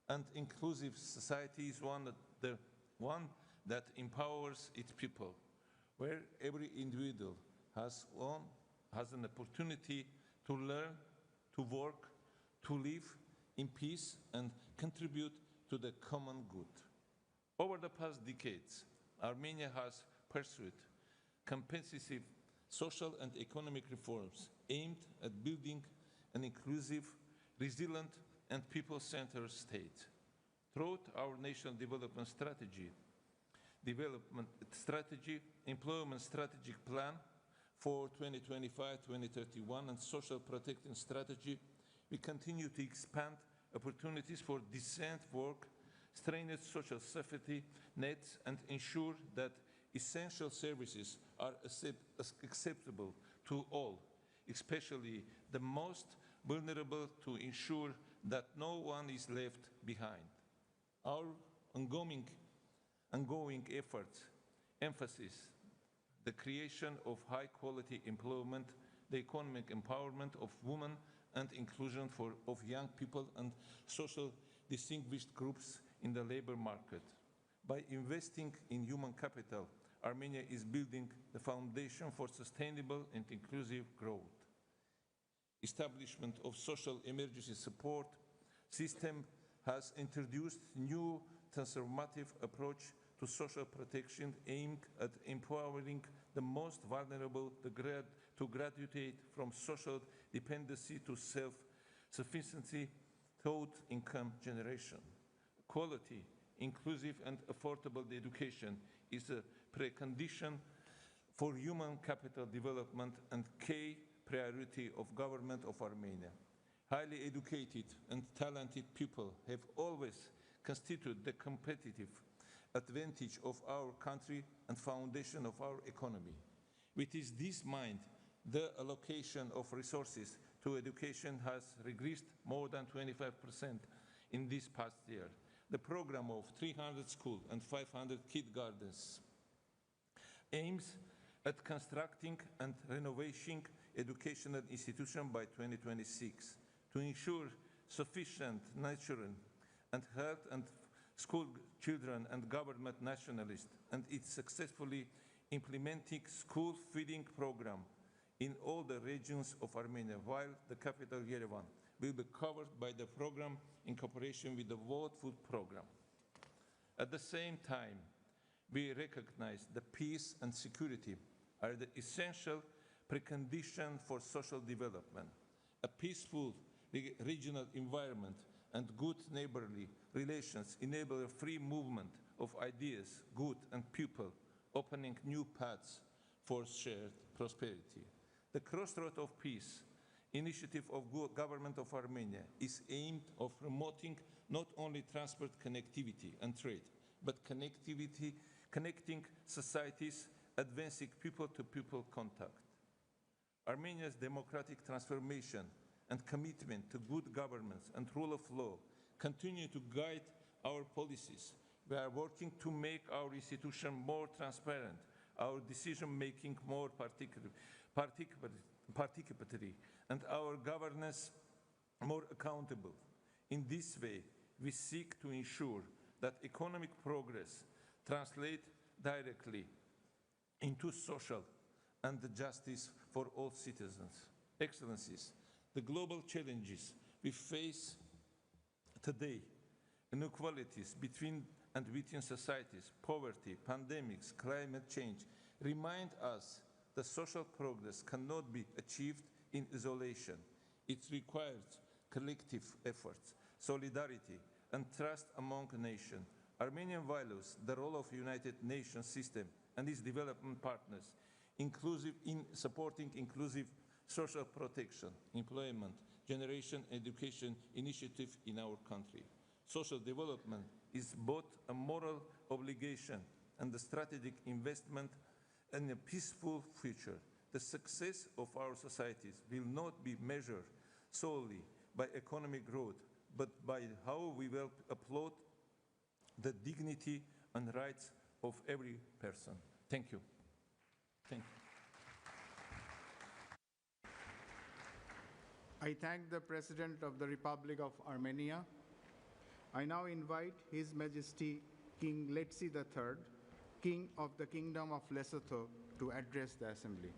and inclusive society is one that empowers its people, where every individual has an opportunity to learn, to work, to live in peace and contribute to the common good. Over the past decades, Armenia has pursued comprehensive social and economic reforms aimed at building an inclusive, resilient, and people-centered state. Throughout our national development strategy, employment strategic plan for 2025-2031, and social protection strategy, we continue to expand opportunities for decent work, strengthen social safety nets, and ensure that essential services are acceptable to all, especially the most vulnerable, to ensure that no one is left behind. Our ongoing efforts emphasize the creation of high-quality employment, the economic empowerment of women, and inclusion of young people and social distinguished groups in the labor market. By investing in human capital, Armenia is building the foundation for sustainable and inclusive growth. Establishment of social emergency support system has introduced new transformative approach to social protection aimed at empowering the most vulnerable to graduate from social dependency to self-sufficiency through income generation. Quality, inclusive, and affordable education is a precondition for human capital development and key priority of government of Armenia. Highly educated and talented people have always constituted the competitive advantage of our country and foundation of our economy. With this mind, the allocation of resources to education has regressed more than 25% in this past year. The program of 300 schools and 500 kindergartens aims at constructing and renovating educational institutions by 2026 to ensure sufficient nurturing and health and school children and government nationalists, and it's successfully implementing school feeding program in all the regions of Armenia, while the capital Yerevan will be covered by the program in cooperation with the World Food Program. At the same time, we recognize that peace and security are the essential precondition for social development. A peaceful regional environment and good neighborly relations enable a free movement of ideas, goods, and people, opening new paths for shared prosperity. The Crossroad of Peace initiative of government of Armenia is aimed at promoting not only transport connectivity and trade, but connecting societies, advancing people-to-people contact. Armenia's democratic transformation and commitment to good governance and rule of law continue to guide our policies. We are working to make our institution more transparent, our decision-making more participatory, and our governance more accountable. In this way, we seek to ensure that economic progress translates directly into social and justice for all citizens. Excellencies, the global challenges we face today, inequalities between and within societies, poverty, pandemics, climate change, remind us that social progress cannot be achieved in isolation. It requires collective efforts, solidarity, and trust among nations. Armenia values the role of the United Nations system and its development partners, in supporting inclusive social protection, employment, generation, education initiative in our country. Social development is both a moral obligation and a strategic investment in a peaceful future. The success of our societies will not be measured solely by economic growth, but by how we will uphold the dignity and rights of every person. Thank you. Thank you. I thank the President of the Republic of Armenia. I now invite His Majesty King Letsi III, King of the Kingdom of Lesotho, to address the Assembly.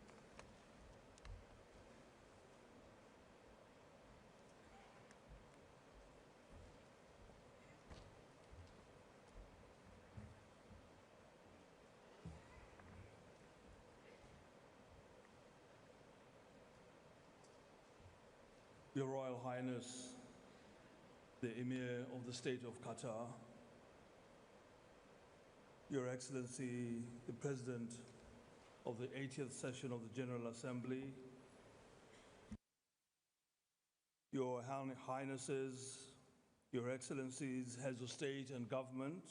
Your Royal Highness, the Emir of the State of Qatar, Your Excellency, the President of the 80th session of the General Assembly, Your Highnesses, Your Excellencies, Heads of State and Government,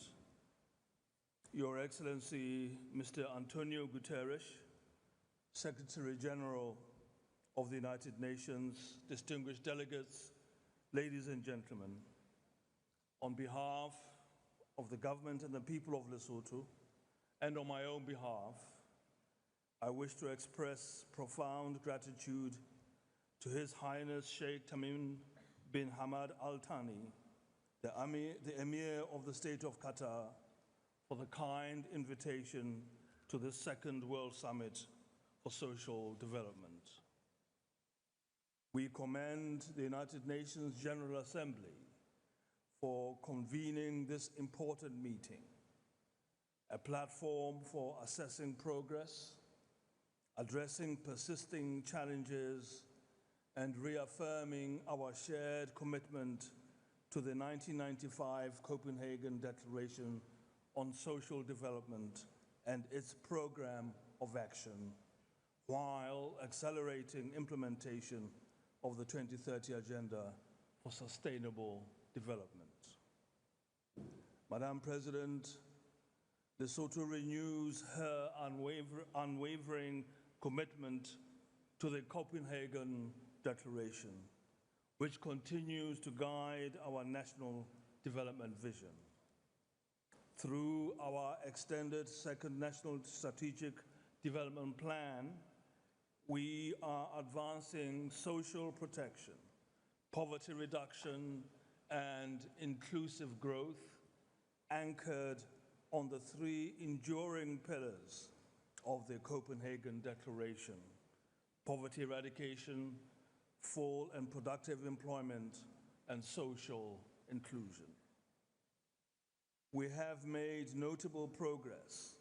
Your Excellency, Mr. Antonio Guterres, Secretary General of the United Nations, distinguished delegates, ladies and gentlemen, on behalf of the government and the people of Lesotho, and on my own behalf, I wish to express profound gratitude to His Highness Sheikh Tamim bin Hamad Al Thani, the Emir of the State of Qatar, for the kind invitation to this second World Summit for Social Development. We commend the United Nations General Assembly for convening this important meeting, a platform for assessing progress, addressing persisting challenges, and reaffirming our shared commitment to the 1995 Copenhagen Declaration on Social Development and its program of action, while accelerating implementation of the 2030 Agenda for Sustainable Development. Madam President, Lesotho renews her unwavering commitment to the Copenhagen Declaration, which continues to guide our national development vision. Through our extended second National Strategic Development Plan, we are advancing social protection, poverty reduction, and inclusive growth, anchored on the three enduring pillars of the Copenhagen Declaration: poverty eradication, full and productive employment, and social inclusion. We have made notable progress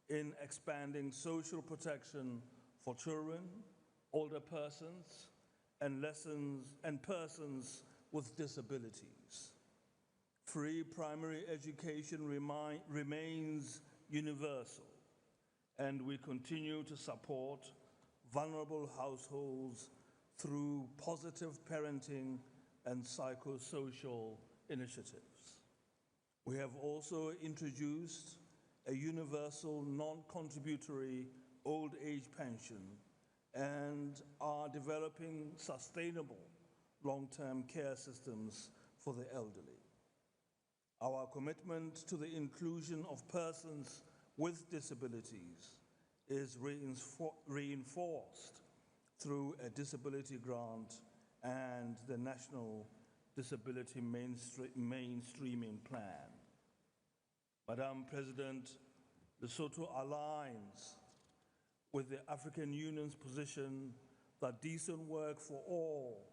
in expanding social protection for children, older persons, and persons with disabilities. Free primary education remains universal, and we continue to support vulnerable households through positive parenting and psychosocial initiatives. We have also introduced a universal non-contributory old age pension and are developing sustainable long-term care systems for the elderly. Our commitment to the inclusion of persons with disabilities is reinforced through a disability grant and the National Disability Mainstreaming Plan. Madam President, Lesotho aligns with the African Union's position that decent work for all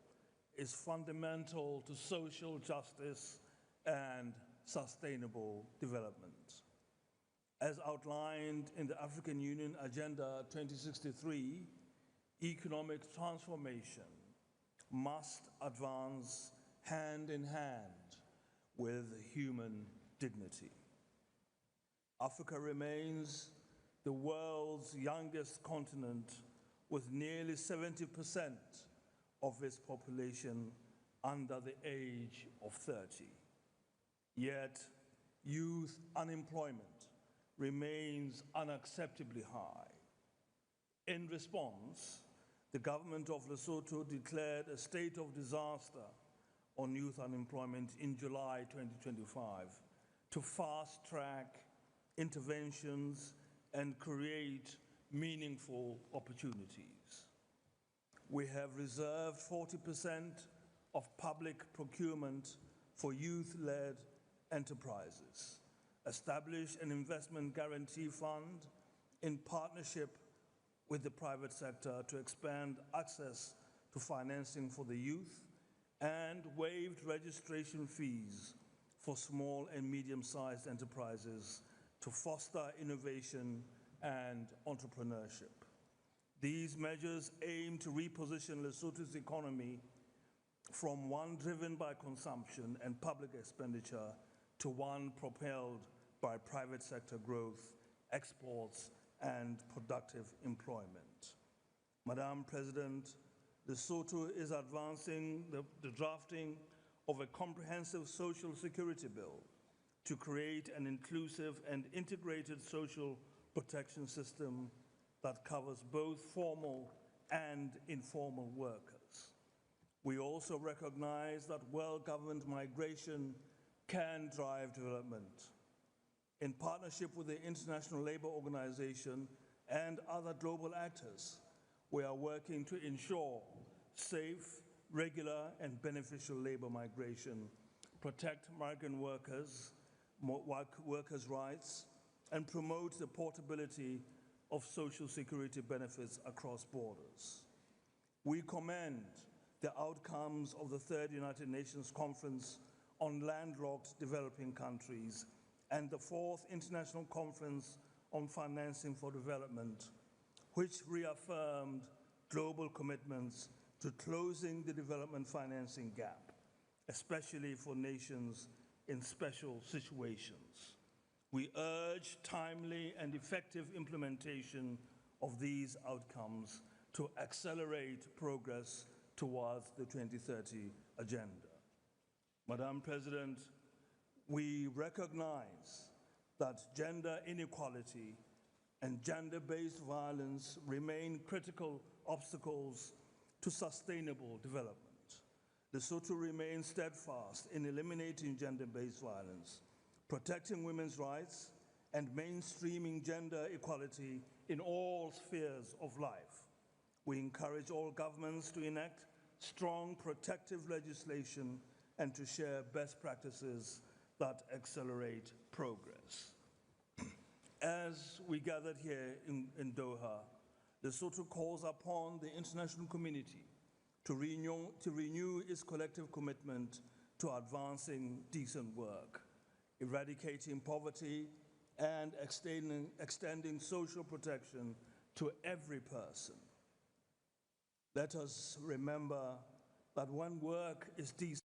is fundamental to social justice and sustainable development. As outlined in the African Union Agenda 2063, economic transformation must advance hand in hand with human dignity. Africa remains the world's youngest continent, with nearly 70% of its population under the age of 30. Yet, youth unemployment remains unacceptably high. In response, the government of Lesotho declared a state of disaster on youth unemployment in July 2025 to fast-track interventions and create meaningful opportunities. We have reserved 40% of public procurement for youth-led enterprises, established an investment guarantee fund in partnership with the private sector to expand access to financing for the youth, and waived registration fees for small and medium-sized enterprises to foster innovation and entrepreneurship. These measures aim to reposition Lesotho's economy from one driven by consumption and public expenditure to one propelled by private sector growth, exports, and productive employment. Madam President, Lesotho is advancing the drafting of a comprehensive social security bill to create an inclusive and integrated social protection system that covers both formal and informal workers. We also recognize that well-governed migration can drive development. In partnership with the International Labour Organization and other global actors, we are working to ensure safe, regular, and beneficial labor migration, protect migrant workers' rights, and promote the portability of social security benefits across borders. We commend the outcomes of the Third United Nations Conference on Landlocked Developing Countries and the Fourth International Conference on Financing for Development, which reaffirmed global commitments to closing the development financing gap, especially for nations in special situations. We urge timely and effective implementation of these outcomes to accelerate progress towards the 2030 agenda. Madam President, we recognize that gender inequality and gender-based violence remain critical obstacles to sustainable development. Lesotho remains steadfast in eliminating gender-based violence, protecting women's rights, and mainstreaming gender equality in all spheres of life. We encourage all governments to enact strong protective legislation and to share best practices that accelerate progress. As we gathered here in Doha, Lesotho calls upon the international community to renew its collective commitment to advancing decent work, eradicating poverty, and extending social protection to every person. Let us remember that when work is decent,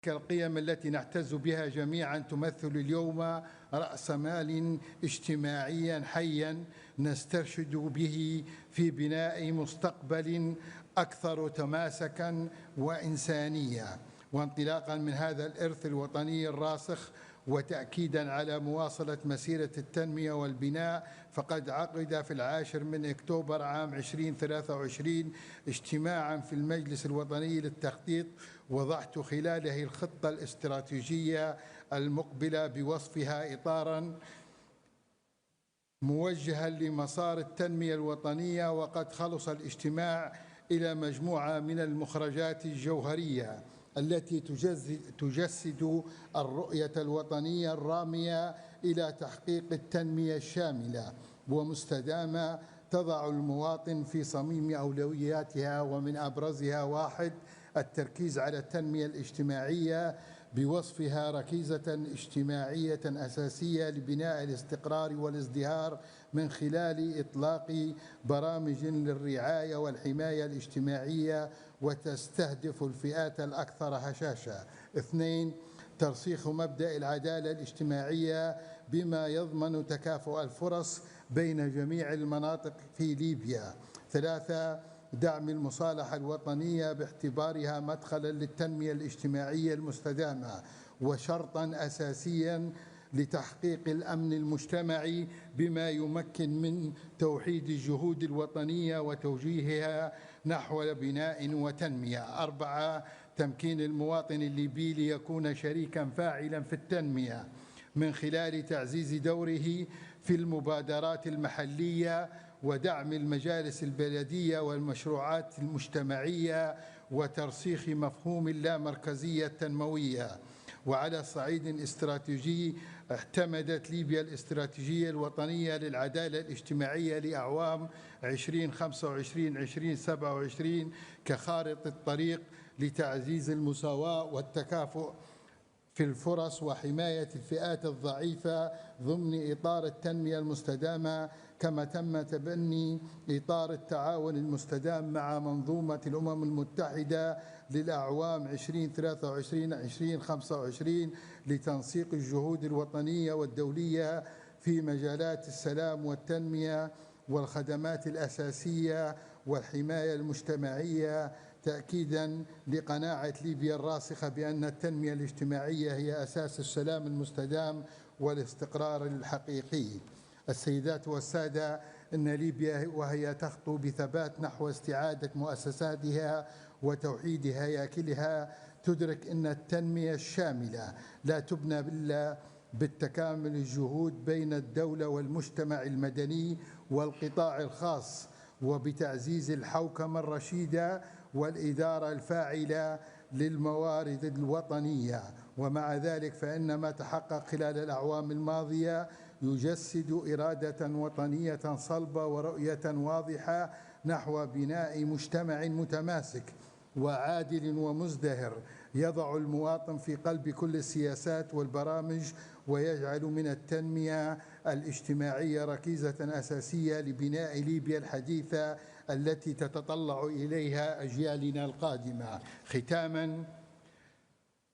تلك القيم التي نعتز بها جميعا تمثل اليوم رأس مال اجتماعيا حيا نسترشد به في بناء مستقبل أكثر تماسكا وإنسانية. وانطلاقا من هذا الإرث الوطني الراسخ وتأكيدا على مواصلة مسيرة التنمية والبناء، فقد عقد في 10 من أكتوبر عام 2023 اجتماعا في المجلس الوطني للتخطيط، وضعت خلاله الخطة الاستراتيجية المقبلة بوصفها إطارا موجها لمسار التنمية الوطنية. وقد خلص الاجتماع إلى مجموعة من المخرجات الجوهرية التي تجسد الرؤية الوطنية الرامية إلى تحقيق التنمية الشاملة ومستدامة تضع المواطن في صميم أولوياتها، ومن أبرزها 1. التركيز على التنمية الاجتماعية بوصفها ركيزة اجتماعية أساسية لبناء الاستقرار والازدهار من خلال إطلاق برامج للرعاية والحماية الاجتماعية وتستهدف الفئات الأكثر هشاشة. 2. ترسيخ مبدأ العدالة الاجتماعية بما يضمن تكافؤ الفرص بين جميع المناطق في ليبيا. 3. دعم المصالحة الوطنية باعتبارها مدخلا للتنمية الاجتماعية المستدامة وشرطا أساسيا لتحقيق الأمن المجتمعي بما يمكن من توحيد الجهود الوطنية وتوجيهها نحو بناء وتنمية. 4. تمكين المواطن الليبي ليكون شريكا فاعلا في التنمية من خلال تعزيز دوره في المبادرات المحلية ودعم المجالس البلدية والمشروعات المجتمعية وترسيخ مفهوم اللامركزية التنموية. وعلى صعيد استراتيجي اعتمدت ليبيا الاستراتيجية الوطنية للعدالة الاجتماعية لأعوام 2025-2027 كخارطة الطريق لتعزيز المساواة والتكافؤ في الفرص وحماية الفئات الضعيفة ضمن إطار التنمية المستدامة، كما تم تبني إطار التعاون المستدام مع منظومة الأمم المتحدة للأعوام 2023-2025 لتنسيق الجهود الوطنية والدولية في مجالات السلام والتنمية والخدمات الأساسية والحماية المجتمعية، تأكيدا لقناعة ليبيا الراسخة بأن التنمية الاجتماعية هي أساس السلام المستدام والاستقرار الحقيقي. السيدات والسادة، إن ليبيا وهي تخطو بثبات نحو استعادة مؤسساتها وتوحيد هياكلها تدرك أن التنمية الشاملة لا تبنى إلا بالتكامل الجهود بين الدولة والمجتمع المدني والقطاع الخاص، وبتعزيز الحوكمة الرشيدة والإدارة الفاعلة للموارد الوطنية. ومع ذلك فإن ما تحقق خلال الأعوام الماضية يجسد إرادة وطنية صلبة ورؤية واضحة نحو بناء مجتمع متماسك وعادل ومزدهر يضع المواطن في قلب كل السياسات والبرامج ويجعل من التنمية الاجتماعية ركيزة أساسية لبناء ليبيا الحديثة التي تتطلع إليها أجيالنا القادمة. ختاماً،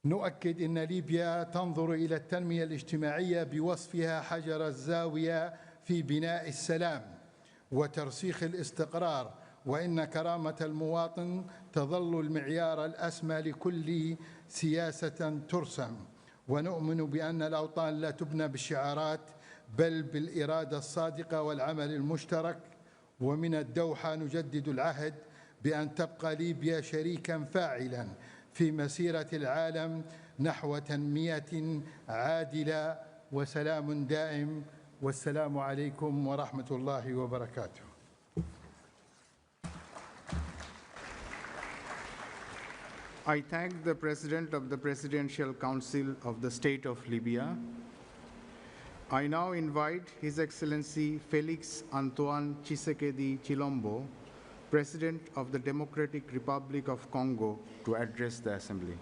نؤكد أن ليبيا تنظر إلى التنمية الاجتماعية بوصفها حجر الزاوية في بناء السلام وترسيخ الاستقرار، وإن كرامة المواطن تظل المعيار الأسمى لكل سياسة ترسم. ونؤمن بأن الأوطان لا تبنى بالشعارات بل بالإرادة الصادقة والعمل المشترك. ومن الدوحة نجدد العهد بأن تبقى ليبيا شريكاً فاعلاً في مسيرة العالم نحو تنمية عادلة وسلام دائم. والسلام عليكم ورحمة الله وبركاته. I thank the President of the Presidential Council of the State of Libya. I now invite His Excellency Felix Antoine Tshisekedi Chilombo, President of the Democratic Republic of Congo, to address the Assembly.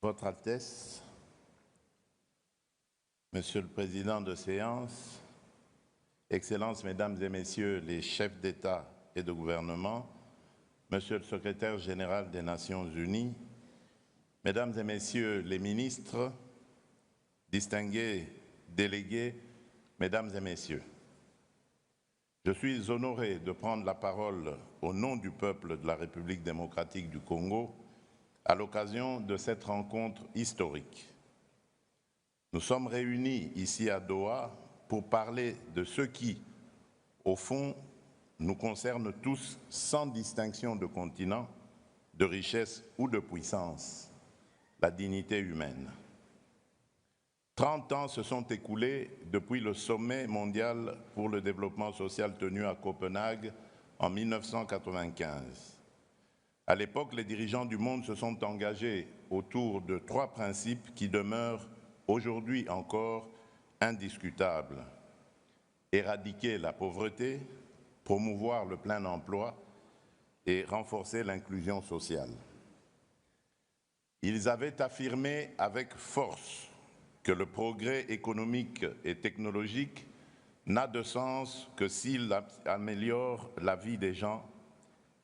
Votre Altesse, Monsieur le Président de séance, Excellences, Mesdames et Messieurs les chefs d'État et de gouvernement, Monsieur le Secrétaire général des Nations Unies, Mesdames et Messieurs les ministres, distingués délégués, Mesdames et Messieurs, je suis honoré de prendre la parole au nom du peuple de la République démocratique du Congo à l'occasion de cette rencontre historique. Nous sommes réunis ici à Doha pour parler de ce qui, au fond, nous concerne tous sans distinction de continent, de richesse ou de puissance, la dignité humaine. 30 ans se sont écoulés depuis le sommet mondial pour le développement social tenu à Copenhague en 1995. À l'époque, les dirigeants du monde se sont engagés autour de 3 principes qui demeurent aujourd'hui encore indiscutables. Éradiquer la pauvreté, promouvoir le plein emploi et renforcer l'inclusion sociale. Ils avaient affirmé avec force que le progrès économique et technologique n'a de sens que s'il améliore la vie des gens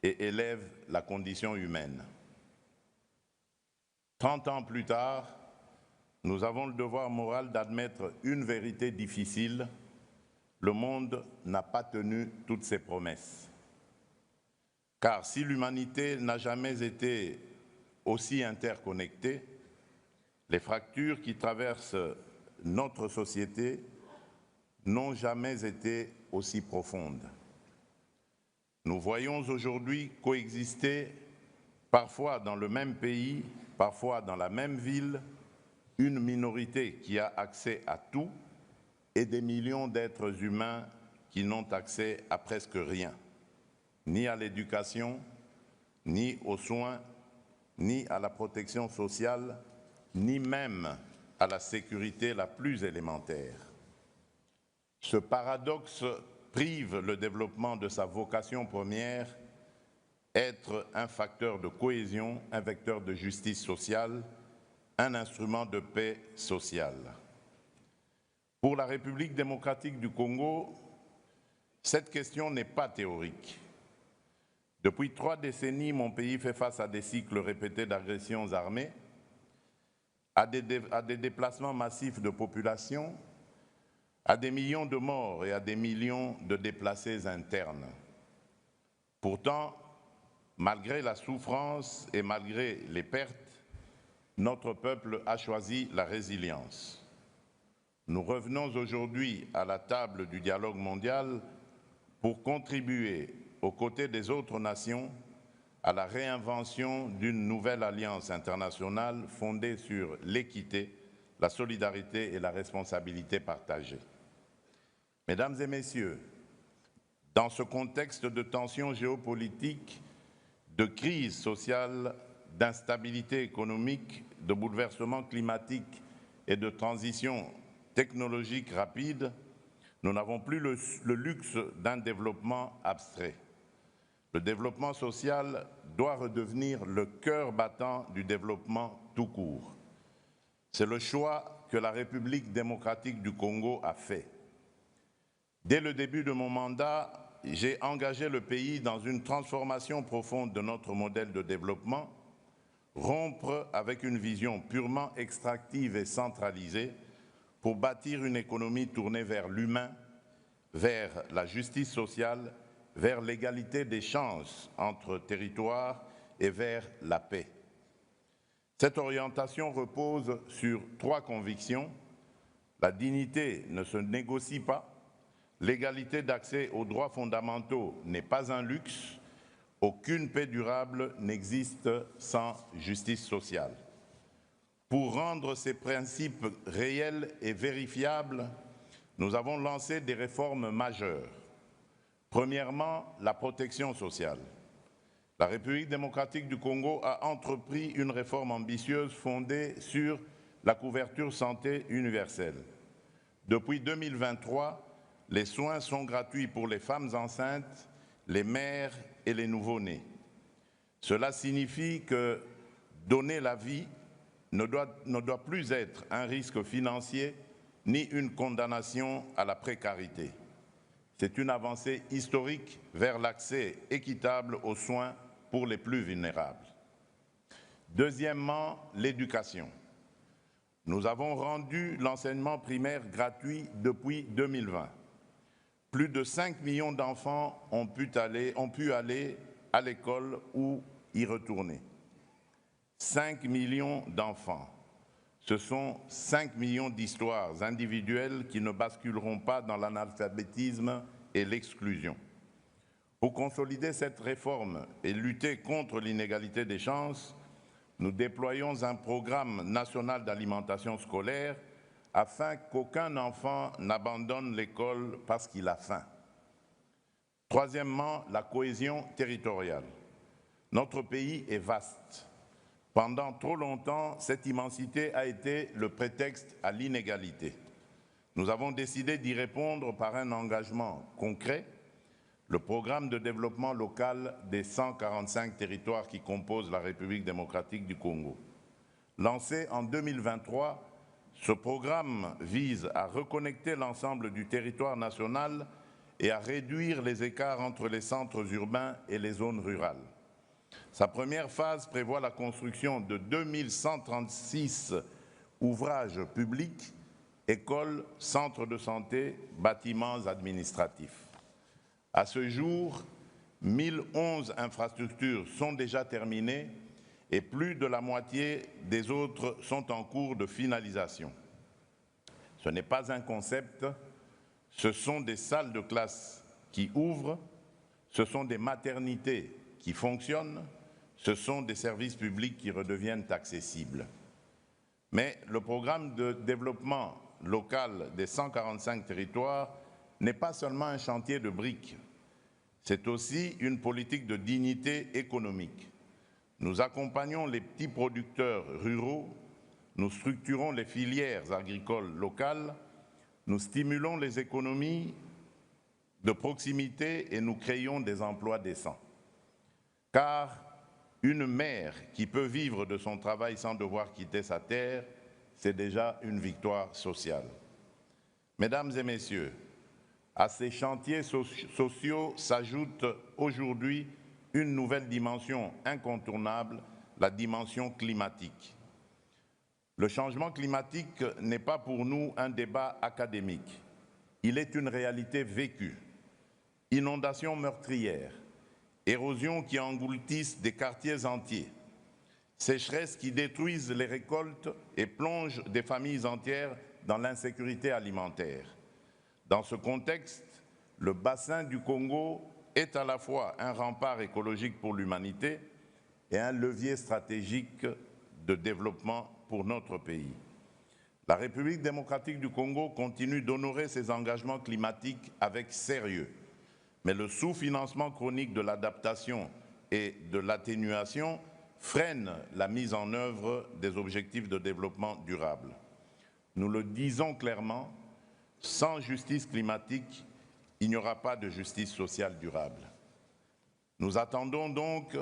et élève la condition humaine. 30 ans plus tard, nous avons le devoir moral d'admettre une vérité difficile: le monde n'a pas tenu toutes ses promesses. Car si l'humanité n'a jamais été aussi interconnectée, les fractures qui traversent notre société n'ont jamais été aussi profondes. Nous voyons aujourd'hui coexister, parfois dans le même pays, parfois dans la même ville, une minorité qui a accès à tout et des millions d'êtres humains qui n'ont accès à presque rien, ni à l'éducation, ni aux soins, ni à la protection sociale, ni même à la sécurité la plus élémentaire. Ce paradoxe prive le développement de sa vocation première, être un facteur de cohésion, un vecteur de justice sociale, un instrument de paix sociale. Pour la République démocratique du Congo, cette question n'est pas théorique. Depuis 3 décennies, mon pays fait face à des cycles répétés d'agressions armées, à des déplacements massifs de population, à des millions de morts et à des millions de déplacés internes. Pourtant, malgré la souffrance et malgré les pertes, notre peuple a choisi la résilience. Nous revenons aujourd'hui à la table du dialogue mondial pour contribuer, aux côtés des autres nations, à la réinvention d'une nouvelle alliance internationale fondée sur l'équité, la solidarité et la responsabilité partagée. Mesdames et Messieurs, dans ce contexte de tensions géopolitiques, de crise sociale, d'instabilité économique, de bouleversement climatique et de transition technologique rapide, nous n'avons plus le luxe d'un développement abstrait. Le développement social doit redevenir le cœur battant du développement tout court. C'est le choix que la République démocratique du Congo a fait. Dès le début de mon mandat, j'ai engagé le pays dans une transformation profonde de notre modèle de développement, rompre avec une vision purement extractive et centralisée pour bâtir une économie tournée vers l'humain, vers la justice sociale, vers l'égalité des chances entre territoires et vers la paix. Cette orientation repose sur 3 convictions. La dignité ne se négocie pas, l'égalité d'accès aux droits fondamentaux n'est pas un luxe, aucune paix durable n'existe sans justice sociale. Pour rendre ces principes réels et vérifiables, nous avons lancé des réformes majeures. Premièrement, la protection sociale. La République démocratique du Congo a entrepris une réforme ambitieuse fondée sur la couverture santé universelle. Depuis 2023, les soins sont gratuits pour les femmes enceintes, les mères et les nouveau-nés. Cela signifie que donner la vie ne doit plus être un risque financier ni une condamnation à la précarité. C'est une avancée historique vers l'accès équitable aux soins pour les plus vulnérables. Deuxièmement, l'éducation. Nous avons rendu l'enseignement primaire gratuit depuis 2020. Plus de 5 millions d'enfants ont pu aller à l'école ou y retourner. 5 millions d'enfants. Ce sont 5 millions d'histoires individuelles qui ne basculeront pas dans l'analphabétisme et l'exclusion. Pour consolider cette réforme et lutter contre l'inégalité des chances, nous déployons un programme national d'alimentation scolaire afin qu'aucun enfant n'abandonne l'école parce qu'il a faim. Troisièmement, la cohésion territoriale. Notre pays est vaste. Pendant trop longtemps, cette immensité a été le prétexte à l'inégalité. Nous avons décidé d'y répondre par un engagement concret, le programme de développement local des 145 territoires qui composent la République démocratique du Congo. Lancé en 2023, ce programme vise à reconnecter l'ensemble du territoire national et à réduire les écarts entre les centres urbains et les zones rurales. Sa première phase prévoit la construction de 2136 ouvrages publics, écoles, centres de santé, bâtiments administratifs. À ce jour, 1011 infrastructures sont déjà terminées et plus de la moitié des autres sont en cours de finalisation. Ce n'est pas un concept, ce sont des salles de classe qui ouvrent, ce sont des maternités qui fonctionnent, ce sont des services publics qui redeviennent accessibles. Mais le programme de développement local des 145 territoires n'est pas seulement un chantier de briques, c'est aussi une politique de dignité économique. Nous accompagnons les petits producteurs ruraux, nous structurons les filières agricoles locales, nous stimulons les économies de proximité et nous créons des emplois décents. Car une mère qui peut vivre de son travail sans devoir quitter sa terre, c'est déjà une victoire sociale. Mesdames et messieurs, à ces chantiers sociaux s'ajoute aujourd'hui une nouvelle dimension incontournable, la dimension climatique. Le changement climatique n'est pas pour nous un débat académique. Il est une réalité vécue. Inondations meurtrières, érosions qui engloutissent des quartiers entiers, sécheresses qui détruisent les récoltes et plongent des familles entières dans l'insécurité alimentaire. Dans ce contexte, le bassin du Congo est à la fois un rempart écologique pour l'humanité et un levier stratégique de développement pour notre pays. La République démocratique du Congo continue d'honorer ses engagements climatiques avec sérieux, mais le sous-financement chronique de l'adaptation et de l'atténuation freine la mise en œuvre des objectifs de développement durable. Nous le disons clairement, sans justice climatique, il n'y aura pas de justice sociale durable. Nous attendons donc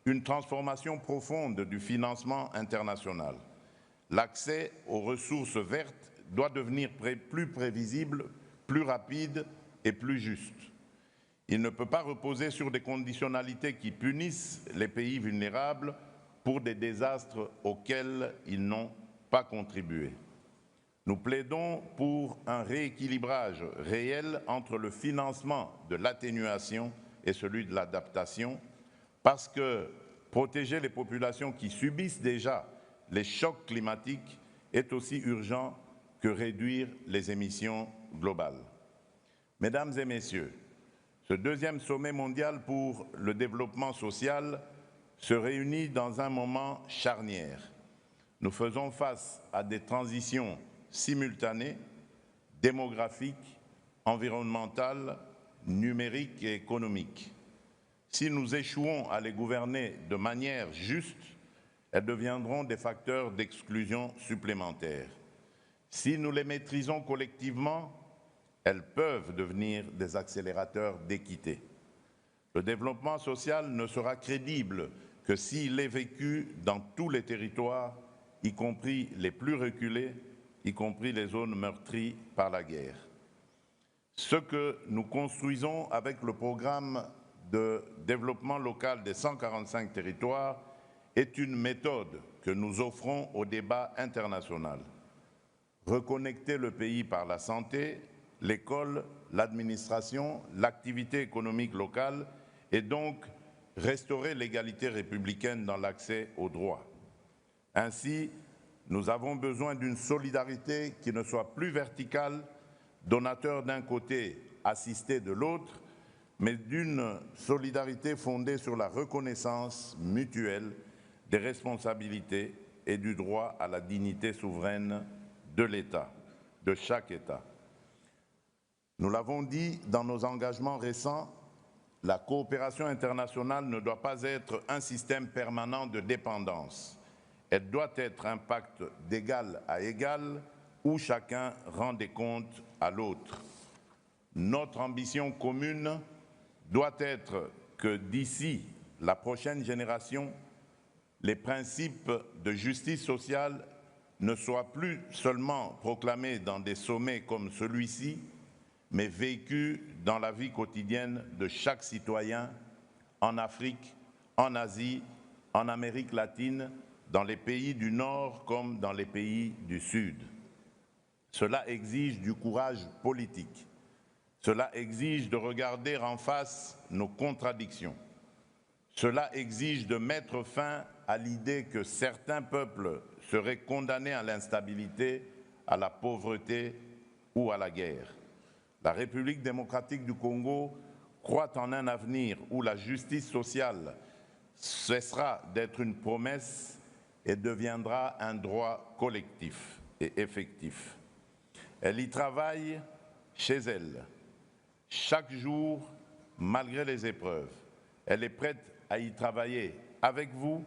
une transformation profonde du financement international. L'accès aux ressources vertes doit devenir plus prévisible, plus rapide et plus juste. Il ne peut pas reposer sur des conditionnalités qui punissent les pays vulnérables pour des désastres auxquels ils n'ont pas contribué. Nous plaidons pour un rééquilibrage réel entre le financement de l'atténuation et celui de l'adaptation, parce que protéger les populations qui subissent déjà les chocs climatiques est aussi urgent que réduire les émissions globales. Mesdames et messieurs, ce deuxième sommet mondial pour le développement social se réunit dans un moment charnière. Nous faisons face à des transitions simultanées, démographiques, environnementales, numériques et économiques. Si nous échouons à les gouverner de manière juste, elles deviendront des facteurs d'exclusion supplémentaires. Si nous les maîtrisons collectivement, elles peuvent devenir des accélérateurs d'équité. Le développement social ne sera crédible que s'il est vécu dans tous les territoires y compris les plus reculées, y compris les zones meurtries par la guerre. Ce que nous construisons avec le programme de développement local des 145 territoires est une méthode que nous offrons au débat international. Reconnecter le pays par la santé, l'école, l'administration, l'activité économique locale et donc restaurer l'égalité républicaine dans l'accès aux droits. Ainsi, nous avons besoin d'une solidarité qui ne soit plus verticale, donateur d'un côté, assisté de l'autre, mais d'une solidarité fondée sur la reconnaissance mutuelle des responsabilités et du droit à la dignité souveraine de l'État, de chaque État. Nous l'avons dit dans nos engagements récents, la coopération internationale ne doit pas être un système permanent de dépendance. Elle doit être un pacte d'égal à égal où chacun rend des comptes à l'autre. Notre ambition commune doit être que d'ici la prochaine génération, les principes de justice sociale ne soient plus seulement proclamés dans des sommets comme celui-ci, mais vécus dans la vie quotidienne de chaque citoyen en Afrique, en Asie, en Amérique latine, dans les pays du Nord comme dans les pays du Sud. Cela exige du courage politique. Cela exige de regarder en face nos contradictions. Cela exige de mettre fin à l'idée que certains peuples seraient condamnés à l'instabilité, à la pauvreté ou à la guerre. La République démocratique du Congo croit en un avenir où la justice sociale cessera d'être une promesse et deviendra un droit collectif et effectif. Elle y travaille chez elle, chaque jour, malgré les épreuves. Elle est prête à y travailler avec vous,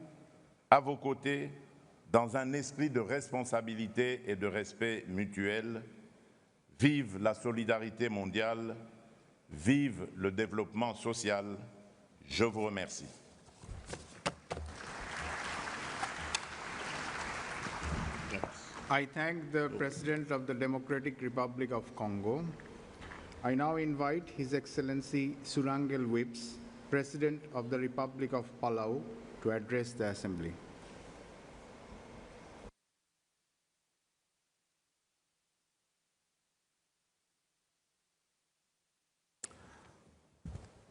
à vos côtés, dans un esprit de responsabilité et de respect mutuel. Vive la solidarité mondiale, vive le développement social. Je vous remercie. I thank the President of the Democratic Republic of Congo. I now invite His Excellency Surangel Whips, President of the Republic of Palau, to address the Assembly.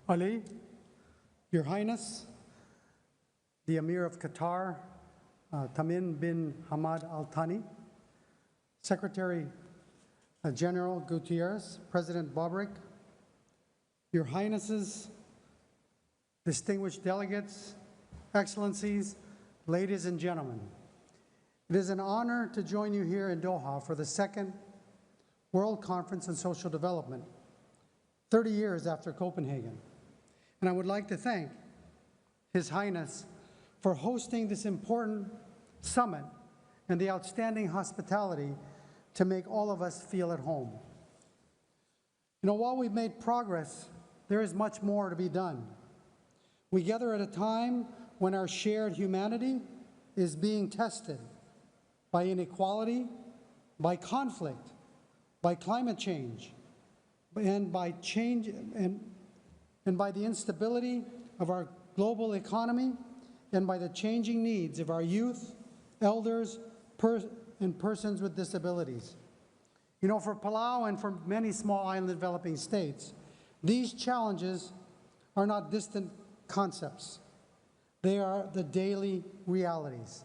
Ali, Your Highness, the Amir of Qatar, Tamim bin Hamad Al Thani, Secretary General Gutierrez, President Bobrik, Your Highnesses, distinguished delegates, Excellencies, ladies and gentlemen. It is an honor to join you here in Doha for the second World Conference on Social Development, 30 years after Copenhagen. And I would like to thank His Highness for hosting this important summit and the outstanding hospitality to make all of us feel at home. You know, while we've made progress, there is much more to be done. We gather at a time when our shared humanity is being tested by inequality, by conflict, by climate change, and by the instability of our global economy, and by the changing needs of our youth, elders, and persons with disabilities. You know, for Palau and for many small island developing states, these challenges are not distant concepts. They are the daily realities.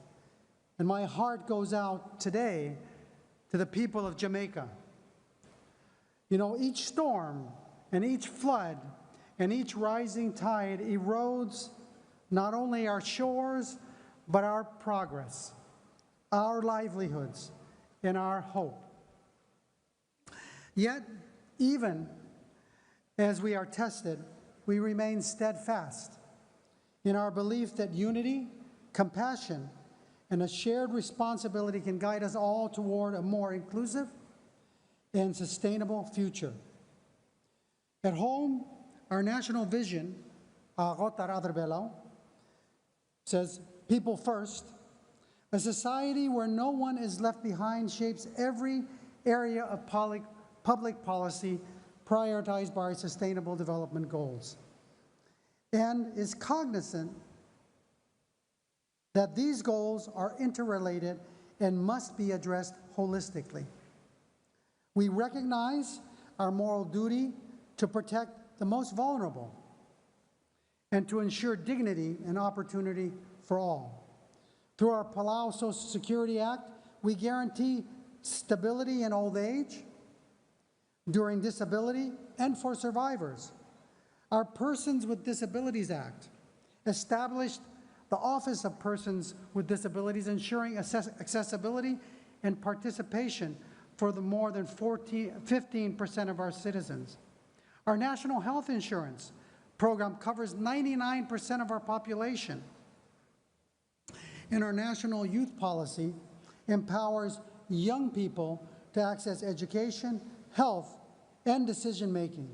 And my heart goes out today to the people of Jamaica. You know, each storm and each flood and each rising tide erodes not only our shores, but our progress, our livelihoods, and our hope. Yet, even as we are tested, we remain steadfast in our belief that unity, compassion, and a shared responsibility can guide us all toward a more inclusive and sustainable future. At home, our national vision, says people first, A society where no one is left behind shapes every area of public policy prioritized by our Sustainable Development Goals, and is cognizant that these goals are interrelated and must be addressed holistically. We recognize our moral duty to protect the most vulnerable and to ensure dignity and opportunity for all. Through our Palau Social Security Act, we guarantee stability in old age, during disability, and for survivors. Our Persons with Disabilities Act established the Office of Persons with Disabilities, ensuring accessibility and participation for the more than 15% of our citizens. Our National Health Insurance program covers 99% of our population. And our National Youth Policy empowers young people to access education, health, and decision-making.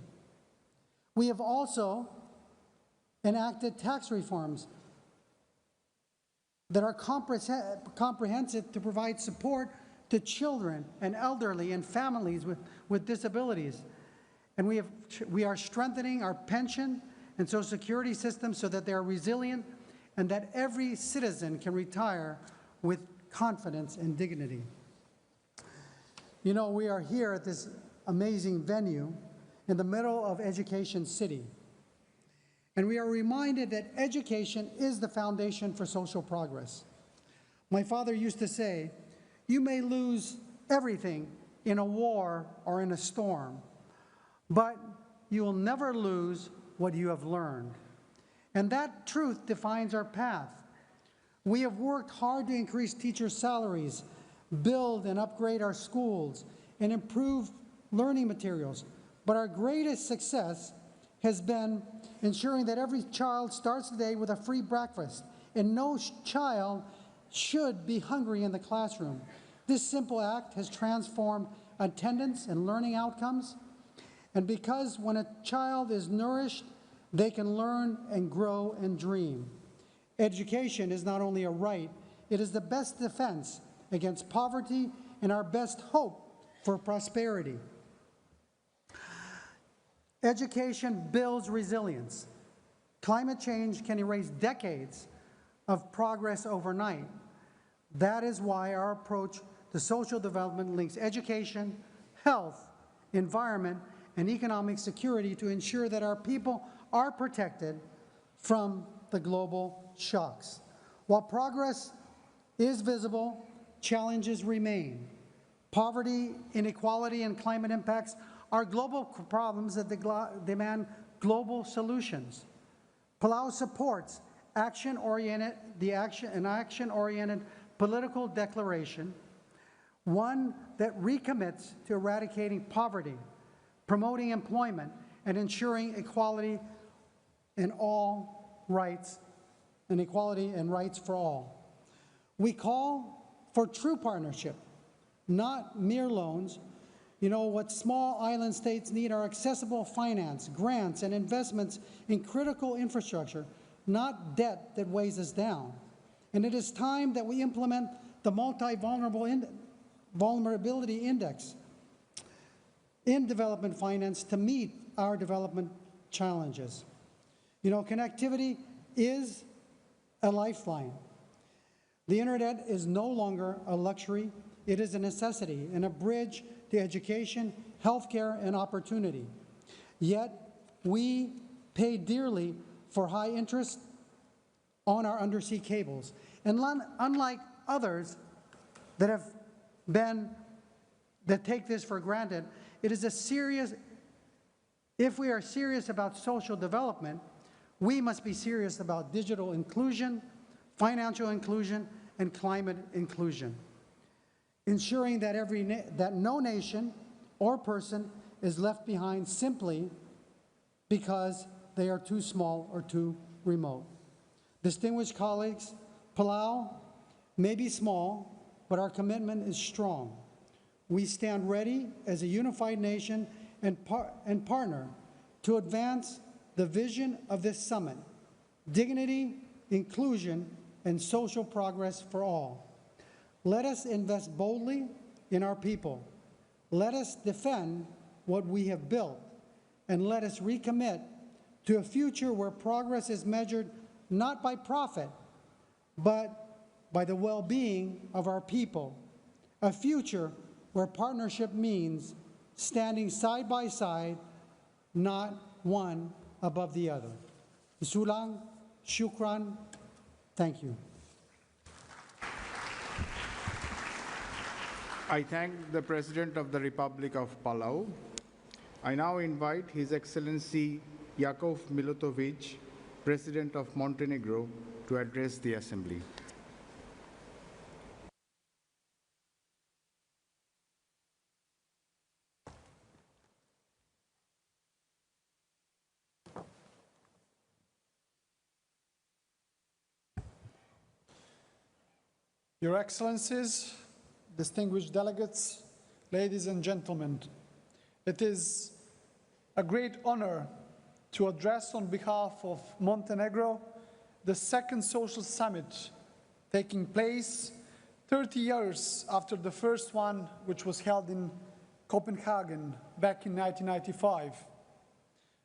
We have also enacted tax reforms that are comprehensive to provide support to children and elderly and families with disabilities. And we are strengthening our pension and Social Security systems so that they are resilient and that every citizen can retire with confidence and dignity. You know, we are here at this amazing venue in the middle of Education City. And we are reminded that education is the foundation for social progress. My father used to say, you may lose everything in a war or in a storm, but you will never lose what you have learned. And that truth defines our path. We have worked hard to increase teachers' salaries, build and upgrade our schools, and improve learning materials. But our greatest success has been ensuring that every child starts the day with a free breakfast, and no child should be hungry in the classroom. This simple act has transformed attendance and learning outcomes. And because when a child is nourished, they can learn and grow and dream. Education is not only a right, it is the best defense against poverty and our best hope for prosperity. Education builds resilience. Climate change can erase decades of progress overnight. That is why our approach to social development links education, health, environment, and economic security to ensure that our people are protected from the global shocks. While progress is visible, challenges remain. Poverty, inequality, and climate impacts are global problems that demand global solutions. Palau supports an action-oriented political declaration, one that recommits to eradicating poverty, promoting employment, and ensuring equality and rights for all. We call for true partnership, not mere loans. You know, what small island states need are accessible finance, grants, and investments in critical infrastructure, not debt that weighs us down. And it is time that we implement the multi-vulnerability index in development finance to meet our development challenges. You know, connectivity is a lifeline. The internet is no longer a luxury, it is a necessity and a bridge to education, healthcare, and opportunity. Yet, we pay dearly for high interest on our undersea cables. And unlike others that take this for granted, it is if we are serious about social development, we must be serious about digital inclusion, financial inclusion, and climate inclusion, ensuring that no nation or person is left behind simply because they are too small or too remote. Distinguished colleagues, Palau may be small, but our commitment is strong. We stand ready as a unified nation and partner to advance the vision of this summit: dignity, inclusion, and social progress for all. Let us invest boldly in our people. Let us defend what we have built, and let us recommit to a future where progress is measured not by profit, but by the well-being of our people. A future where partnership means standing side by side, not one above the other. Sulang, shukran, thank you. I thank the President of the Republic of Palau. I now invite His Excellency Jakov Milotovic, President of Montenegro, to address the Assembly. Your Excellencies, distinguished delegates, ladies and gentlemen, it is a great honor to address on behalf of Montenegro the second social summit taking place 30 years after the first one, which was held in Copenhagen back in 1995.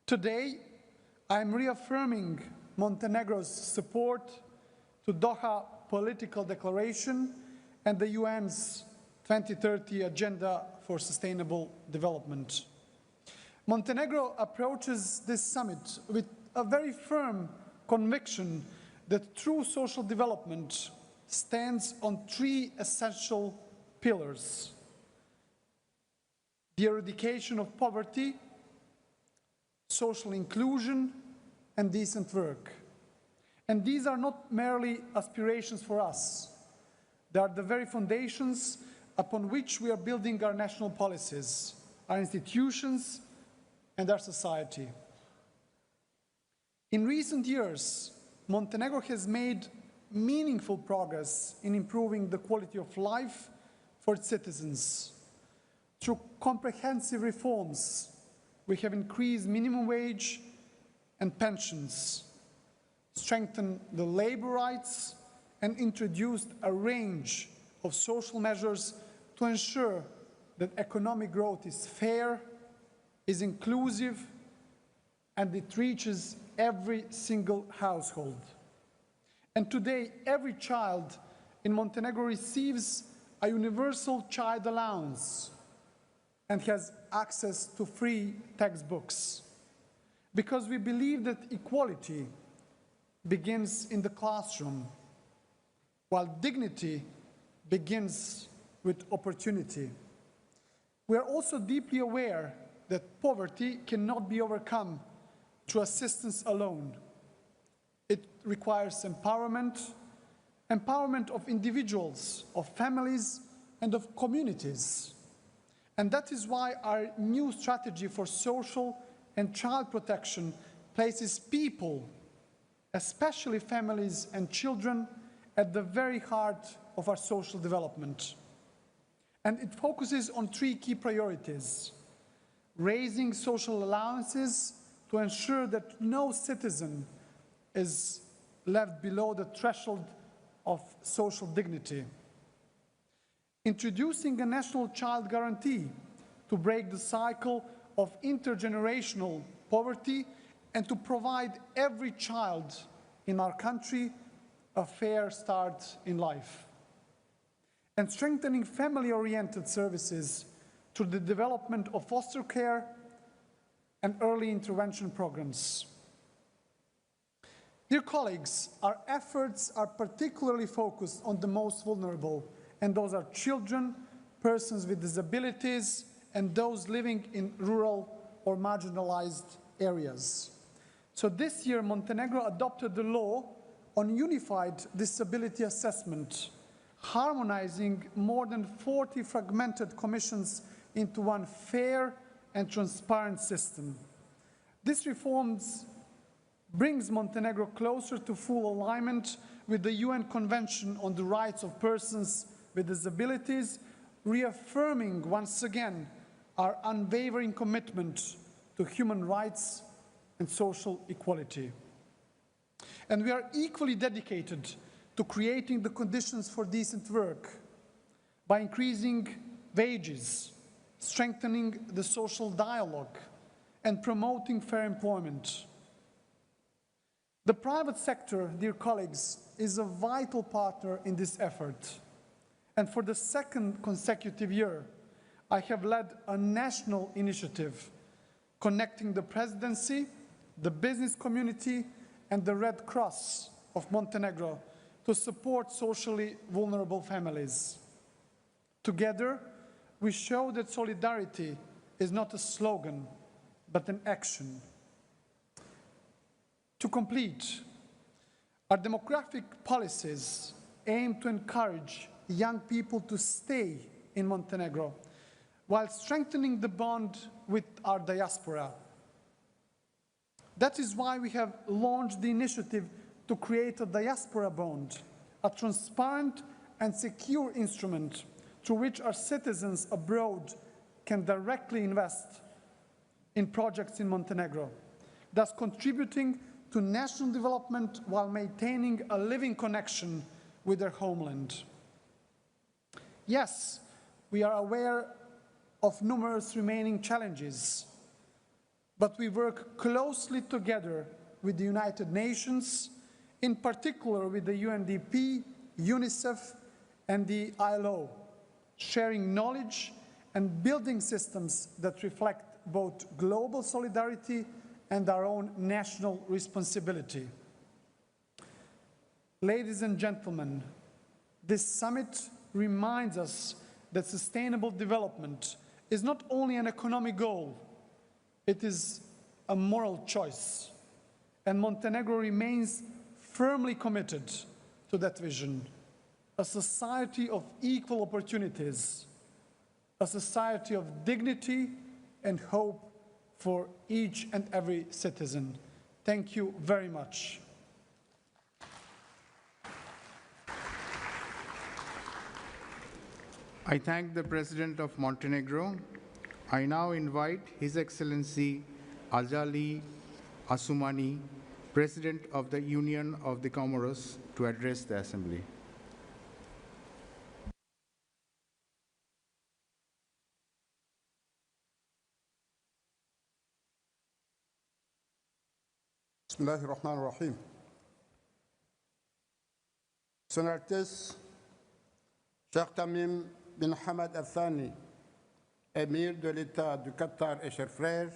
Today, I am reaffirming Montenegro's support to Doha Political Declaration and the UN's 2030 Agenda for Sustainable Development. Montenegro approaches this summit with a very firm conviction that true social development stands on three essential pillars: the eradication of poverty, social inclusion, and decent work. And these are not merely aspirations for us. They are the very foundations upon which we are building our national policies, our institutions, and our society. In recent years, Montenegro has made meaningful progress in improving the quality of life for its citizens. Through comprehensive reforms, we have increased minimum wage and pensions, strengthened the labor rights, and introduced a range of social measures to ensure that economic growth is fair, is inclusive, and it reaches every single household. And today, every child in Montenegro receives a universal child allowance and has access to free textbooks, because we believe that equality begins in the classroom, while dignity begins with opportunity. We are also deeply aware that poverty cannot be overcome through assistance alone. It requires empowerment of individuals, of families, and of communities. And that is why our new strategy for social and child protection places people, especially families and children, at the very heart of our social development. And it focuses on three key priorities: raising social allowances to ensure that no citizen is left below the threshold of social dignity; introducing a national child guarantee to break the cycle of intergenerational poverty and to provide every child in our country a fair start in life; and strengthening family-oriented services through the development of foster care and early intervention programs. Dear colleagues, our efforts are particularly focused on the most vulnerable, and those are children, persons with disabilities, and those living in rural or marginalized areas. So this year, Montenegro adopted the law on unified disability assessment, harmonizing more than 40 fragmented commissions into one fair and transparent system. This reforms brings Montenegro closer to full alignment with the UN Convention on the Rights of Persons with Disabilities, reaffirming once again our unwavering commitment to human rights and social equality. And we are equally dedicated to creating the conditions for decent work, by increasing wages, strengthening the social dialogue, and promoting fair employment. The private sector, dear colleagues, is a vital partner in this effort. And for the second consecutive year, I have led a national initiative connecting the presidency, the business community, and the Red Cross of Montenegro to support socially vulnerable families. Together, we show that solidarity is not a slogan, but an action. To complete, our demographic policies aim to encourage young people to stay in Montenegro while strengthening the bond with our diaspora. That is why we have launched the initiative to create a diaspora bond, a transparent and secure instrument through which our citizens abroad can directly invest in projects in Montenegro, thus contributing to national development while maintaining a living connection with their homeland. Yes, we are aware of numerous remaining challenges, but we work closely together with the United Nations, in particular with the UNDP, UNICEF, and the ILO, sharing knowledge and building systems that reflect both global solidarity and our own national responsibility. Ladies and gentlemen, this summit reminds us that sustainable development is not only an economic goal, it is a moral choice. And Montenegro remains firmly committed to that vision, a society of equal opportunities, a society of dignity and hope for each and every citizen. Thank you very much. I thank the President of Montenegro. I now invite His Excellency Azali Assoumani, President of the Union of the Comoros, to address the Assembly. Bismillah ar-Rahman ar-Rahim. Son Altesse, Cheikh Tamim bin Hamad Al-Thani, Émir de l'État du Qatar et chers frères,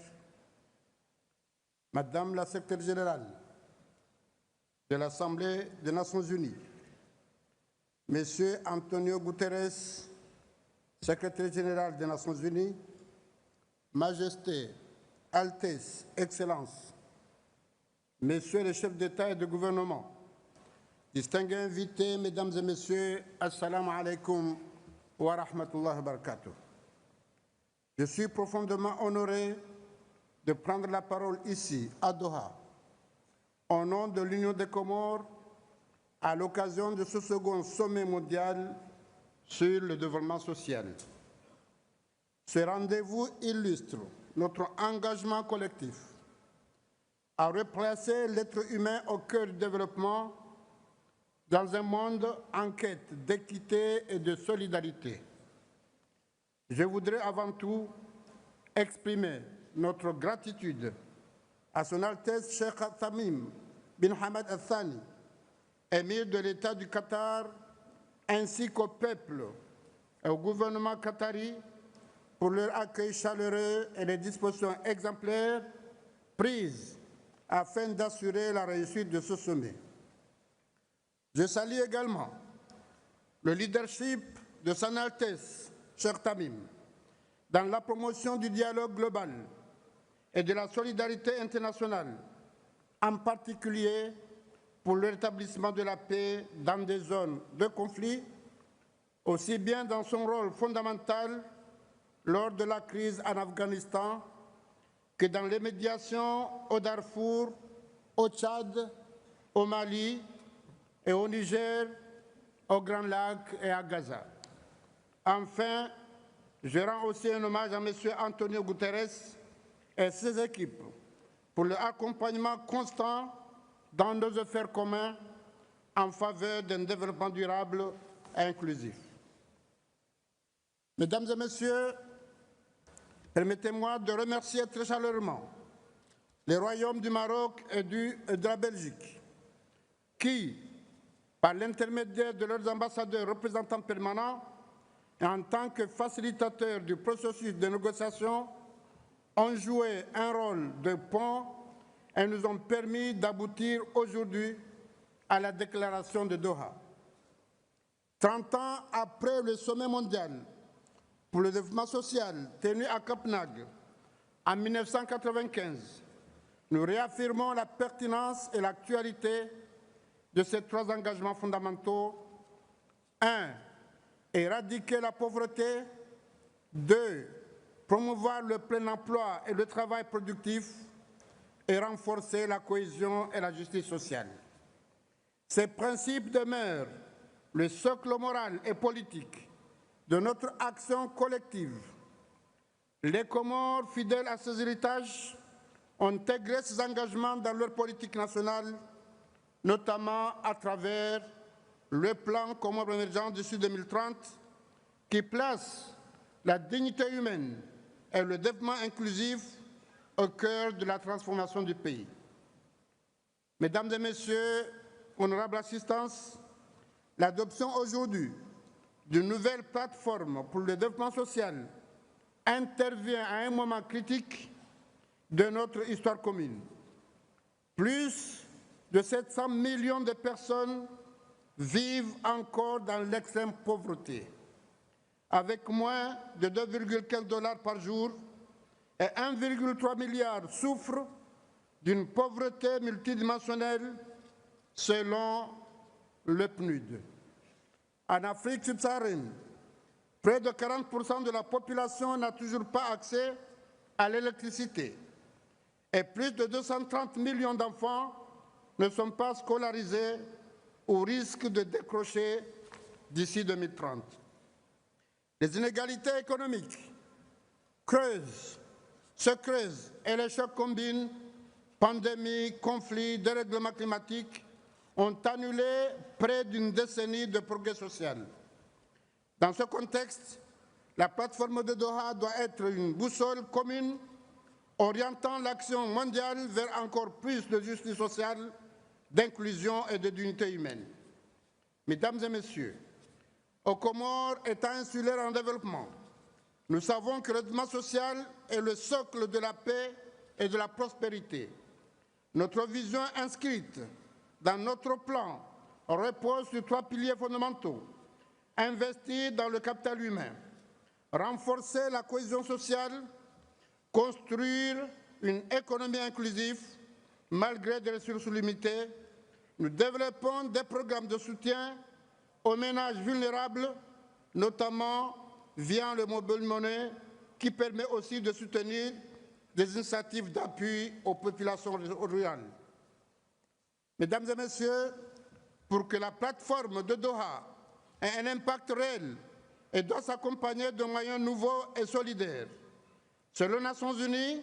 Madame la Secrétaire générale de l'Assemblée des Nations Unies, Monsieur Antonio Guterres, Secrétaire général des Nations Unies, Majesté, Altesse, Excellence, Messieurs les chefs d'État et de gouvernement, distingués invités, Mesdames et Messieurs, Assalamu alaikum wa rahmatullahi wa barakatuh. Je suis profondément honoré de prendre la parole ici, à Doha, au nom de l'Union des Comores, à l'occasion de ce second sommet mondial sur le développement social. Ce rendez-vous illustre notre engagement collectif à replacer l'être humain au cœur du développement dans un monde en quête d'équité et de solidarité. Je voudrais avant tout exprimer notre gratitude à Son Altesse Cheikh Tamim bin Hamad Al-Thani, émir de l'État du Qatar, ainsi qu'au peuple et au gouvernement qatari pour leur accueil chaleureux et les dispositions exemplaires prises afin d'assurer la réussite de ce sommet. Je salue également le leadership de Son Altesse Cheikh Tamim dans la promotion du dialogue global et de la solidarité internationale, en particulier pour le rétablissement de la paix dans des zones de conflit, aussi bien dans son rôle fondamental lors de la crise en Afghanistan que dans les médiations au Darfour, au Tchad, au Mali et au Niger, au Grand Lac et à Gaza. Enfin, je rends aussi un hommage à M. Antonio Guterres et ses équipes pour leur accompagnement constant dans nos affaires communs en faveur d'un développement durable et inclusif. Mesdames et messieurs, permettez-moi de remercier très chaleureusement les royaumes du Maroc et de la Belgique qui, par l'intermédiaire de leurs ambassadeurs représentants permanents et en tant que facilitateurs du processus de négociation, ont joué un rôle de pont et nous ont permis d'aboutir aujourd'hui à la déclaration de Doha. 30 ans après le sommet mondial pour le développement social tenu à Copenhague en 1995, nous réaffirmons la pertinence et l'actualité de ces 3 engagements fondamentaux. 1. Éradiquer la pauvreté. 2. Promouvoir le plein emploi et le travail productif et renforcer la cohésion et la justice sociale. Ces principes demeurent le socle moral et politique de notre action collective. Les Comores, fidèles à ces héritages, ont intégré ces engagements dans leur politique nationale, notamment à travers le plan Comores émergent d'ici 2030, qui place la dignité humaine et le développement inclusif au cœur de la transformation du pays. Mesdames et Messieurs, honorables assistants, l'adoption aujourd'hui d'une nouvelle plateforme pour le développement social intervient à un moment critique de notre histoire commune. Plus de 700 millions de personnes vivent encore dans l'extrême pauvreté, avec moins de 2,15 $ par jour, et 1,3 milliard souffrent d'une pauvreté multidimensionnelle selon le PNUD. En Afrique subsaharienne, près de 40% de la population n'a toujours pas accès à l'électricité et plus de 230 millions d'enfants ne sont pas scolarisés ou risquent de décrocher d'ici 2030. Les inégalités économiques se creusent et les chocs combinent. Pandémie, conflits, dérèglement climatique ont annulé près d'une décennie de progrès social. Dans ce contexte, la plateforme de Doha doit être une boussole commune orientant l'action mondiale vers encore plus de justice sociale, d'inclusion et de dignité humaine. Mesdames et Messieurs, aux Comores, État insulaire en développement, nous savons que le développement social est le socle de la paix et de la prospérité. Notre vision inscrite dans notre plan repose sur 3 piliers fondamentaux. Investir dans le capital humain, renforcer la cohésion sociale, construire une économie inclusive malgré des ressources limitées. Nous développons des programmes de soutien aux ménages vulnérables, notamment via le mobile money, qui permet aussi de soutenir des initiatives d'appui aux populations rurales. Mesdames et Messieurs, pour que la plateforme de Doha ait un impact réel, elle doit s'accompagner de moyens nouveaux et solidaires. Selon les Nations Unies,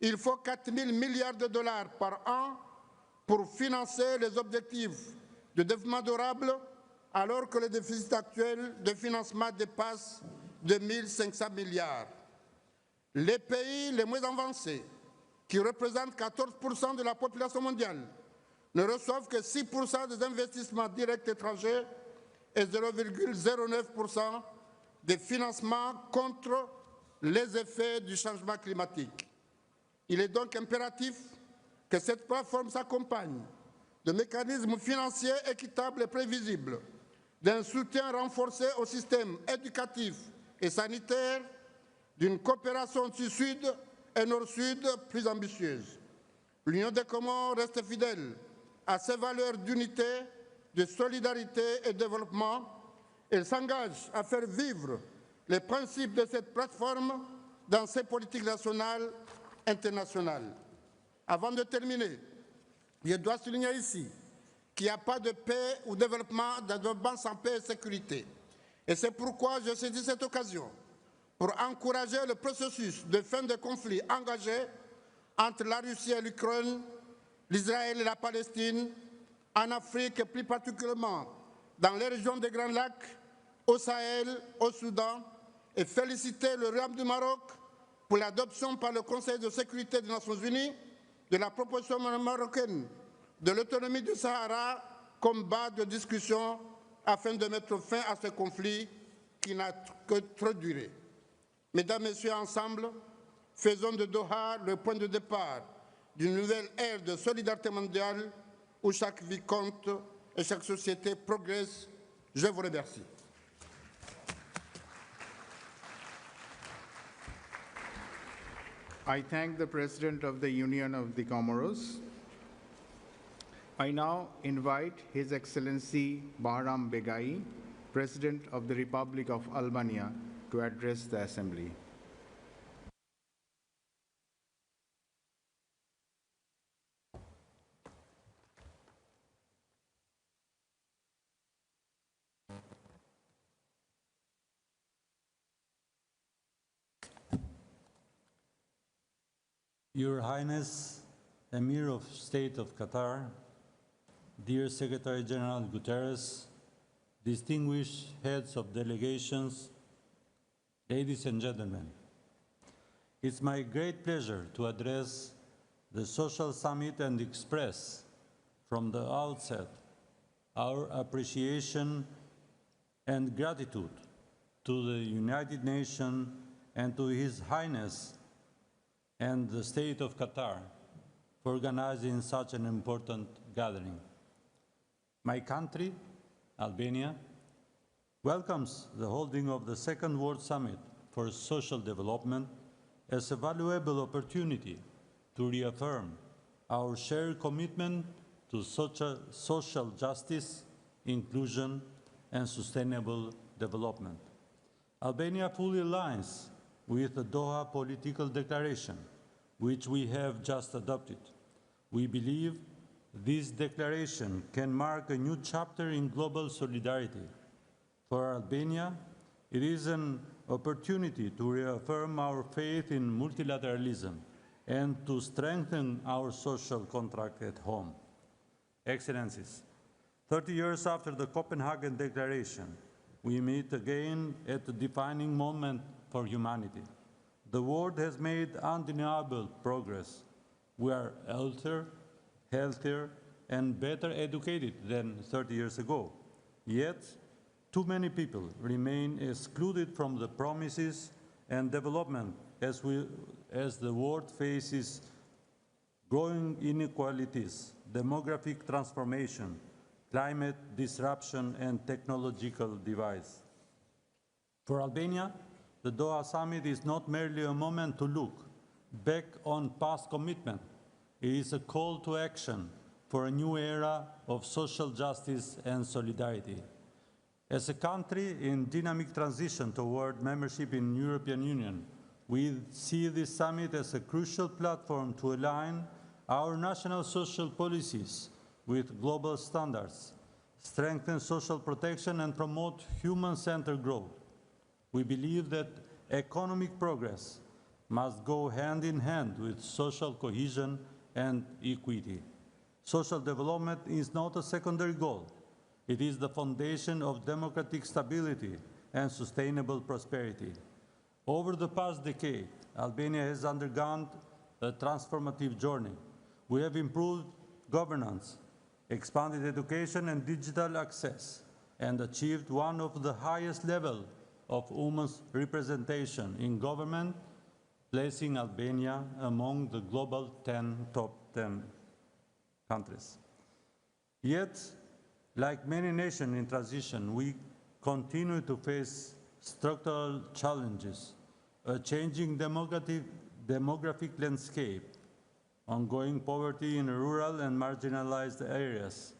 il faut 4 000 milliards de $ par an pour financer les objectifs de développement durable, alors que le déficit actuel de financement dépasse 2 500 milliards. Les pays les moins avancés, qui représentent 14% de la population mondiale, ne reçoivent que 6% des investissements directs étrangers et 0,09% des financements contre les effets du changement climatique. Il est donc impératif que cette plateforme s'accompagne de mécanismes financiers équitables et prévisibles, d'un soutien renforcé au système éducatif et sanitaire, d'une coopération sud et nord-sud plus ambitieuse. L'Union des Comores reste fidèle à ses valeurs d'unité, de solidarité et de développement. Elle s'engage à faire vivre les principes de cette plateforme dans ses politiques nationales et internationales. Avant de terminer, je dois souligner ici qu'il n'y a pas de paix ou de développement sans paix et sécurité. Et c'est pourquoi je saisis cette occasion pour encourager le processus de fin de conflit engagé entre la Russie et l'Ukraine, l'Israël et la Palestine, en Afrique et plus particulièrement dans les régions des Grands Lacs, au Sahel, au Soudan, et féliciter le Royaume du Maroc pour l'adoption par le Conseil de sécurité des Nations Unies de la proposition marocaine de l'autonomie du Sahara comme base de discussion afin de mettre fin à ce conflit qui n'a que trop duré. Mesdames, Messieurs, ensemble, faisons de Doha le point de départ d'une nouvelle ère de solidarité mondiale où chaque vie compte et chaque société progresse. Je vous remercie. I thank the President of the Union of the Comoros. I now invite His Excellency Bahram Begai, President of the Republic of Albania, to address the Assembly. Your Highness, Amir of State of Qatar, dear Secretary General Guterres, distinguished heads of delegations, ladies and gentlemen, it's my great pleasure to address the Social Summit and express from the outset our appreciation and gratitude to the United Nations and to His Highness and the State of Qatar for organizing such an important gathering. My country, Albania, welcomes the holding of the Second World Summit for Social Development as a valuable opportunity to reaffirm our shared commitment to social justice, inclusion, and sustainable development. Albania fully aligns with the Doha Political Declaration, which we have just adopted. We believe this declaration can mark a new chapter in global solidarity. For Albania, it is an opportunity to reaffirm our faith in multilateralism and to strengthen our social contract at home. Excellencies, 30 years after the Copenhagen Declaration, we meet again at a defining moment for humanity. The world has made undeniable progress. We are healthier, and better educated than 30 years ago. Yet, too many people remain excluded from the promises and development as the world faces growing inequalities, demographic transformation, climate disruption, and technological divides. For Albania, the Doha Summit is not merely a moment to look back on past commitment. It is a call to action for a new era of social justice and solidarity. As a country in dynamic transition toward membership in the European Union, we see this summit as a crucial platform to align our national social policies with global standards, strengthen social protection, and promote human-centered growth. We believe that economic progress must go hand in hand with social cohesion and equity. Social development is not a secondary goal. It is the foundation of democratic stability and sustainable prosperity. Over the past decade, Albania has undergone a transformative journey. We have improved governance, expanded education and digital access, and achieved one of the highest levels of women's representation in government, placing Albania among the global top 10 countries. Yet, like many nations in transition, we continue to face structural challenges, a changing demographic landscape, ongoing poverty in rural and marginalized areas,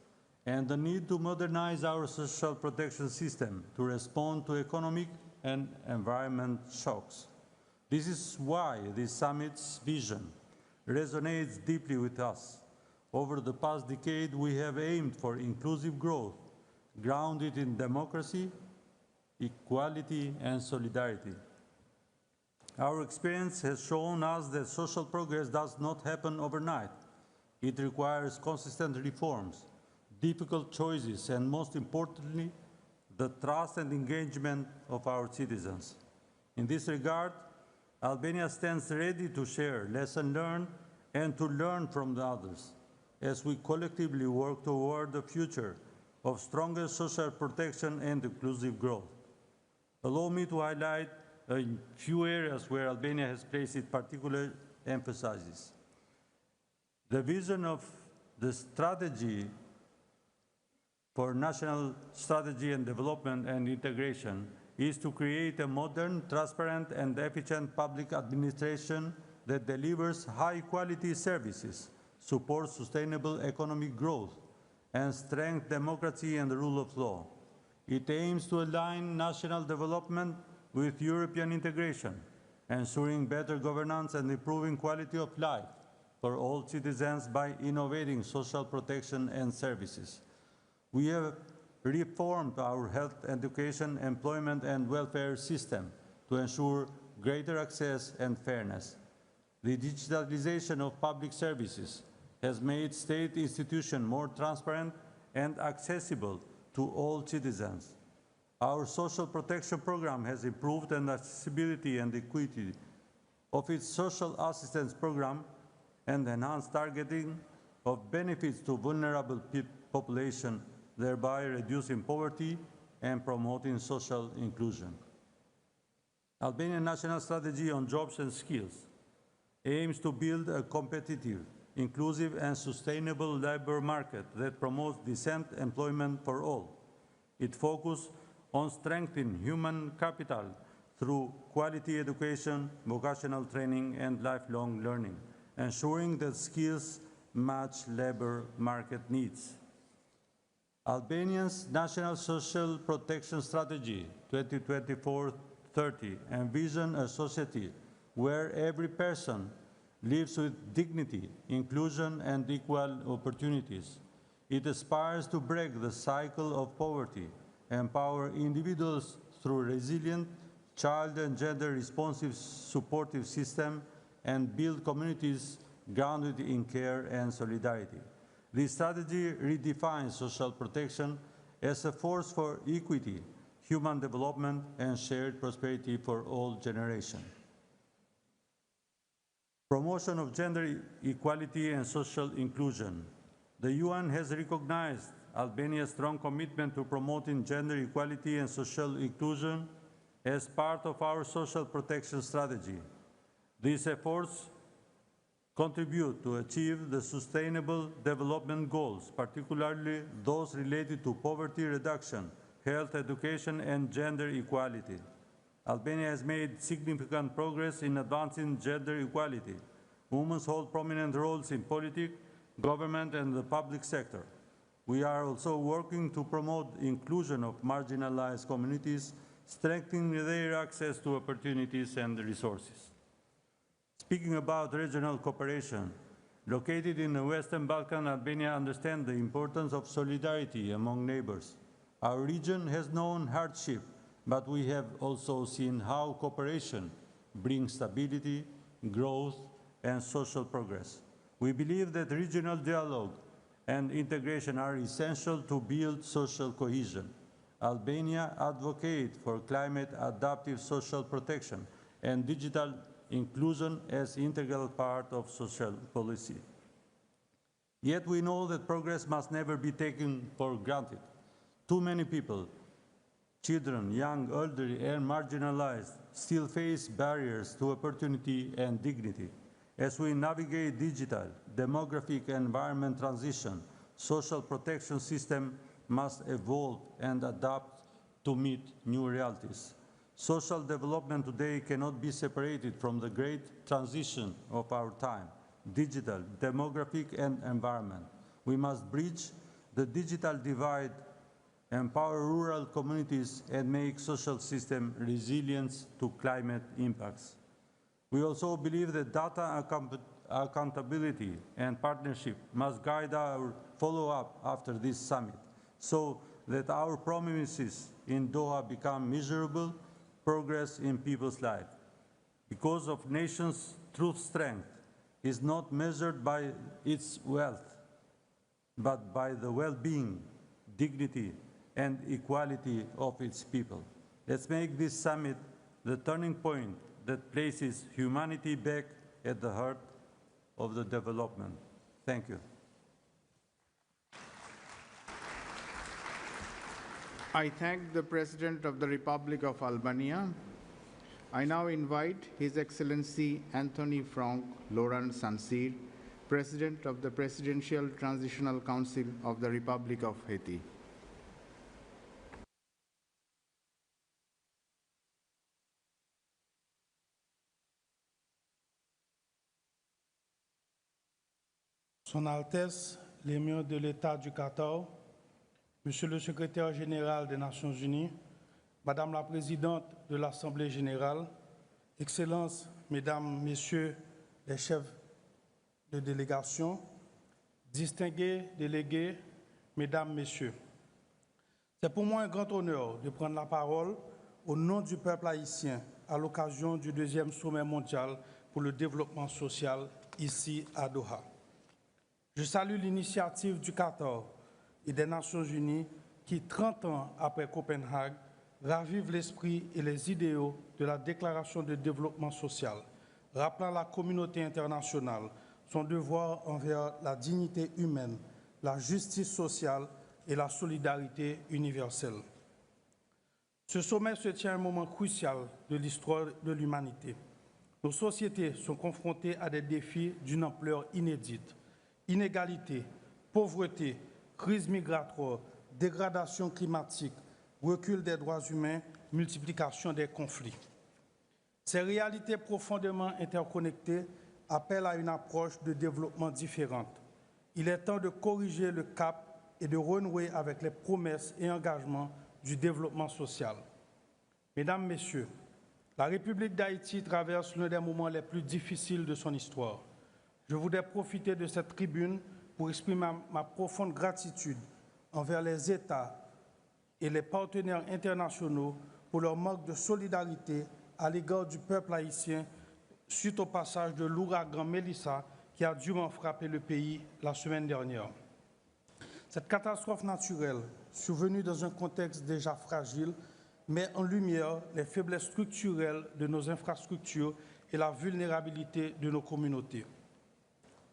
and the need to modernize our social protection system to respond to economic and environment shocks. This is why this summit's vision resonates deeply with us. Over the past decade, we have aimed for inclusive growth, grounded in democracy, equality, and solidarity. Our experience has shown us that social progress does not happen overnight. It requires consistent reforms, difficult choices, and most importantly, the trust and engagement of our citizens. In this regard, Albania stands ready to share lessons learned and to learn from the others as we collectively work toward the future of stronger social protection and inclusive growth. Allow me to highlight a few areas where Albania has placed its particular emphasis. The vision of the strategy for national strategy and development and integration is to create a modern, transparent, and efficient public administration that delivers high-quality services, supports sustainable economic growth, and strengthens democracy and the rule of law. It aims to align national development with European integration, ensuring better governance and improving quality of life for all citizens by innovating social protection and services. We have reformed our health, education, employment, and welfare system to ensure greater access and fairness. The digitalization of public services has made state institutions more transparent and accessible to all citizens. Our social protection program has improved the accessibility and equity of its social assistance program and enhanced targeting of benefits to vulnerable population, thereby reducing poverty and promoting social inclusion. Albanian National Strategy on Jobs and Skills aims to build a competitive, inclusive, and sustainable labor market that promotes decent employment for all. It focuses on strengthening human capital through quality education, vocational training, and lifelong learning, ensuring that skills match labor market needs. Albania's National Social Protection Strategy 2024-30 envisions a society where every person lives with dignity, inclusion, and equal opportunities. It aspires to break the cycle of poverty, empower individuals through resilient, child and gender-responsive supportive system, and build communities grounded in care and solidarity. This strategy redefines social protection as a force for equity, human development, and shared prosperity for all generations. Promotion of gender equality and social inclusion. The UN has recognized Albania's strong commitment to promoting gender equality and social inclusion as part of our social protection strategy. These efforts contribute to achieve the Sustainable Development Goals, particularly those related to poverty reduction, health, education, and gender equality. Albania has made significant progress in advancing gender equality. Women hold prominent roles in politics, government, and the public sector. We are also working to promote inclusion of marginalized communities, strengthening their access to opportunities and resources. Speaking about regional cooperation, located in the Western Balkans, Albania understands the importance of solidarity among neighbors. Our region has known hardship, but we have also seen how cooperation brings stability, growth, and social progress. We believe that regional dialogue and integration are essential to build social cohesion. Albania advocates for climate-adaptive social protection and digital inclusion as an integral part of social policy. Yet we know that progress must never be taken for granted. Too many people, children, young, elderly, and marginalized, still face barriers to opportunity and dignity. As we navigate digital, demographic, and environment transition, social protection system must evolve and adapt to meet new realities. Social development today cannot be separated from the great transition of our time, digital, demographic, and environment. We must bridge the digital divide, empower rural communities, and make social system resilient to climate impacts. We also believe that data accountability and partnership must guide our follow-up after this summit, so that our promises in Doha become measurable progress in people's lives. Because of nations' true strength is not measured by its wealth, but by the well-being, dignity, and equality of its people. Let's make this summit the turning point that places humanity back at the heart of the development. Thank you. I thank the President of the Republic of Albania. I now invite His Excellency Anthony Franck Laurent Sancir, President of the Presidential Transitional Council of the Republic of Haiti. Son Altesse, l'émir de l'État du Qatar, Monsieur le Secrétaire général des Nations Unies, Madame la Présidente de l'Assemblée générale, Excellences, Mesdames, Messieurs les chefs de délégation, distingués délégués, Mesdames, Messieurs. C'est pour moi un grand honneur de prendre la parole au nom du peuple haïtien à l'occasion du 2e sommet mondial pour le développement social ici à Doha. Je salue l'initiative du Qatar et des Nations Unies qui, 30 ans après Copenhague, ravive l'esprit et les idéaux de la Déclaration de développement social, rappelant à la communauté internationale son devoir envers la dignité humaine, la justice sociale et la solidarité universelle. Ce sommet se tient à un moment crucial de l'histoire de l'humanité. Nos sociétés sont confrontées à des défis d'une ampleur inédite. Inégalité, pauvreté, crise migratoire, dégradation climatique, recul des droits humains, multiplication des conflits. Ces réalités profondément interconnectées appellent à une approche de développement différente. Il est temps de corriger le cap et de renouer avec les promesses et engagements du développement social. Mesdames, Messieurs, la République d'Haïti traverse l'un des moments les plus difficiles de son histoire. Je voudrais profiter de cette tribune pour exprimer ma profonde gratitude envers les États et les partenaires internationaux pour leur manque de solidarité à l'égard du peuple haïtien suite au passage de l'ouragan Mélissa qui a durement frappé le pays la semaine dernière. Cette catastrophe naturelle, survenue dans un contexte déjà fragile, met en lumière les faiblesses structurelles de nos infrastructures et la vulnérabilité de nos communautés.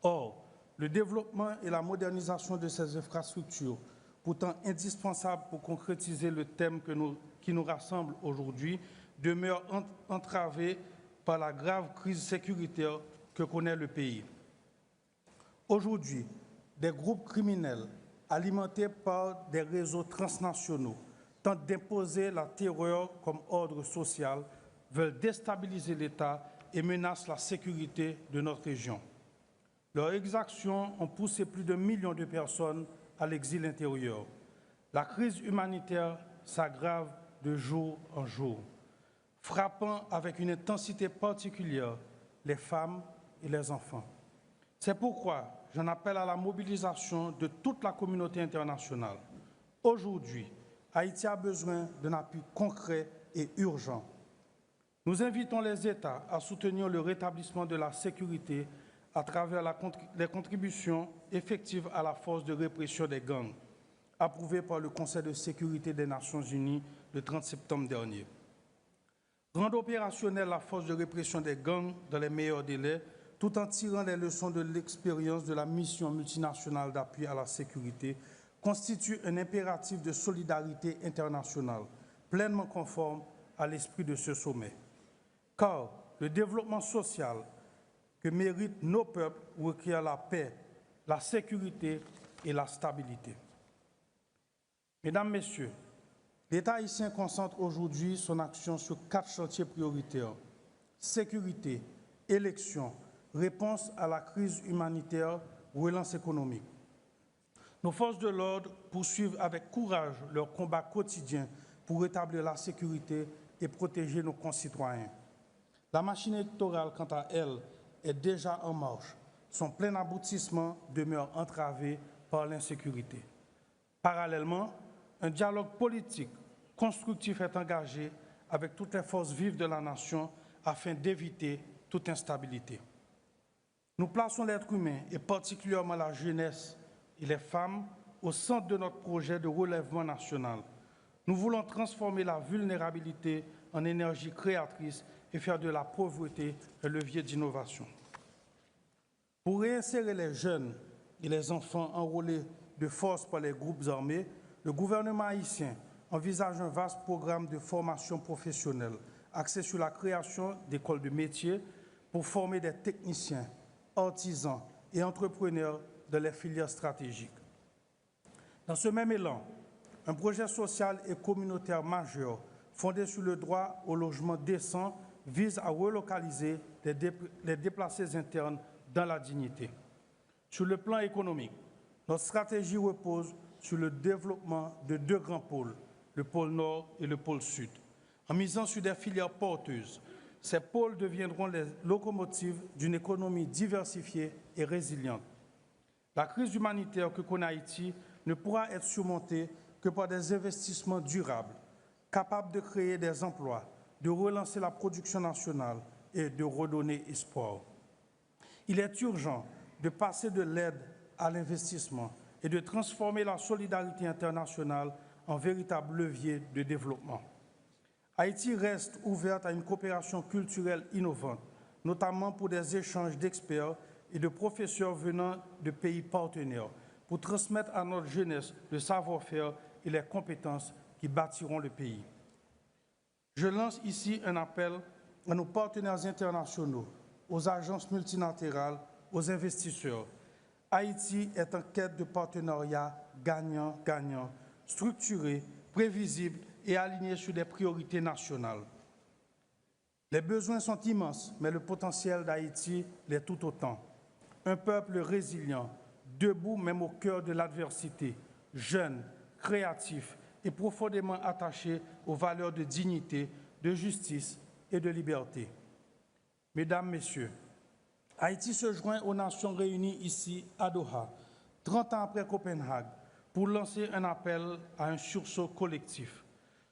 Or, le développement et la modernisation de ces infrastructures, pourtant indispensables pour concrétiser le thème qui nous rassemble aujourd'hui, demeurent entravés par la grave crise sécuritaire que connaît le pays. Aujourd'hui, des groupes criminels alimentés par des réseaux transnationaux tentent d'imposer la terreur comme ordre social, veulent déstabiliser l'État et menacent la sécurité de notre région. Leurs exactions ont poussé plus d'1 million de personnes à l'exil intérieur. La crise humanitaire s'aggrave de jour en jour, frappant avec une intensité particulière les femmes et les enfants. C'est pourquoi j'en appelle à la mobilisation de toute la communauté internationale. Aujourd'hui, Haïti a besoin d'un appui concret et urgent. Nous invitons les États à soutenir le rétablissement de la sécurité à travers les contributions effectives à la force de répression des gangs, approuvée par le Conseil de sécurité des Nations Unies le 30 septembre dernier. Rendre opérationnelle la force de répression des gangs dans les meilleurs délais, tout en tirant les leçons de l'expérience de la mission multinationale d'appui à la sécurité, constitue un impératif de solidarité internationale, pleinement conforme à l'esprit de ce sommet. Car le développement social que méritent nos peuples requiert la paix, la sécurité et la stabilité. Mesdames, Messieurs, l'État haïtien concentre aujourd'hui son action sur 4 chantiers prioritaires: sécurité, élections, réponse à la crise humanitaire, relance économique. Nos forces de l'ordre poursuivent avec courage leur combat quotidien pour rétablir la sécurité et protéger nos concitoyens. La machine électorale, quant à elle, est déjà en marche. Son plein aboutissement demeure entravé par l'insécurité. Parallèlement, un dialogue politique constructif est engagé avec toutes les forces vives de la nation afin d'éviter toute instabilité. Nous plaçons l'être humain, et particulièrement la jeunesse et les femmes, au centre de notre projet de relèvement national. Nous voulons transformer la vulnérabilité en énergie créatrice et faire de la pauvreté un levier d'innovation. Pour réinsérer les jeunes et les enfants enrôlés de force par les groupes armés, le gouvernement haïtien envisage un vaste programme de formation professionnelle axé sur la création d'écoles de métiers pour former des techniciens, artisans et entrepreneurs dans les filières stratégiques. Dans ce même élan, un projet social et communautaire majeur fondé sur le droit au logement décent vise à relocaliser les déplacés internes dans la dignité. Sur le plan économique, notre stratégie repose sur le développement de deux grands pôles, le pôle Nord et le pôle Sud. En misant sur des filières porteuses, ces pôles deviendront les locomotives d'une économie diversifiée et résiliente. La crise humanitaire que connaît Haïti ne pourra être surmontée que par des investissements durables, capables de créer des emplois, de relancer la production nationale et de redonner espoir. Il est urgent de passer de l'aide à l'investissement et de transformer la solidarité internationale en véritable levier de développement. Haïti reste ouverte à une coopération culturelle innovante, notamment pour des échanges d'experts et de professeurs venant de pays partenaires, pour transmettre à notre jeunesse le savoir-faire et les compétences qui bâtiront le pays. Je lance ici un appel à nos partenaires internationaux, aux agences multilatérales, aux investisseurs. Haïti est en quête de partenariats gagnant-gagnant, structurés, prévisibles et alignés sur des priorités nationales. Les besoins sont immenses, mais le potentiel d'Haïti l'est tout autant. Un peuple résilient, debout même au cœur de l'adversité, jeune, créatif et profondément attaché aux valeurs de dignité, de justice et de liberté. Mesdames, Messieurs, Haïti se joint aux Nations réunies ici à Doha, 30 ans après Copenhague, pour lancer un appel à un sursaut collectif.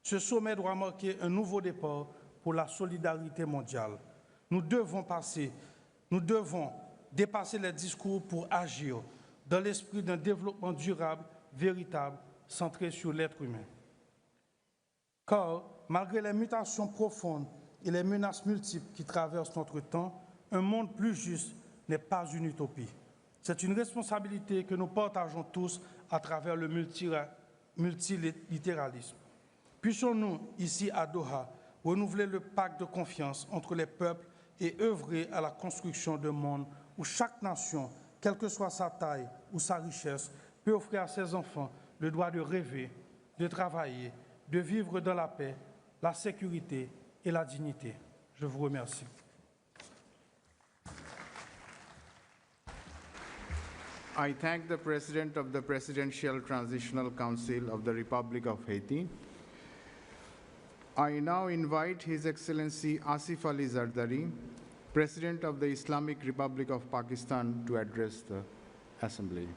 Ce sommet doit marquer un nouveau départ pour la solidarité mondiale. Nous devons dépasser les discours pour agir dans l'esprit d'un développement durable, véritable, centré sur l'être humain. Car, malgré les mutations profondes et les menaces multiples qui traversent notre temps, un monde plus juste n'est pas une utopie. C'est une responsabilité que nous partageons tous à travers le multilatéralisme. Puissions-nous, ici à Doha, renouveler le pacte de confiance entre les peuples et œuvrer à la construction d'un monde où chaque nation, quelle que soit sa taille ou sa richesse, peut offrir à ses enfants le droit de rêver, de travailler, de vivre dans la paix, la sécurité et la dignité. Je vous remercie. I thank the President of the Presidential Transitional Council of the Republic of Haiti. I now invite His Excellency Asif Ali Zardari, President of the Islamic Republic of Pakistan, to address the Assembly.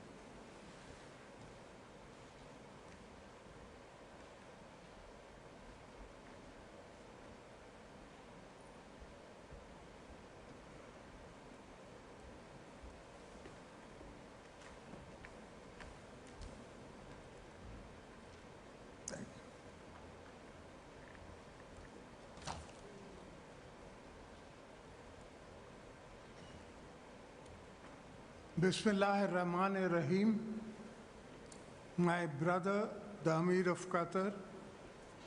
Bismillah ar-Rahman ar-Rahim. My brother, the Amir of Qatar,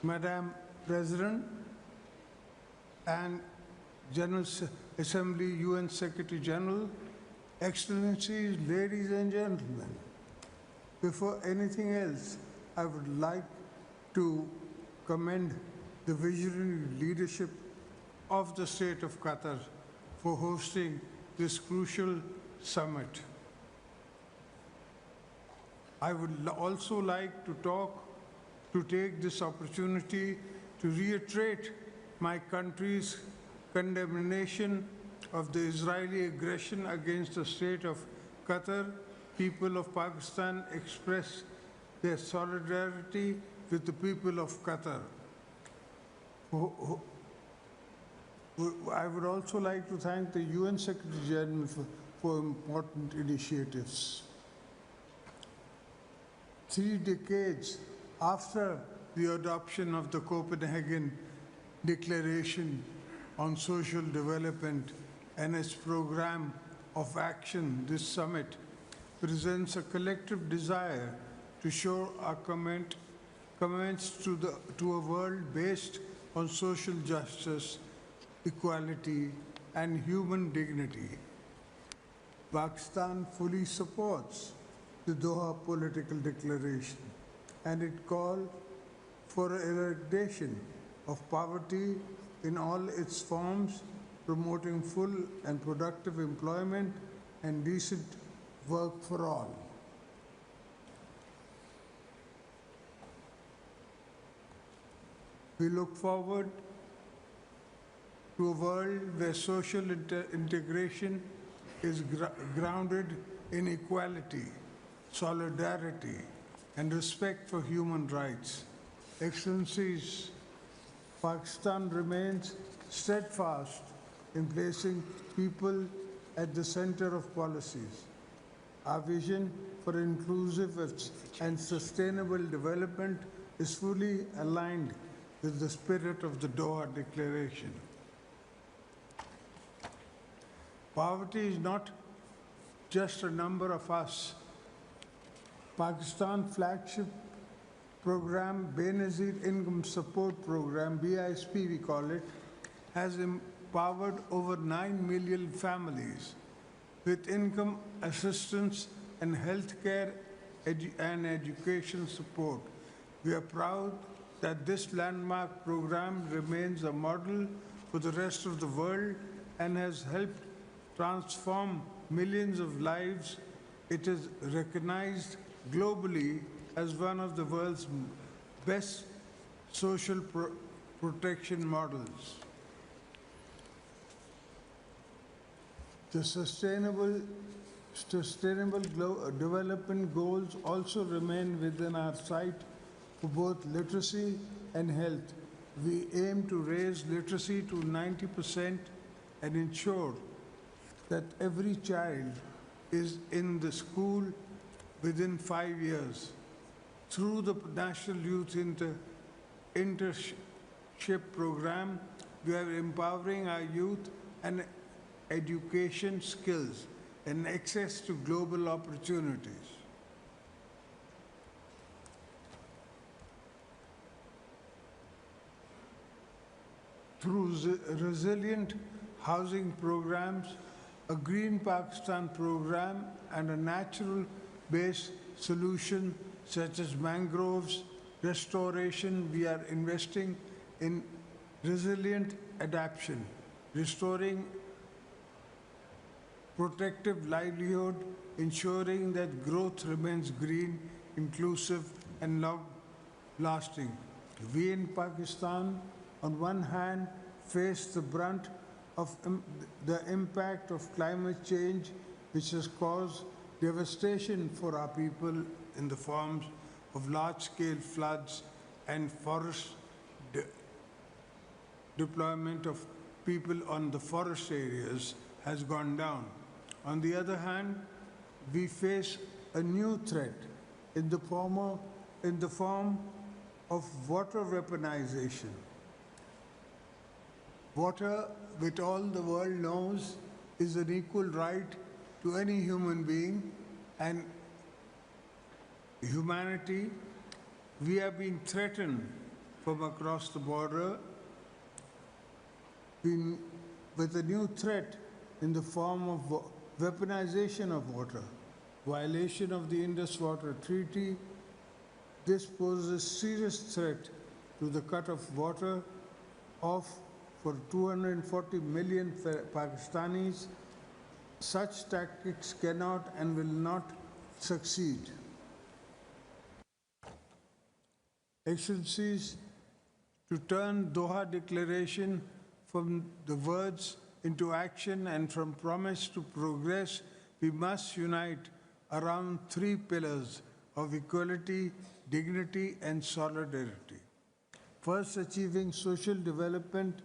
Madam President, and General Assembly, UN Secretary General, Excellencies, ladies and gentlemen, before anything else, I would like to commend the visionary leadership of the State of Qatar for hosting this crucial summit. I would also like to take this opportunity to reiterate my country's condemnation of the Israeli aggression against the State of Qatar. People of Pakistan express their solidarity with the people of Qatar. I would also like to thank the UN Secretary General for important initiatives. 3 decades after the adoption of the Copenhagen Declaration on Social Development and its program of action, this summit presents a collective desire to show our commitments to a world based on social justice, equality, and human dignity. Pakistan fully supports the Doha Political Declaration, and it called for eradication of poverty in all its forms, promoting full and productive employment and decent work for all. We look forward to a world where social integration is grounded in equality, solidarity, and respect for human rights. Excellencies, Pakistan remains steadfast in placing people at the center of policies. Our vision for inclusive and sustainable development is fully aligned with the spirit of the Doha Declaration. Poverty is not just a number of us. Pakistan flagship program, Benazir Income Support Program, BISP we call it, has empowered over 9 million families with income assistance and healthcare and education support. We are proud that this landmark program remains a model for the rest of the world and has helped transform millions of lives. It is recognized globally as one of the world's best social protection models. The sustainable development goals also remain within our sight for both literacy and health. We aim to raise literacy to 90% and ensure that every child is in the school within 5 years. Through the National Youth Internship Program, we are empowering our youth and education skills and access to global opportunities. Through resilient housing programs, a Green Pakistan program, and a natural-based solution such as mangroves restoration, we are investing in resilient adaptation, restoring protective livelihood, ensuring that growth remains green, inclusive, and long-lasting. We in Pakistan, on one hand, face the brunt of the impact of climate change, which has caused devastation for our people in the forms of large-scale floods and forest deployment of people on the forest areas has gone down. On the other hand, we face a new threat in the form of water weaponization. Water, which all the world knows, is an equal right to any human being and humanity. We have been threatened from across the border with a new threat in the form of weaponization of water, violation of the Indus Water Treaty. This poses a serious threat to the cut of water off for 240 million Pakistanis. Such tactics cannot and will not succeed. Excellencies, to turn Doha Declaration from the words into action and from promise to progress, we must unite around 3 pillars of equality, dignity, and solidarity. First, achieving social development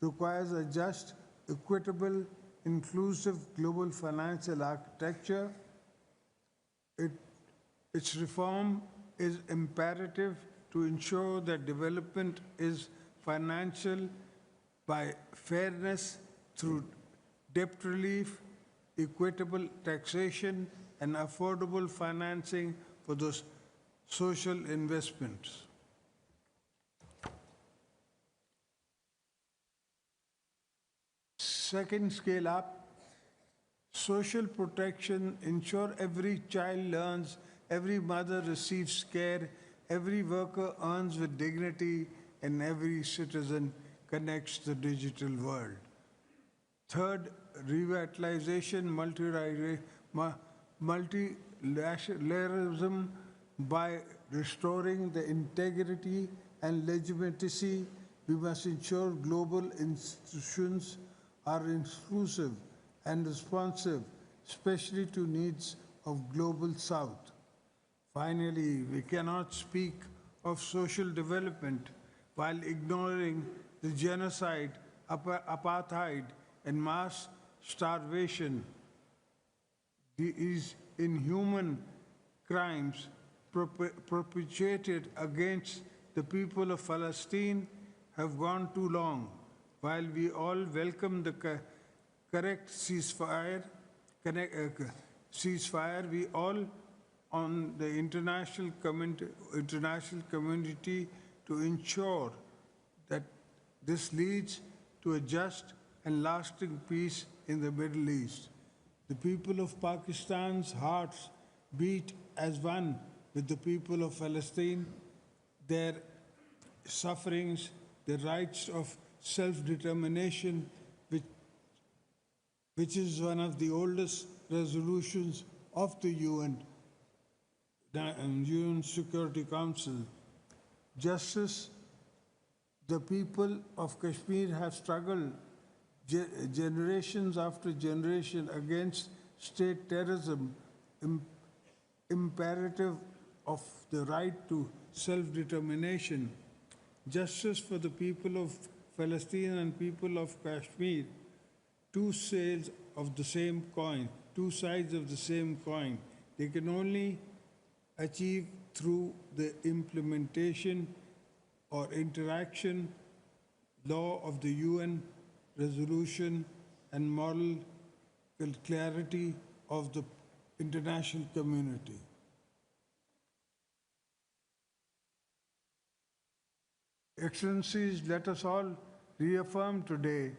requires a just, equitable, inclusive global financial architecture. Its reform is imperative to ensure that development is financial by fairness through debt relief, equitable taxation, and affordable financing for those social investments. Second, scale up. Social protection, ensure every child learns, every mother receives care, every worker earns with dignity, and every citizen connects the digital world. Third, revitalization, multilateralism by restoring the integrity and legitimacy. We must ensure global institutions are inclusive and responsive, especially to needs of Global South. Finally, we cannot speak of social development while ignoring the genocide, apartheid, and mass starvation. These inhuman crimes perpetrated against the people of Palestine have gone too long. While we all welcome the correct ceasefire, we all on the international community to ensure that this leads to a just and lasting peace in the Middle East. The people of Pakistan's hearts beat as one with the people of Palestine. Their sufferings, the rights of self-determination, which is one of the oldest resolutions of the UN Security Council. Justice, the people of Kashmir have struggled generations after generation against state terrorism, imperative of the right to self-determination. Justice for the people of Palestine and people of Kashmir, two sides of the same coin, two sides of the same coin. They can only achieve through the implementation or interaction law of the UN resolution and moral clarity of the international community. Excellencies, let us all reaffirm today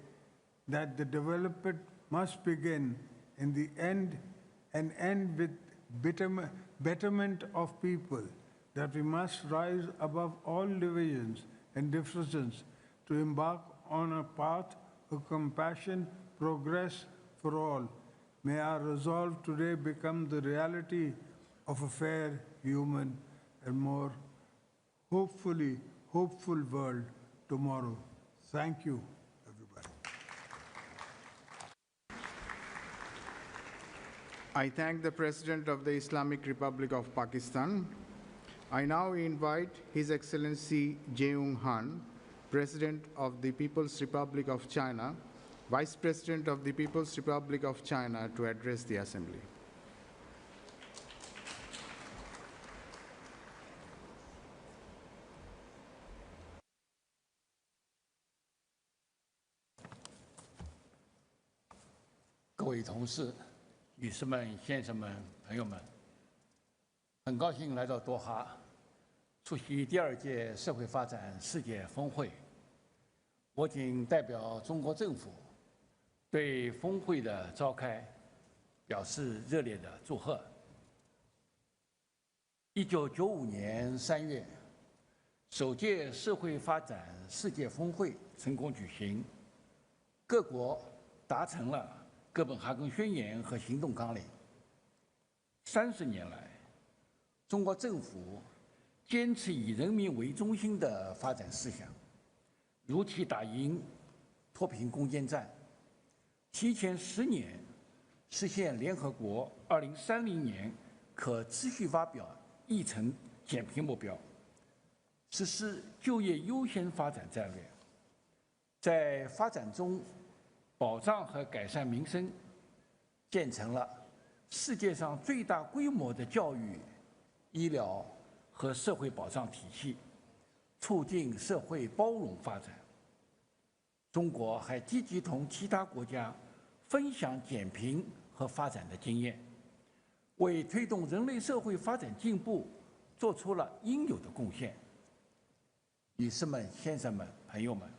that the development must begin in the end and end with betterment of people, that we must rise above all divisions and differences to embark on a path of compassion, progress for all. May our resolve today become the reality of a fair, human, and more hopeful world tomorrow. Thank you, everybody. I thank the President of the Islamic Republic of Pakistan. I now invite His Excellency Jayung Han, President of the People's Republic of China, Vice President of the People's Republic of China, to address the Assembly.各位同事、女士们、先生们、朋友们，很高兴来到多哈，出席第2届社会发展世界峰会。我谨代表中国政府对峰会的召开表示热烈的祝贺。1995年3月，首届社会发展世界峰会成功举行，各国达成了哥本哈根宣言和行动纲领。30年来，中国政府坚持以人民为中心的发展思想，如期打赢脱贫攻坚战，提前10年实现联合国2030年可持续发展议程减贫目标，实施就业优先发展战略，在发展中保障和改善民生，建成了世界上最大规模的教育、医疗和社会保障体系。促进社会包容发展。中国还积极同其他国家分享减贫和发展的经验，为推动人类社会发展进步做出了应有的贡献。女士们、先生们、朋友们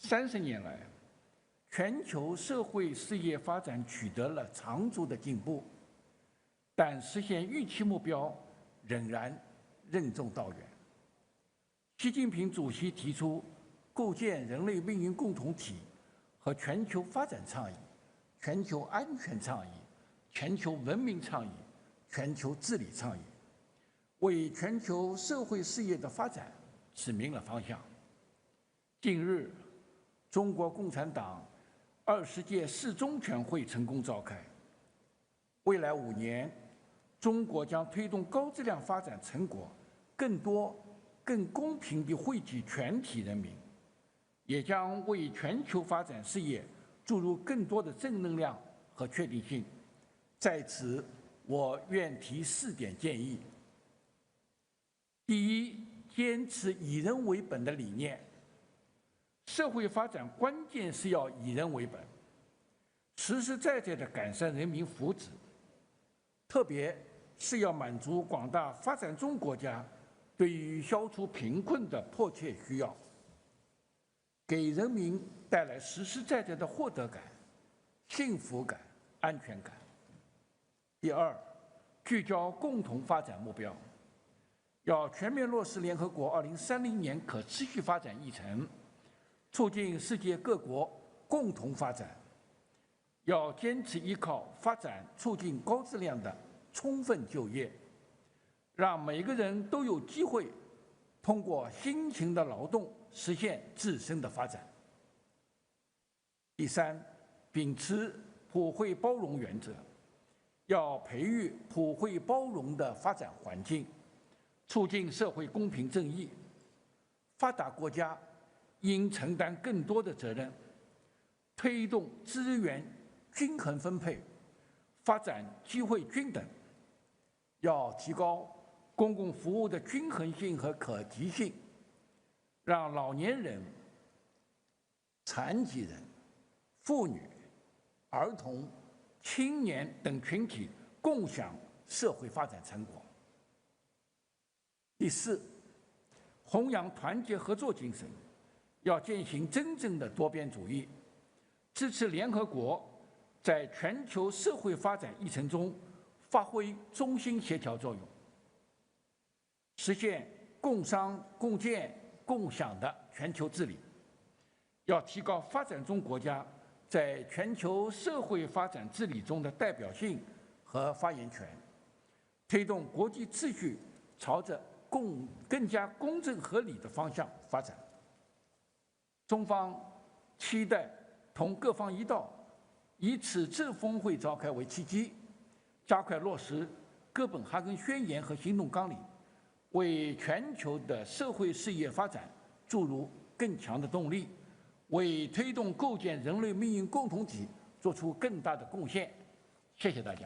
，30年来，全球社会事业发展取得了长足的进步，但实现预期目标仍然任重道远。习近平主席提出构建人类命运共同体和全球发展倡议、全球安全倡议、全球文明倡议、全球治理倡议，为全球社会事业的发展指明了方向。近日，中国共产党20届四中全会成功召开。未来5年，中国将推动高质量发展成果更多、更公平地惠及全体人民，也将为全球发展事业注入更多的正能量和确定性。在此，我愿提4点建议。第一，坚持以人为本的理念。社会发展关键是要以人为本，实实在在地改善人民福祉，特别是要满足广大发展中国家对于消除贫困的迫切需要，给人民带来实实在在的获得感、幸福感、安全感。第二，聚焦共同发展目标，要全面落实联合国2030年可持续发展议程，促进世界各国共同发展。要坚持依靠发展促进高质量的充分就业，让每个人都有机会通过辛勤的劳动实现自身的发展。第三，秉持普惠包容原则，要培育普惠包容的发展环境，促进社会公平正义。发达国家应承担更多的责任，推动资源均衡分配，发展机会均等。要提高公共服务的均衡性和可及性，让老年人、残疾人、妇女、儿童、青年等群体共享社会发展成果。第四，弘扬团结合作精神，要践行真正的多边主义，支持联合国在全球社会发展议程中发挥中心协调作用，实现共商共建共享的全球治理。要提高发展中国家在全球社会发展治理中的代表性和发言权，推动国际秩序朝着更加公正合理的方向发展。中方期待同各方一道，以此次峰会召开为契机，加快落实哥本哈根宣言和行动纲领，为全球的社会事业发展注入更强的动力，为推动构建人类命运共同体做出更大的贡献。谢谢大家。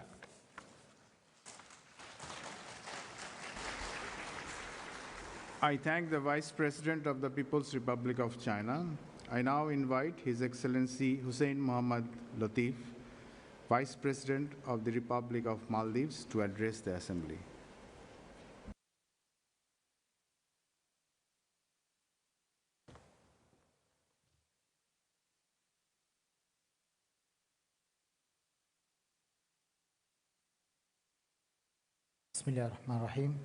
I thank the Vice President of the People's Republic of China. I now invite His Excellency Hussein Mohammad Latif, Vice President of the Republic of Maldives, to address the Assembly. Bismillah ar-Rahman ar-Rahim.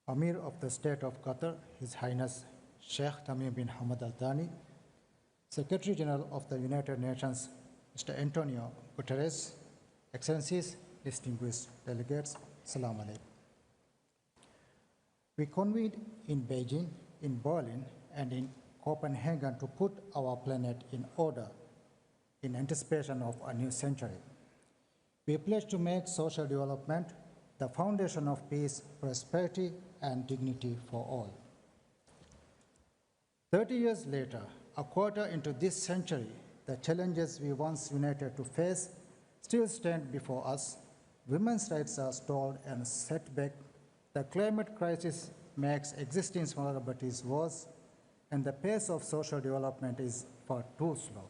Amir of the State of Qatar, His Highness Sheikh Tamim bin Hamad Al Thani, Secretary General of the United Nations, Mr. Antonio Guterres, Excellencies, distinguished delegates, Assalamu alaikum. We convened in Beijing, in Berlin, and in Copenhagen to put our planet in order in anticipation of a new century. We pledge to make social development the foundation of peace, prosperity, and dignity for all. 30 years later, a quarter into this century, the challenges we once united to face still stand before us. Women's rights are stalled and set back. The climate crisis makes existing vulnerabilities worse, and the pace of social development is far too slow.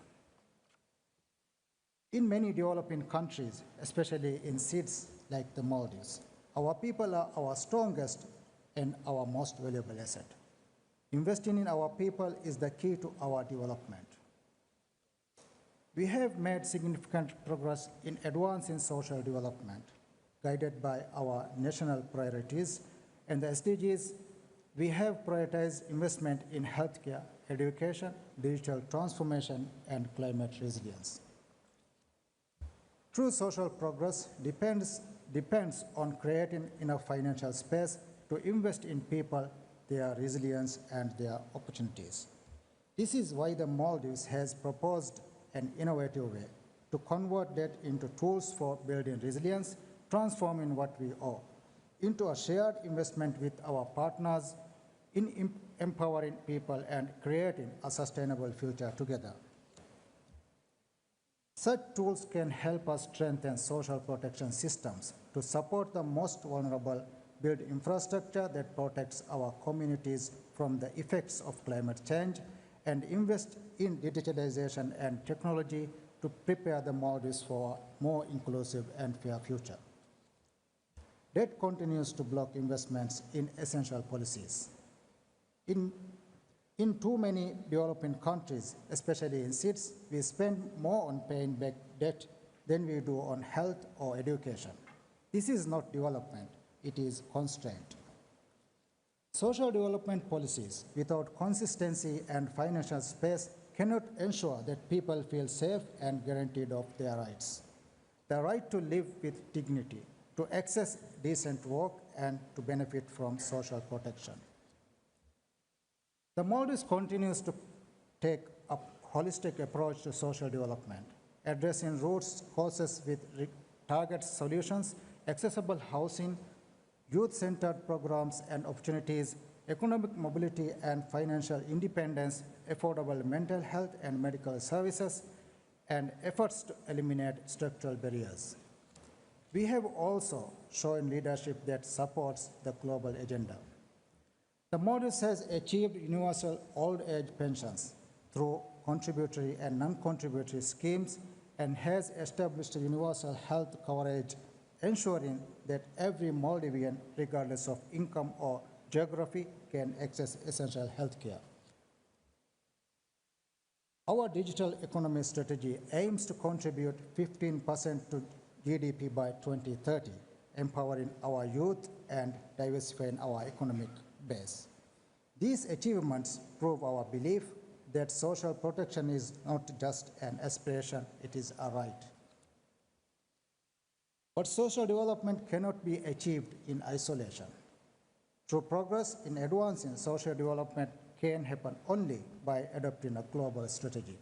In many developing countries, especially in cities like the Maldives, our people are our strongest and our most valuable asset. Investing in our people is the key to our development. We have made significant progress in advancing social development, guided by our national priorities and the SDGs. We have prioritized investment in healthcare, education, digital transformation, and climate resilience. True social progress depends on creating enough financial space to invest in people, their resilience, and their opportunities. This is why the Maldives has proposed an innovative way to convert debt into tools for building resilience, transforming what we owe into a shared investment with our partners in empowering people and creating a sustainable future together. Such tools can help us strengthen social protection systems to support the most vulnerable, build infrastructure that protects our communities from the effects of climate change, and invest in digitalization and technology to prepare the Maldives for a more inclusive and fair future. Debt continues to block investments in essential policies. In too many developing countries, especially in cities, we spend more on paying back debt than we do on health or education. This is not development, it is constraint. Social development policies without consistency and financial space cannot ensure that people feel safe and guaranteed of their rights. The right to live with dignity, to access decent work, and to benefit from social protection. The Maldives continues to take a holistic approach to social development, addressing root causes with target solutions, accessible housing, youth-centered programs and opportunities, economic mobility and financial independence, affordable mental health and medical services, and efforts to eliminate structural barriers. We have also shown leadership that supports the global agenda. The Maldives has achieved universal old age pensions through contributory and non-contributory schemes and has established universal health coverage, ensuring that every Maldivian, regardless of income or geography, can access essential health care. Our digital economy strategy aims to contribute 15% to GDP by 2030, empowering our youth and diversifying our economic base. These achievements prove our belief that social protection is not just an aspiration, it is a right. But social development cannot be achieved in isolation. True progress in advancing social development can happen only by adopting a global strategy.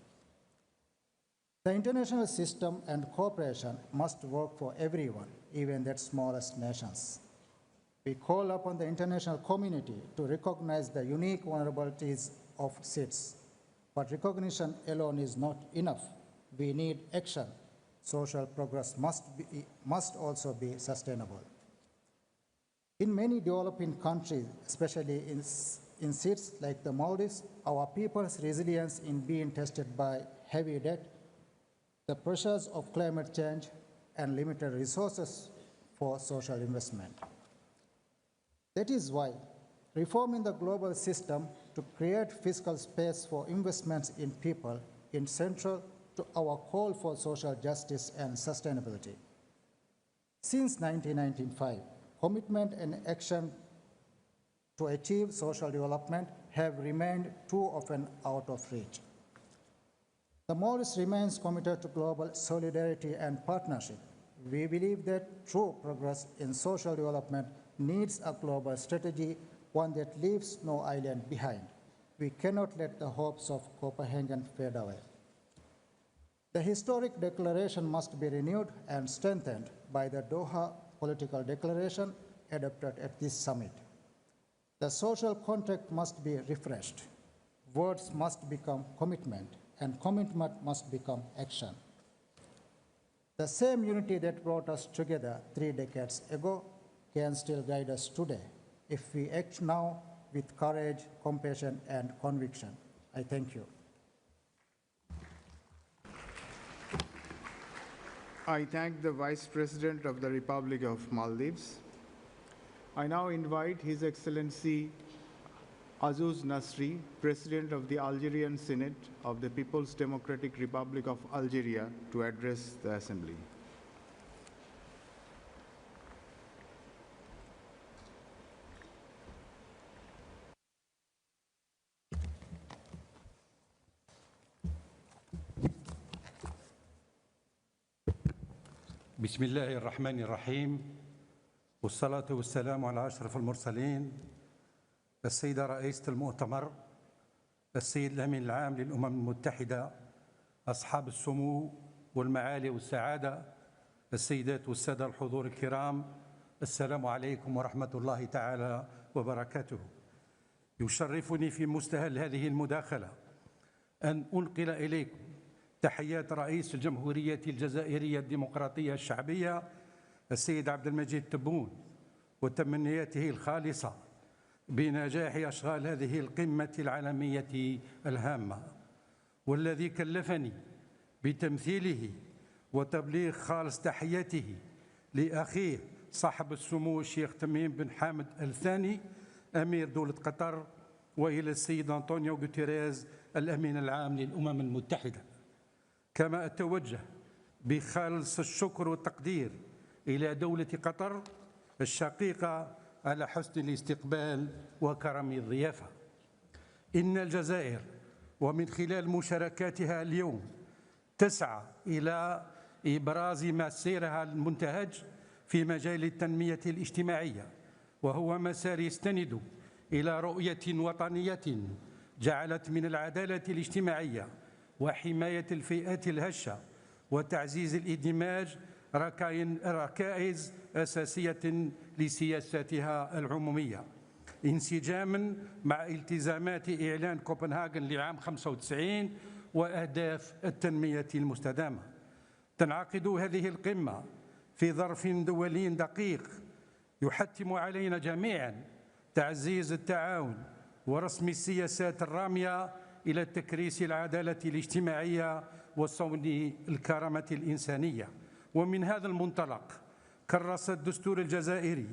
The international system and cooperation must work for everyone, even the smallest nations. We call upon the international community to recognize the unique vulnerabilities of cities. But recognition alone is not enough. We need action. Social progress must also be sustainable. In many developing countries, especially in cities like the Maldives, our people's resilience in being tested by heavy debt, the pressures of climate change, and limited resources for social investment. That is why reforming the global system to create fiscal space for investments in people is central to our call for social justice and sustainability. Since 1995, commitment and action to achieve social development have remained too often out of reach. The Maldives remains committed to global solidarity and partnership. We believe that true progress in social development needs a global strategy, one that leaves no island behind. We cannot let the hopes of Copenhagen fade away. The historic declaration must be renewed and strengthened by the Doha political declaration adopted at this summit. The social contract must be refreshed. Words must become commitment, and commitment must become action. The same unity that brought us together 3 decades ago can still guide us today. if we act now with courage, compassion, and conviction. I thank you. I thank the Vice President of the Republic of Maldives. I now invite His Excellency Azuz Nasri, President of the Algerian Senate of the People's Democratic Republic of Algeria, to address the Assembly. بسم الله الرحمن الرحيم والصلاة والسلام على أشرف المرسلين السيدة رئيسة المؤتمر، السيد الأمين العام للأمم المتحدة، أصحاب السمو والمعالي والسعادة، السيدات والسادة الحضور الكرام، السلام عليكم ورحمة الله تعالى وبركاته. يشرفني في مستهل هذه المداخلة أن أنقل إليكم تحيات رئيس الجمهورية الجزائرية الديمقراطية الشعبية السيد عبد المجيد تبون وتمنياته الخالصة بنجاح أشغال هذه القمة العالمية الهامة، والذي كلفني بتمثيله وتبليغ خالص تحياته لأخيه صاحب السمو الشيخ تميم بن حامد الثاني أمير دولة قطر، وإلى السيد أنطونيو غوتيريز الأمين العام للأمم المتحدة. كما أتوجه بخالص الشكر والتقدير إلى دولة قطر الشقيقة على حسن الاستقبال وكرم الضيافة. إن الجزائر ومن خلال مشاركاتها اليوم تسعى إلى إبراز مسيرها المنتهج في مجال التنمية الاجتماعية، وهو مسار يستند إلى رؤية وطنية جعلت من العدالة الاجتماعية وحماية الفئات الهشة وتعزيز الإندماج ركائز أساسية لسياساتها العمومية، انسجاما مع التزامات إعلان كوبنهاجن لعام 95 وأهداف التنمية المستدامة. تنعقد هذه القمة في ظرف دولي دقيق يحتم علينا جميعا تعزيز التعاون ورسم السياسات الرامية إلى تكريس العدالة الاجتماعية وصون الكرامة الإنسانية. ومن هذا المنطلق كرس الدستور الجزائري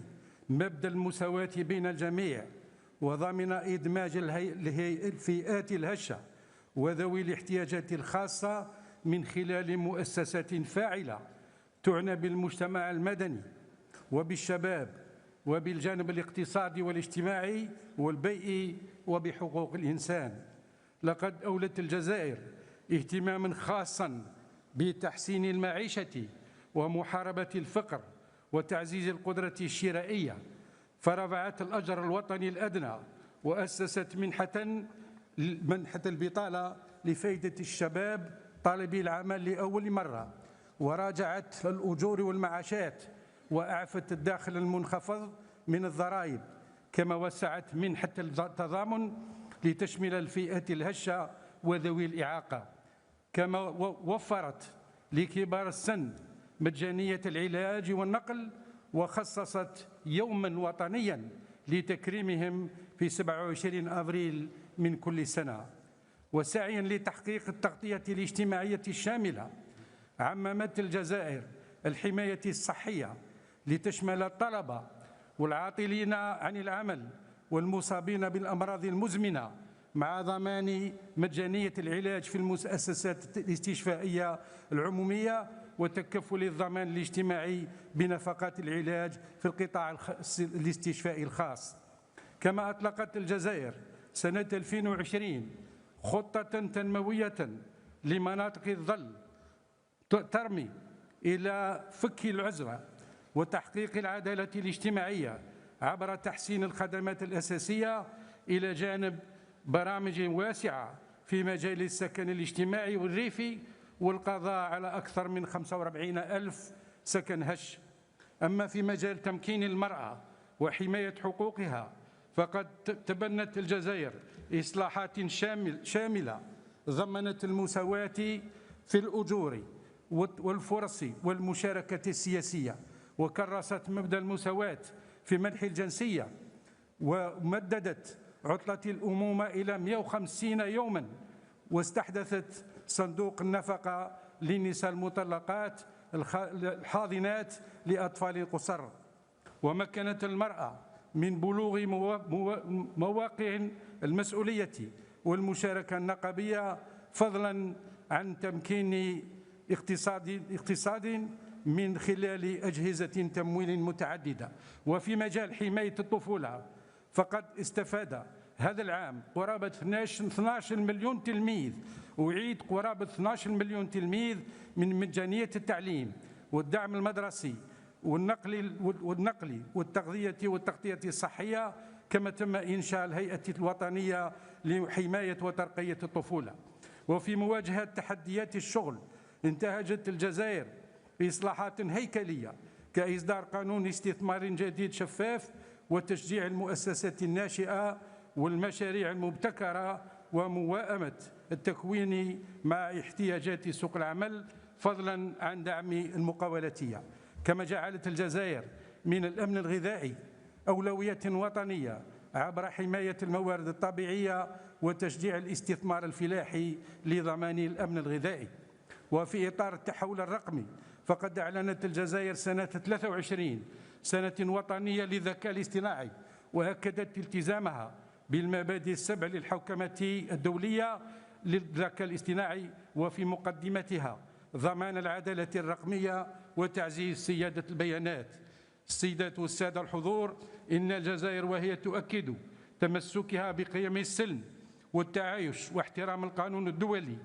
مبدأ المساواة بين الجميع، وضمن إدماج الفئات الهشة وذوي الاحتياجات الخاصة من خلال مؤسسات فاعلة تعنى بالمجتمع المدني وبالشباب وبالجانب الاقتصادي والاجتماعي والبيئي وبحقوق الإنسان. لقد أولت الجزائر اهتماما خاصا بتحسين المعيشة ومحاربة الفقر وتعزيز القدرة الشرائية، فرفعت الأجر الوطني الأدنى وأسست منحة البطالة لفائدة الشباب طالبي العمل لأول مرة، وراجعت الأجور والمعاشات وأعفت الداخل المنخفض من الضرائب، كما وسعت منحة التضامن لتشمل الفئات الهشة وذوي الإعاقة، كما وفرت لكبار السن مجانية العلاج والنقل، وخصصت يوما وطنيا لتكريمهم في 27 أبريل من كل سنة. وسعيا لتحقيق التغطية الاجتماعية الشاملة عممت الجزائر الحماية الصحية لتشمل الطلبة والعاطلين عن العمل والمصابين بالأمراض المزمنة، مع ضمان مجانية العلاج في المؤسسات الاستشفائية العمومية وتكفل الضمان الاجتماعي بنفقات العلاج في القطاع الاستشفائي الخاص. كما أطلقت الجزائر سنة 2020 خطة تنموية لمناطق الظل ترمي إلى فك العزلة وتحقيق العدالة الاجتماعية عبر تحسين الخدمات الأساسية، إلى جانب برامج واسعة في مجال السكن الاجتماعي والريفي والقضاء على أكثر من 45,000 سكن هش. أما في مجال تمكين المرأة وحماية حقوقها فقد تبنت الجزائر إصلاحات شاملة ضمنت المساواة في الأجور والفرص والمشاركة السياسية، وكرست مبدأ المساواة في منح الجنسية، ومددت عطلة الأمومة إلى 150 يوما، واستحدثت صندوق النفقة للنساء المطلقات الحاضنات لأطفال القصر، ومكنت المرأة من بلوغ مواقع المسؤولية والمشاركة النقابية، فضلا عن تمكين اقتصاد من خلال أجهزة تمويل متعددة. وفي مجال حماية الطفولة فقد استفاد هذا العام قرابة 12 مليون تلميذ، أعيد قرابة 12 مليون تلميذ من مجانية التعليم والدعم المدرسي والنقل والتغذية والتغطية الصحية، كما تم إنشاء الهيئة الوطنية لحماية وترقية الطفولة. وفي مواجهة تحديات الشغل انتهجت الجزائر بإصلاحات هيكلية كإصدار قانون استثمار جديد شفاف وتشجيع المؤسسات الناشئة والمشاريع المبتكرة ومواءمة التكوين مع احتياجات سوق العمل، فضلا عن دعم المقاولاتية. كما جعلت الجزائر من الأمن الغذائي أولوية وطنية عبر حماية الموارد الطبيعية وتشجيع الاستثمار الفلاحي لضمان الأمن الغذائي. وفي إطار التحول الرقمي فقد أعلنت الجزائر سنة 23 سنة وطنية للذكاء الاصطناعي، وأكدت التزامها بالمبادئ السبع للحوكمة الدولية للذكاء الاصطناعي، وفي مقدمتها ضمان العدالة الرقمية وتعزيز سيادة البيانات. السيدات والسادة الحضور، إن الجزائر وهي تؤكد تمسكها بقيم السلم والتعايش واحترام القانون الدولي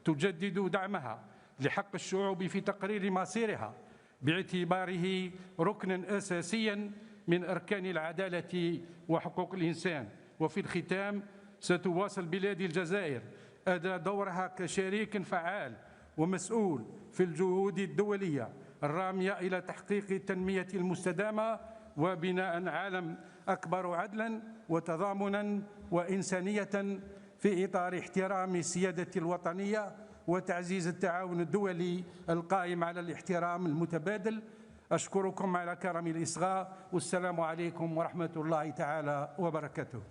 تجدد دعمها لحق الشعوب في تقرير مصيرها باعتباره ركنا أساسيا من أركان العدالة وحقوق الإنسان. وفي الختام، ستواصل بلاد الجزائر أداء دورها كشريك فعال ومسؤول في الجهود الدولية الرامية إلى تحقيق التنمية المستدامة وبناء عالم أكبر عدلا وتضامنا وإنسانية في إطار احترام السيادة الوطنية وتعزيز التعاون الدولي القائم على الاحترام المتبادل. أشكركم على كرم الإصغاء، والسلام عليكم ورحمة الله تعالى وبركاته.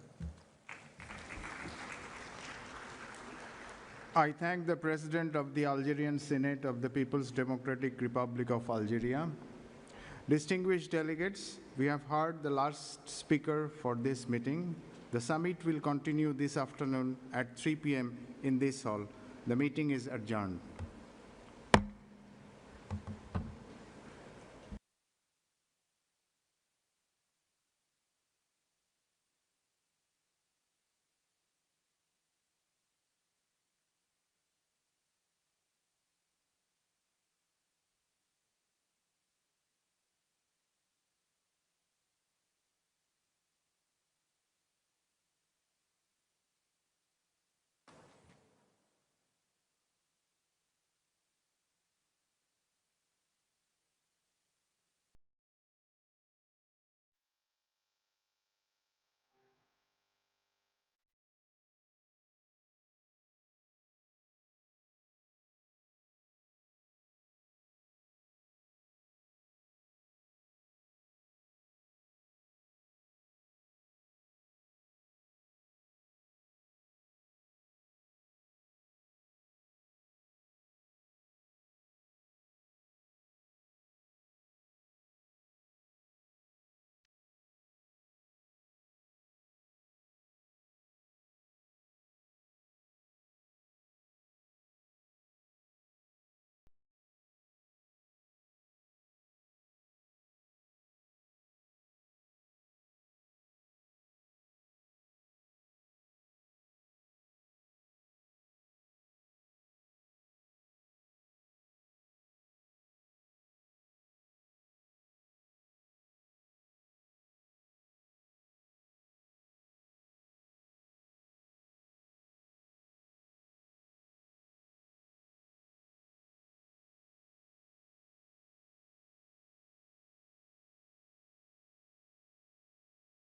I thank the President of the Algerian Senate of the People's Democratic Republic of Algeria. Distinguished delegates, we have heard the last speaker for this meeting. The summit will continue this afternoon at 3 p.m. in this hall. The meeting is adjourned.